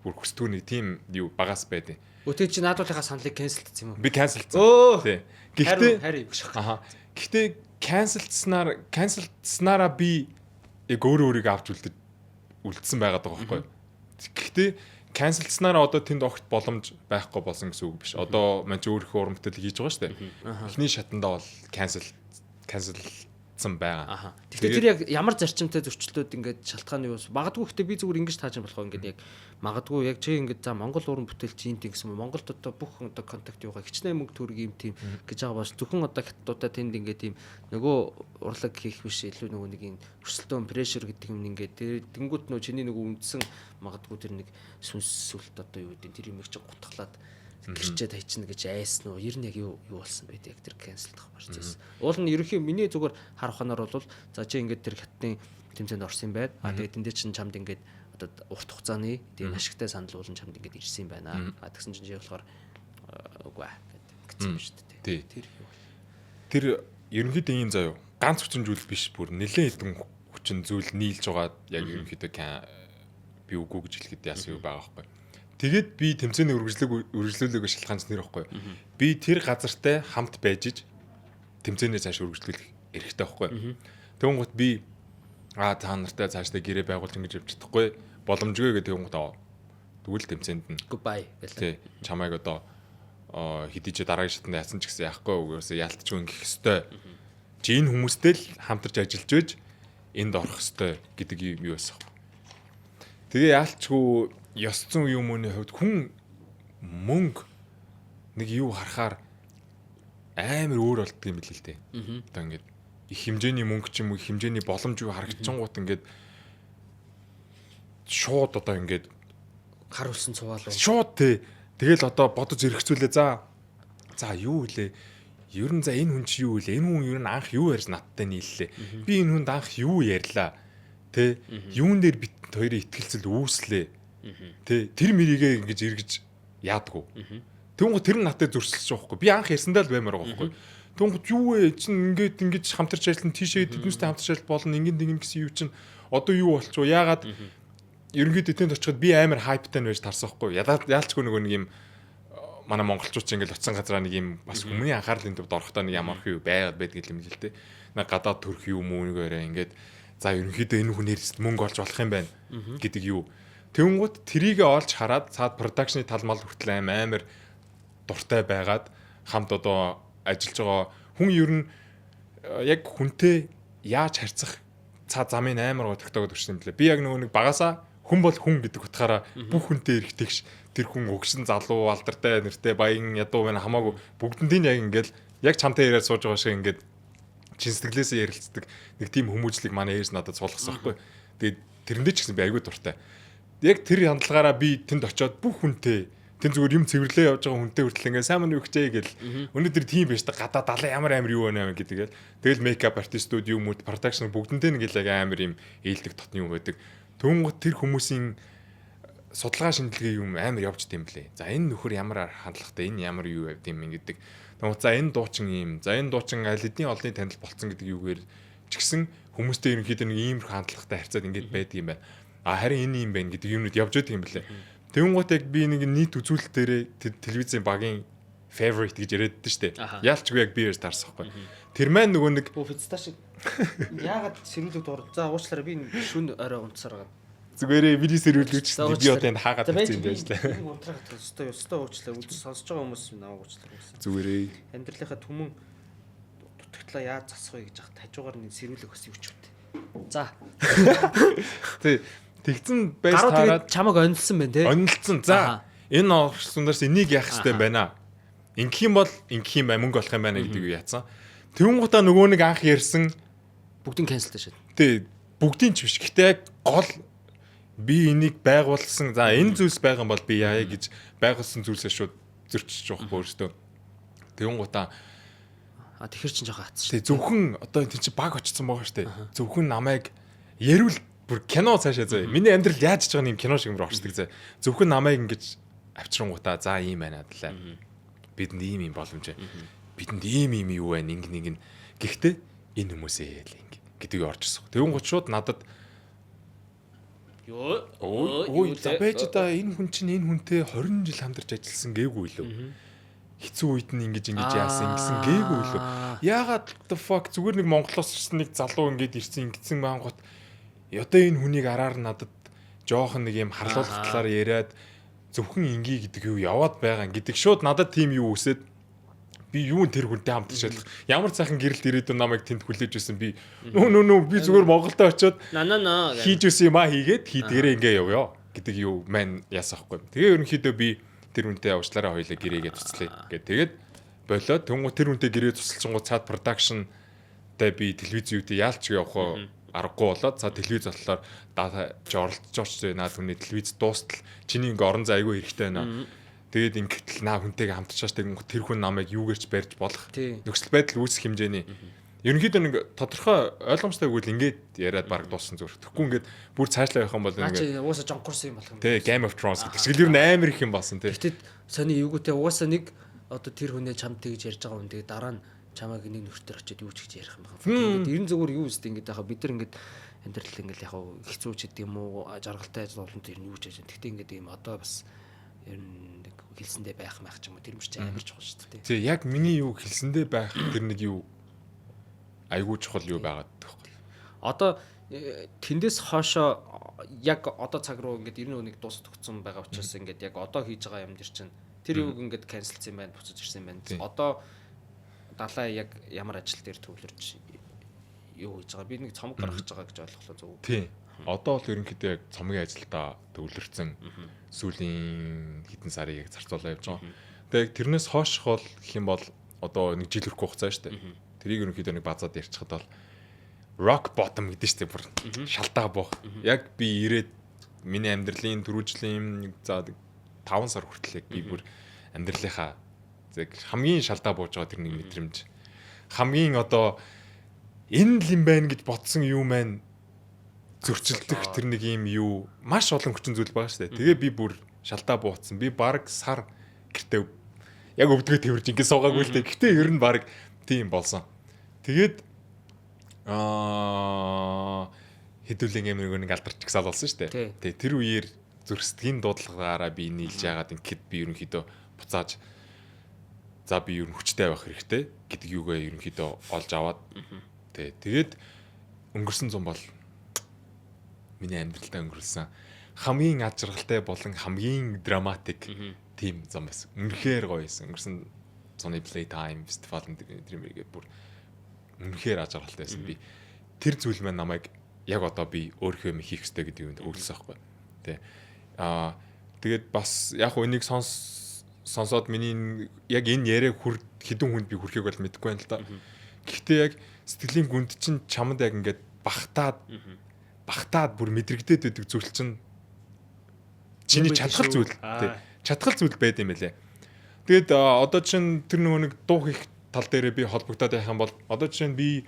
Бүр хөстөөний тийм юу багаас байдیں۔ Өтөж чи наадуулынхаа саналыг канселдсан юм уу? Би канселдсан. Тий. Гэхдээ канселдснараа би яг өөрийгөө авч үлдсэн байгаад байгаа байхгүй. Гэхдээ канселдснараа одоо тэнд огт боломж байхгүй болсон гэсэн үг биш. Одоо мань ч өөрийнхөө уран бүтээл хийж байгаа шүү дээ. Эхний шатандаа бол канселдсан байгаа. Тэгэхээр тэр яг ямар зарчимтай зөрчилдөд ингээд шалтгааны юу магадгүй гэхдээ би зүгээр ингэж тааж болох ингээд яг магадгүй яг чи ингээд за Монгол уран бүтээлч юм гэсэн юм Монголд одоо бүх одоо контакт юугаа хичнээн мөнгө төгрөг юм тийм гэж байгаа бас зөвхөн одоо хятадуудаа тэнд ингээд тийм нөгөө урлаг хийх биш илүү нөгөө нэг юм өрсөлдөөн прешэр гэдэг юм ингээд тэнгууд нөө чиний нөгөө үндсэн магадгүй тэр нэг сүнсэлт одоо юу гэдэг тэр юм их ч гутглаад гэрчээ тайчна гэж айсан уу ер нь яг юу болсон бэ яг тэр канселдах марч байсан. Уул нь ерөнхий миний зүгээр харах ханаар бол за чи ингээд тэр хаттын тэмцээнд орсон юм байна. Тэгээд тэндээ чин чамд ингээд одоо урт хугацааны тийм ашигтай санал уулын чамд ингээд ирсэн юм байна. Тэгсэн чинь чи болохоор үгүй гэдэг юм шүү дээ. Тэр ерөнхийдөө ийм заяа ганц хүчин зүйл биш бүр нэлээд хэдэн хүчин зүйл нийлж байгаад яг ерөнхийдөө би үгүй гэж хэлэхэд яасан юу байгаа байхгүй. Тэгээд би тэмцээний үргэлжлүүлээг шалтгаанч нэр байхгүй. Би тэр газартай хамт байж иж тэмцээнээ цааш үргэлжлүүлэх эрхтэй байхгүй. Тэгвэл гот би та нартай цаашдаа гэрээ байгуулж ингэж явж чадахгүй боломжгүй гэдэг юм гот тэгвэл тэмцээнд нь goodbye гэлээ. Чамайг одоо хэдий ч дараагийн шатанд яасан ч гэсэн яахгүй угсаа яалтчгүй ингэх хэвээр. Чи энэ хүмүүстэй л хамтарч ажиллаж байж энд орох хэвээр гэдэг юм юу байсан. Тэгээ яалтчгүй ёс зүйн юмны хувьд хүн мөнгө нэг юу харахаар амар өөр болдго юм билээ л дээ. Одоо ингээд их хэмжээний мөнгө ч юм уу хэмжээний боломж юу харагдчихгоот ингээд шууд одоо ингээд хар улсан цуваалуу. Шууд тий. Тэгэл одоо бодож эргэцүүлээ за юу вэ? Ер нь за энэ хүн чи юу вэ? Энэ хүн ер нь анх юу ярьж надтай нийллээ. Би энэ хүнд анх юу ярьлаа? Тэ юун дээр бит хоёрын ихтгэлцэл үүслээ. Тэ тэр мэрийгээ ингэж эргэж яадаггүй. Тэнгуү тэр нь надад зөрсөлж байгаа байхгүй. Би анх ярьсандаа л баймаар байгаа байхгүй. Тэнгуү юу вэ? Чин ингэж хамтарч ажиллан тийшээ тэднүүстэй хамтарч ажиллах болно. Ингэн гэсэн юу чин одоо юу болчихоо? Яагаад ерөнхийдөө тэнд очиход би амар хайптай байж тарсан байхгүй. Яалчгүй нөгөө нэг юм манай монголчууд ч ингээл утсан газараа нэг юм бас хүмүүний анхаарлын төвд орохдоо нэг ямар их юу байгаад байдаг юм л л дээ. Нэг гадаад төрх юм уу нэгээрээ ингээд за ерөнхийдөө энэ хүнээс мөнгө олж болох юм байна гэдэг юу. Тэнгүүд трийгээ олж хараад цаад продакшны тал мал хүртэл амар дуртай байгаад хамт одоо ажиллаж байгаа хүн ер нь яг хүнтэй яаж харьцах цаа замын амар гоо тогтоогод өгсөн юм лээ. Би яг нөгөө нэг багасаа хүн бол хүн гэдэг утгаараа бүх хүнтэй эргэтгэж тэр хүн өгшин залуу алдартай нэртэй баян ядуу байна хамаагүй бүгдэнд нь яг ингээд яг чамтай яриад сууж байгаа шиг ингээд чин сэтгэлээсээ ярилцдаг нэг тийм хүмүүжлийг манай ээж надад суулгасан байхгүй. Тэгээд тэрэндээ ч гэсэн би айгүй дуртай. Яг тэр хандлагаараа би тэнд очиод бүх хүнтэй тэн зүгээр юм цэвэрлээ явж байгаа хүнтэй хүртэл ингээд сайн мань өгчээ гэл өнөөдөр тийм байж та гадаа далаа ямар юу байна гэдэг. Тэгэл мейкап артистууд юм уу продакшн бүгдэндээ нэг л яг амар юм ээлдэг тотны юм байдаг. Түүнгөт тэр хүмүүсийн судалгаа шинжилгээ юм амар явж дим блэ. За энэ нөхөр ямар хандлагатай энэ ямар юу байв тийм гэдэг. Тэгмээ за энэ дуучин юм. За энэ дуучин аль хэдийн олонний танил болцсон гэдэг юугээр ч гэсэн хүмүүстэй ерөнхийдөө нэг ийм хандлагатай харьцаад ингээд байдаг юм байна. А харин энэ юм байна гэдэг юмнууд явж байдаг юм блэ. Тэнгуут яг би нэг нийт үзүүлэлт дээрээ телевизийн багийн favorite гэж яриаддаг штэ. Яалчгүй яг би яаж таарсахгүй. Тэр маань нөгөө нэг физта шиг яагаад сэрүүлэг дурд. За уучлаарай би шүн орой унтсаар байгаа. Зүгээрээ миний сэрүүлгч би одоо энэ хаагаад тавьсан юм байна штэ. Унтрахад өстой уучлаа. Үз сонсож байгаа хүмүүс намайг уучлаарай гэсэн. Зүгээрээ Амьдралынхаа түмэн дутагтлаа яаж засах вэ гэж хад хажуугаар нэг сэрүүлэг өс юуч үтэ. За. Тэг тэгцэн байж таараад чамаг онилсан байна те. Онилсан. За энэ орсондоос энийг яах хэрэгтэй байна. Ингэх юм бол ингэх юм бай мөнгө олох юм байна гэдэг юу яатсан. Тэнгуутаа нөгөө нэг анх ярьсан бүгдийн канселтай шээ. Тэг бүгдийн ч биш. Гэтэ яг гол би энийг байгуулсан. За энэ зүйлс байгаа юм бол би яая гэж байгуулсан зүйлсээ шууд зөрчиж байгаа өөртөө. Тэнгуутаа тэгэхэр чинь жоохон хатсан. Тэг зөвхөн одоо энэ чинь баг очсон байгаа штэ. Зөвхөн намайг ярил бүр кино цаашаа зөө. Миний амьдрал яаж ч байгаа юм кино шиг мөр орчдөг зөө. Зөвхөн намайг ингэж авчрангуудаа за ийм байна адлаа. Бидэнд ийм боломж. Бидэнд ийм юу байна нэг. Гэхдээ энэ хүмүүсээ ял гэдэг юу орж ирсэн. Тэгүн гот шууд надад ой за байж та энэ хүн чинь энэ хүнтэй 20 жил хамтарч ажилласан гээгүй лөө. Хэцүү үед нь ингэж яасан гэсэн гээгүй лөө. Яагаад the fuck зүгээр нэг Монголоос ирсэн нэг залуу ингэж ирсэн ингэсэн маангут одоо энэ хүнийг араар надад жоохон нэг юм харлуулах талаар яриад зөвхөн инги гэдэг юу яваад байгаа гэдэг шууд надад тийм юу үсээд би юу тэр хүнтэй хамтарч ажиллах ямар сайхан гэрэлт ирээдүйн намайг тэнд хүлээж байсан би нөө би зүгээр Монголдо очиод хийж өсөн юм хийгээд хийдгээрээ ингээ явъя гэдэг юу маань яасахгүй. Тэгээ ерөнхийдөө би тэр хүнтэй уучлаарай хоёлаа гэрээгээ туцлаа гэдэг. Тэгээд болоод тэр хүнтэй гэрээ тусалчихгоо цаад продакшн тай би телевизийн үедээ яалч явах аргагүй болоод за телевиз болохоор оролцож байна түүний телевиз дуустал чиний ингээ орон зай айгүй хэрэгтэй байна. Тэгээд ингээд наа хүнтэйгээ хамтарчааш тэр хүн намайг юугээрч барьж болох нөхцөл байдал үүсэх хэмжээний ерөнхийдөө нэг тодорхой ойлгомжтой үйл ингээд яриад баг дууссан зүгээр. Тэгэхгүй ингээд бүр цаашлаа явах юм бол ингээд угаасаа жонкурсан юм болох юм. Тий, Game of Thrones гэдэг шиг л амар их юм болсон тий. Тэгэхдээ сони эвгүүтэй угаасаа нэг одоо тэр хүнээ чамд тэгж ярьж байгаа хүн тэгээд дараа нь чамайг нэг нөхдөр очиод юу ч гэж ярих юм байна. Ингээд ерэн зүгээр юу үстэй ингээд яхаа бид нар ингээд амьдрал ингээд яхаа хэцүү ч гэдэг юм уу жаргалтай ажил болон тэр нь юу ч гэж. Тэгэхдээ ингээд ийм одоо бас ер нь нэг хэлсэндээ байх ч юм уу тэр мөр чи амар чухал шүү дээ. Тий, яг миний юу хэлсэндээ байх тэр нэг юу айгуу чухал юу байгаад байхгүй. Одоо тэндээс хоошоо яг одоо цаг руу ингээд 91 дуус төгссөн байгаа учраас ингээд яг одоо хийж байгаа юм дэр чинь тэр юуг ингээд канселсан юм байна, буцаж ирсэн юм байна. Одоо далаа яг ямар ажил дээр төвлөрч юу хийж байгаа. Би нэг цомог гаргаж байгаа гэж ойлголоо зөв. Тийм. Одоо бол ерөнхийдөө яг цомгийн ажилдаа төвлөрсөн сүүлийн хэдэн сарын яг зарцуулаа явж байгаа. Тэгээд тэрнээс хойш бол гэх юм бол одоо нэг жил хүрэх хугацаа шүү дээ. Тэрийг ерөнхийдөө нэг базаад ярьчихад бол rock bottom гэдэг шүү дээ бүр шалтаа буух. Яг би ирээд миний амьдралын түрүүжлийн за 5 сар хүртэл яг би бүр амьдралынхаа яг хамгийн шалтаа бууж байгаа тэр нэг мэдрэмж. Хамгийн одоо энэ л юм байна гэж бодсон юу маань зөрчилдөх тэр нэг юм юу маш олон хүчин зүйл байгаа шүү дээ. Тэгээ би бүр шалтаа бууцсан. Би баг сар гэртээ яг өвдгөө тэрж ингэ суугаагүй л дээ. Гэтэ ер нь баг тийм болсон. Тэгээд хэдүүлэн юм нэг алдарч гисаал болсон шүү дээ. Тэгээ тэр үеэр зөрсдгийн дуудлагаараа би нийлж яагаад ингэхэд би ерөнхийдөө буцааж за би ер нь хүчтэй байх хэрэгтэй гэдэг юугаа ерөнхийдөө олж аваад тэгээд өнгөрсөн зам бол миний амьдралдаа өнгөрүүлсэн хамгийн ад жаргалтай болон хамгийн драматик тийм зам байсан. Үнэхээр гоё байсан. Өнгөрсөн зуны Playtime фестивал тэр мэргээ бүр үнэхээр ад жаргалтай байсан. Би тэр зүйл маань намайг яг одоо би өөрийнхөө юм хийх ёстой гэдэг юм төгөлсөн байхгүй. Тэ. Тэгээд бас яг энийг сонсоод миний яг энэ яриаг хідэн хүнд би хүрэхийг бол мэдэхгүй байна л да. Гэхдээ яг сэтгэлийн гүнд чинь чамд яг ингээд багтаад бүр мэдрэгдээд байдаг зүйл чинь чиний чадхал зүйл. Тий. Чадхал зүйл байд юм байлээ. Тэгээд одоо чинь тэр нөгөө нэг дуу хийх тал дээрээ би холбогдоод байх юм бол одоо чинь би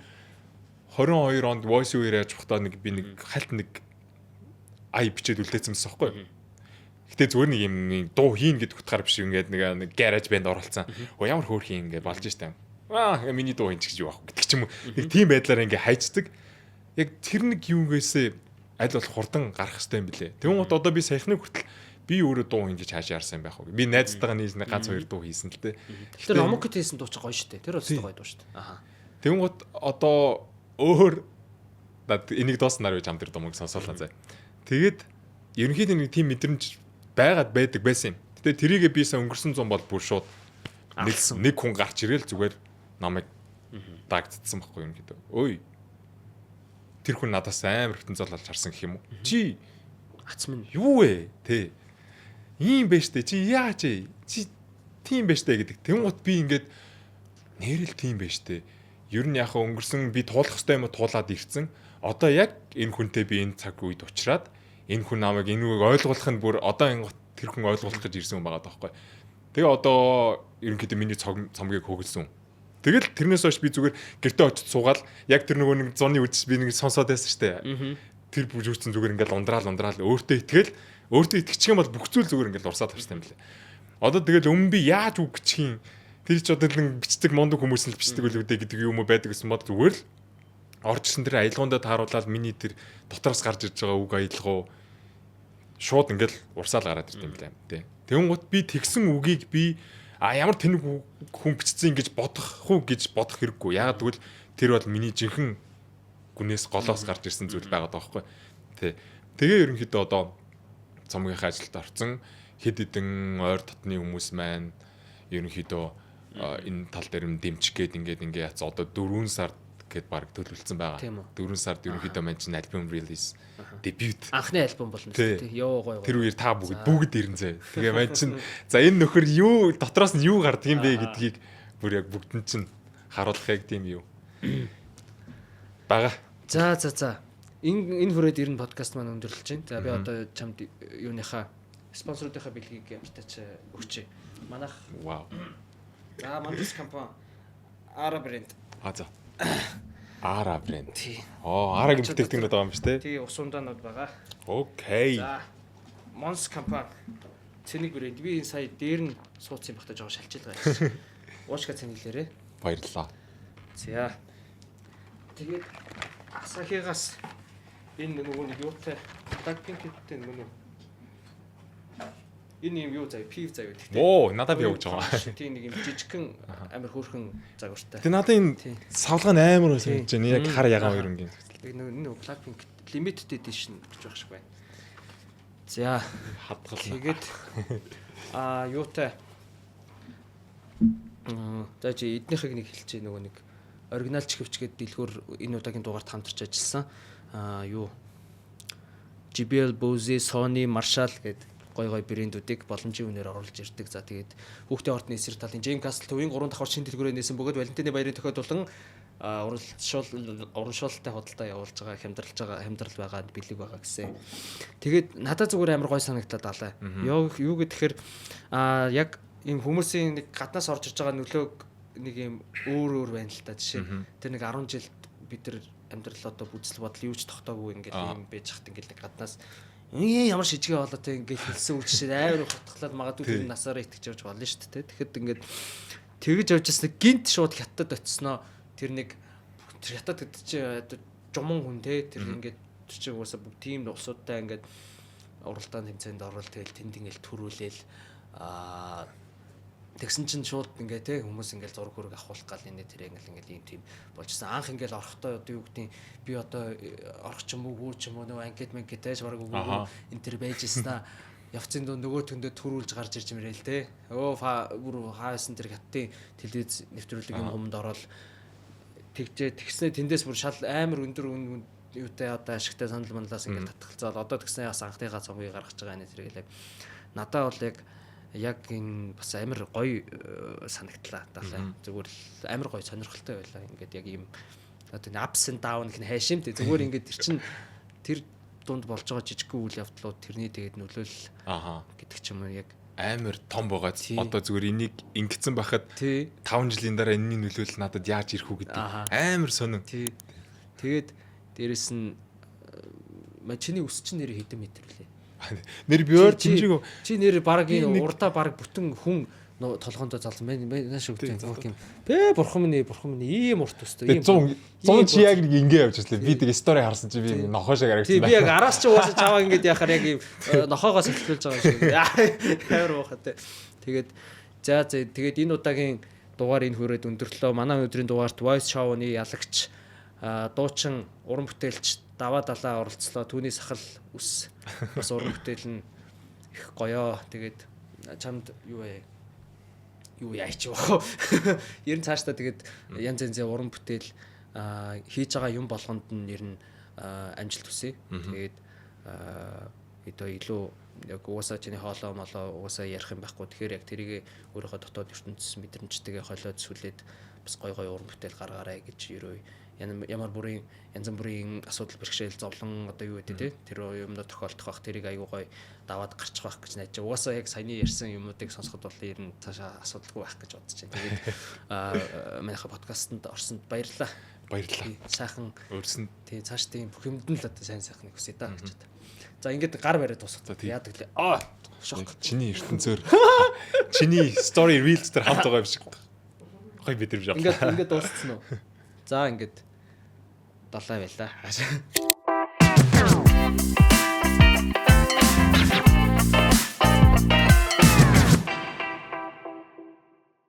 22 онд voice over яаж бахтаа нэг би нэг хальт нэг ай бичээд үлдээсэн байсан байхгүй. Гэтэ зүгээр нэг юм дуу хийн гэдэг утгаар биш ингээд нэг garage band оролцсон. Ямар хөөрх юм ингээд болж штэ. Миний дуу хийн ч гэж юу аах гэдэг ч юм уу. Нэг тийм байдлаар ингээд хайцдаг. Яг тэр нэг юугээсээ аль болох хурдан гарах хэрэгтэй юм билэ. Тэгвэл одоо би саяхны хүртэл би өөрөө дуу хийн гэж хаашаа харсан байх уу. Би найзтайгаа нийлнэ ганц хоёр дуу хийсэн л дээ. Тэр Омокт хийсэн дуу ч гоё штэ. Тэр бас гоё дуу штэ. Аха. Тэгвэл одоо өөр энийг дууснаар гэж хам тэр дуу сонсоолаа заа. Тэгээд ерөнхийдөө нэг тийм мэдрэмж байгаад байдаг байсан юм. Гэтэ тэрийгээ би сая өнгөрсөн 100 бол бүр шууд нэг хүн гарч ирэл зүгээр намайг дагдцсан байхгүй юм гэдэг. Ой. Тэр хүн надаас амар хөвтөн залж харсан гэх юм уу? Чи ац минь юу вэ? Тэ. Ийм байж тээ. Чи яач ээ? Чи тийм байж тээ гэдэг. Тэнгуут би ингээд нэрэл тийм байж тээ. Ер нь яхаа өнгөрсөн би туулах хэвтэй юм туулаад ирсэн. Одоо яг энэ хүнтэй би энэ цаг үед уулзраад энэ хүн намайг энүүг ойлгуулах нь бүр одоо энэ тэр хүн ойлгуулах гэж ирсэн юм байгаа даахгүй. Тэгээ одоо ерөнхийдөө миний цомгийг хөглсөн. Тэгэл тэрнээс хойш би зүгээр гэртээ очиж суугаад яг тэр нөгөө нэг зуны үдс би нэг сонсоод байсан штэ. Тэр бүжүүрсэн зүгээр ингээл ундраал өөртөө итгэчих юм бол бүх зүйл зүгээр ингээл урсаад тавьсан юм лээ. Одоо тэгэл өмнө би яаж үг гिचхийн тэр ч одоо нэг бичдэг мондөг хүмүүс л бичдэг үл үдэ гэдэг юм уу байдаг гэсэн бод зүгээр л орж ирсэн тэр аялгаундаа тааруулаад миний тэр дотроос гарч ирж байгаа үг аялгау шууд ингээл урсаал гараад ирд юм лээ. Тэ. Тэнгуут би тэгсэн үгийг би ямар тэнэг хүн бичсэн ингэж бодох хэрэггүй. Яагаад гэвэл тэр бол миний жинхэнэ гүнээс голоос гарч ирсэн зүйл байгаа даахгүй. Тэ. Тэгээ ерөнхийдөө одоо цомгийнхаа ажилд орсон хэд хэдэн ойр дотны хүмүүс маань ерөнхийдөө энэ тал дээр юм дэмжих гээд ингээд одоо 4 сард гэд баг төлөвлөсөн байгаа. 4 сард ерөнхийдөө маань чинь альбом release debut анхны альбом болно тийм. Йоо гоё. Тэр үеэр та бүгд ирэн зэ. Тэгээ маань чинь за энэ нөхөр юу дотроос нь юу гардаг юм бэ гэдгийг бүр яг бүгдэн чинь харуулахыг тийм юу бага. За. Энэ хүрээд ирэн подкаст маань өндөрлөж байна. За би одоо чамд юуныхаа спонсоруудынхаа бэлгийг ямартаач өгчээ. Манайх вау. За Mondes компани Ara брэнд. За. Ara брэнд. Ara-гийн бүтээгдэхүүнүүд байгаа юм шүү дээ. Тий, ус ундаанууд байгаа. Окей. За. Mondes компани цэник брэнд. Би сая дээр нь суудсан багтаж байгаа шалчил байгаа. Уушка цэнгэлээрээ. Баярлалаа. За. Тэгээд Asahi-гаас энэ нөгөө нэг юутай Blackpink гэдэг нөгөө энэ юм юу заяа пив заяа гэдэг. Оо, надад явж байгаа. Тийм нэг юм жижигхэн амар хөөрхөн загвартай. Тэгээ надад энэ савлгаа амар байсан гэж байна. Яг хар ягаан хоёрынгийн. Нөгөө Blackpink limited edition гэж байх шиг байна. За, хадгал. тэгээд юутай за чи эднийхийг нэг хэлчихээ нөгөө нэг оригинал чихвч гэдэг дэлгүүр энэ удаагийн дугаарт хамтарч ажилласан. Юу JBL, Bose, Sony, Marshall гэдэг гой брэндүүдийг боломжийн үнээр оруулж ирдэг. За тэгээд хүүхдийн ордны эсрэг талын James Castle төвийн 3 давхар шинэ дэлгүүрээр нээсэн бөгөөд Валентины баярын тохиолдолн урамшуулалтай худалдаа явуулж байгаа хямдрал байгаа бэлэг байгаа гэсэн. Тэгээд надад зүгээр амар гой санагдлаа далаа. Юу гэхээр яг ийм хүмүүсийн нэг гаднаас орж ирж байгаа нөлөөг нэг юм өөр байна л та жишээ. Тэр нэг 10 жилд бид нар амьдрал одоо бүжил бодол юу ч тогтоогүй ингээл юм байж хат ингээл нэг гаднаас ямар шижгээ болоо те ингээл хэлсэн үг жишээ амар хатглаад магадгүй тэр насаараа итгэж явж болно шүү дээ. Тэгэхэд ингээд тэгж явжсна гинт шууд хятад очисноо тэр нэг тэр хятад гэдэг чи жуман хүн те тэр ингээд тэр чи угаасаа бүгд тийм усуудтай ингээд уралдаан тэмцээнд орвол тэгэл тэнд ингээл төрүүлээл тэгсэн чинь шууд ингээ те хүмүүс ингээл зураг хөрөг авахулах гал энэ тэр ингээл ийм тийм болчихсон. Анх ингээл орохдоо одоо юу гэдэг би одоо орох ч юм уу гүү ч юм уу нөгөө анкет мэнкет тааш бараг үгүй энэ тэр байж яснаа явцын дөө нөгөө төндөө төрүүлж гарч ирж мэрэл те. Бүр хаасан тэр хаттын телевиз нэвтрүүлэг юм хумд ороод тэгснэ тэндээс бүр шал амар өндөр юутай одоо ашигтай санал манлаас ингээд татгалзаад одоо тэгсэн бас анхныхаа цомгийг гаргаж байгаа нэ зэрэг яг надад бол яг энэ бас амар гоё санагдлаа даалаа. Зүгээр л амар гоё сонирхолтой байлаа. Ингээд яг ийм одоо ups and down гэх нь хайшин тэ зүгээр ингээд тэр дунд болж байгаа жижигхэн үйл явдлууд тэрний тэгээд нөлөөлөл гэдэг ч юм уу яг амар том байгаа. Одоо зүгээр энийг ингэсэн байхад 5 жилийн дараа энэний нөлөөлөл надад яаж ирэх үү гэдэг амар сонин. Тэгээд дээрэс нь чиний өс чинь нэр хэдэн метр лээ. Нэр биор чимжиг чи нэр баг энэ урдаа баг бүтэн хүн толгоондоо залсан нааш өгдөг юм. Бурхан минь ийм урт өстэй. 100 чи яг нэг ингэ явж байсан. Би тэг стори харсан чи би нохоо шиг харагдсан. Би яг араас чи уусаж аваа ингэж яхаар яг ийм нохоогоос эхлүүлж байгаа шиг. Амар бохоо те. Тэгээд тэгээд энэ удаагийн дугаар энэ хүрээд өндөрлөө. Манай өдрийн дугаарт Voice Show-ны ялагч дуучин уран бүтээлч даваа далаа оролцлоо. Түүний сахал ус бас уран бүтээл нь их гоёо. Тэгээд чамд юу яач вэ? Ер нь цаашдаа тэгээд янз янзын уран бүтээл хийж байгаа юм болгонд нь ер нь амжилт хүсье. Тэгээд илүү яг уусаа чиний хоолоо молоо уусаа ярих юм байхгүй. Тэгэхээр яг тэрийг өөрийнхөө дотоод ертөнцийн мэдрэмжтэйгээ холиод сүлээд бас гой уран бүтээл гаргаарай гэж ерөө ямар бүрийн янз бүрийн асуудал бэрхшээл зовлон одоо юу гэдэг те тэр юмнууд тохиолдох бах тэрийг аюу гой даваад гарчих байх гэж найдаж. Угаасаа яг саяны ярьсан юмнуудыг сонсоход бол ер нь цаашаа асуудалгүй байх гэж бодож байна. Тэгээд манайха подкастт орсонд баярлалаа. Сайхан өрсөн. Тий цааш тийм бүх юмд нь л одоо сайн сайхныг хүсье даа гэж байна. За ингээд гар бариад тусах. Яадаг лээ. Шок. Чиний ертөнцөөр чиний story reels дээр хамт байгаа юм шиг. Гой бид нар ингээд дууссан уу? За ингээд долоо байла.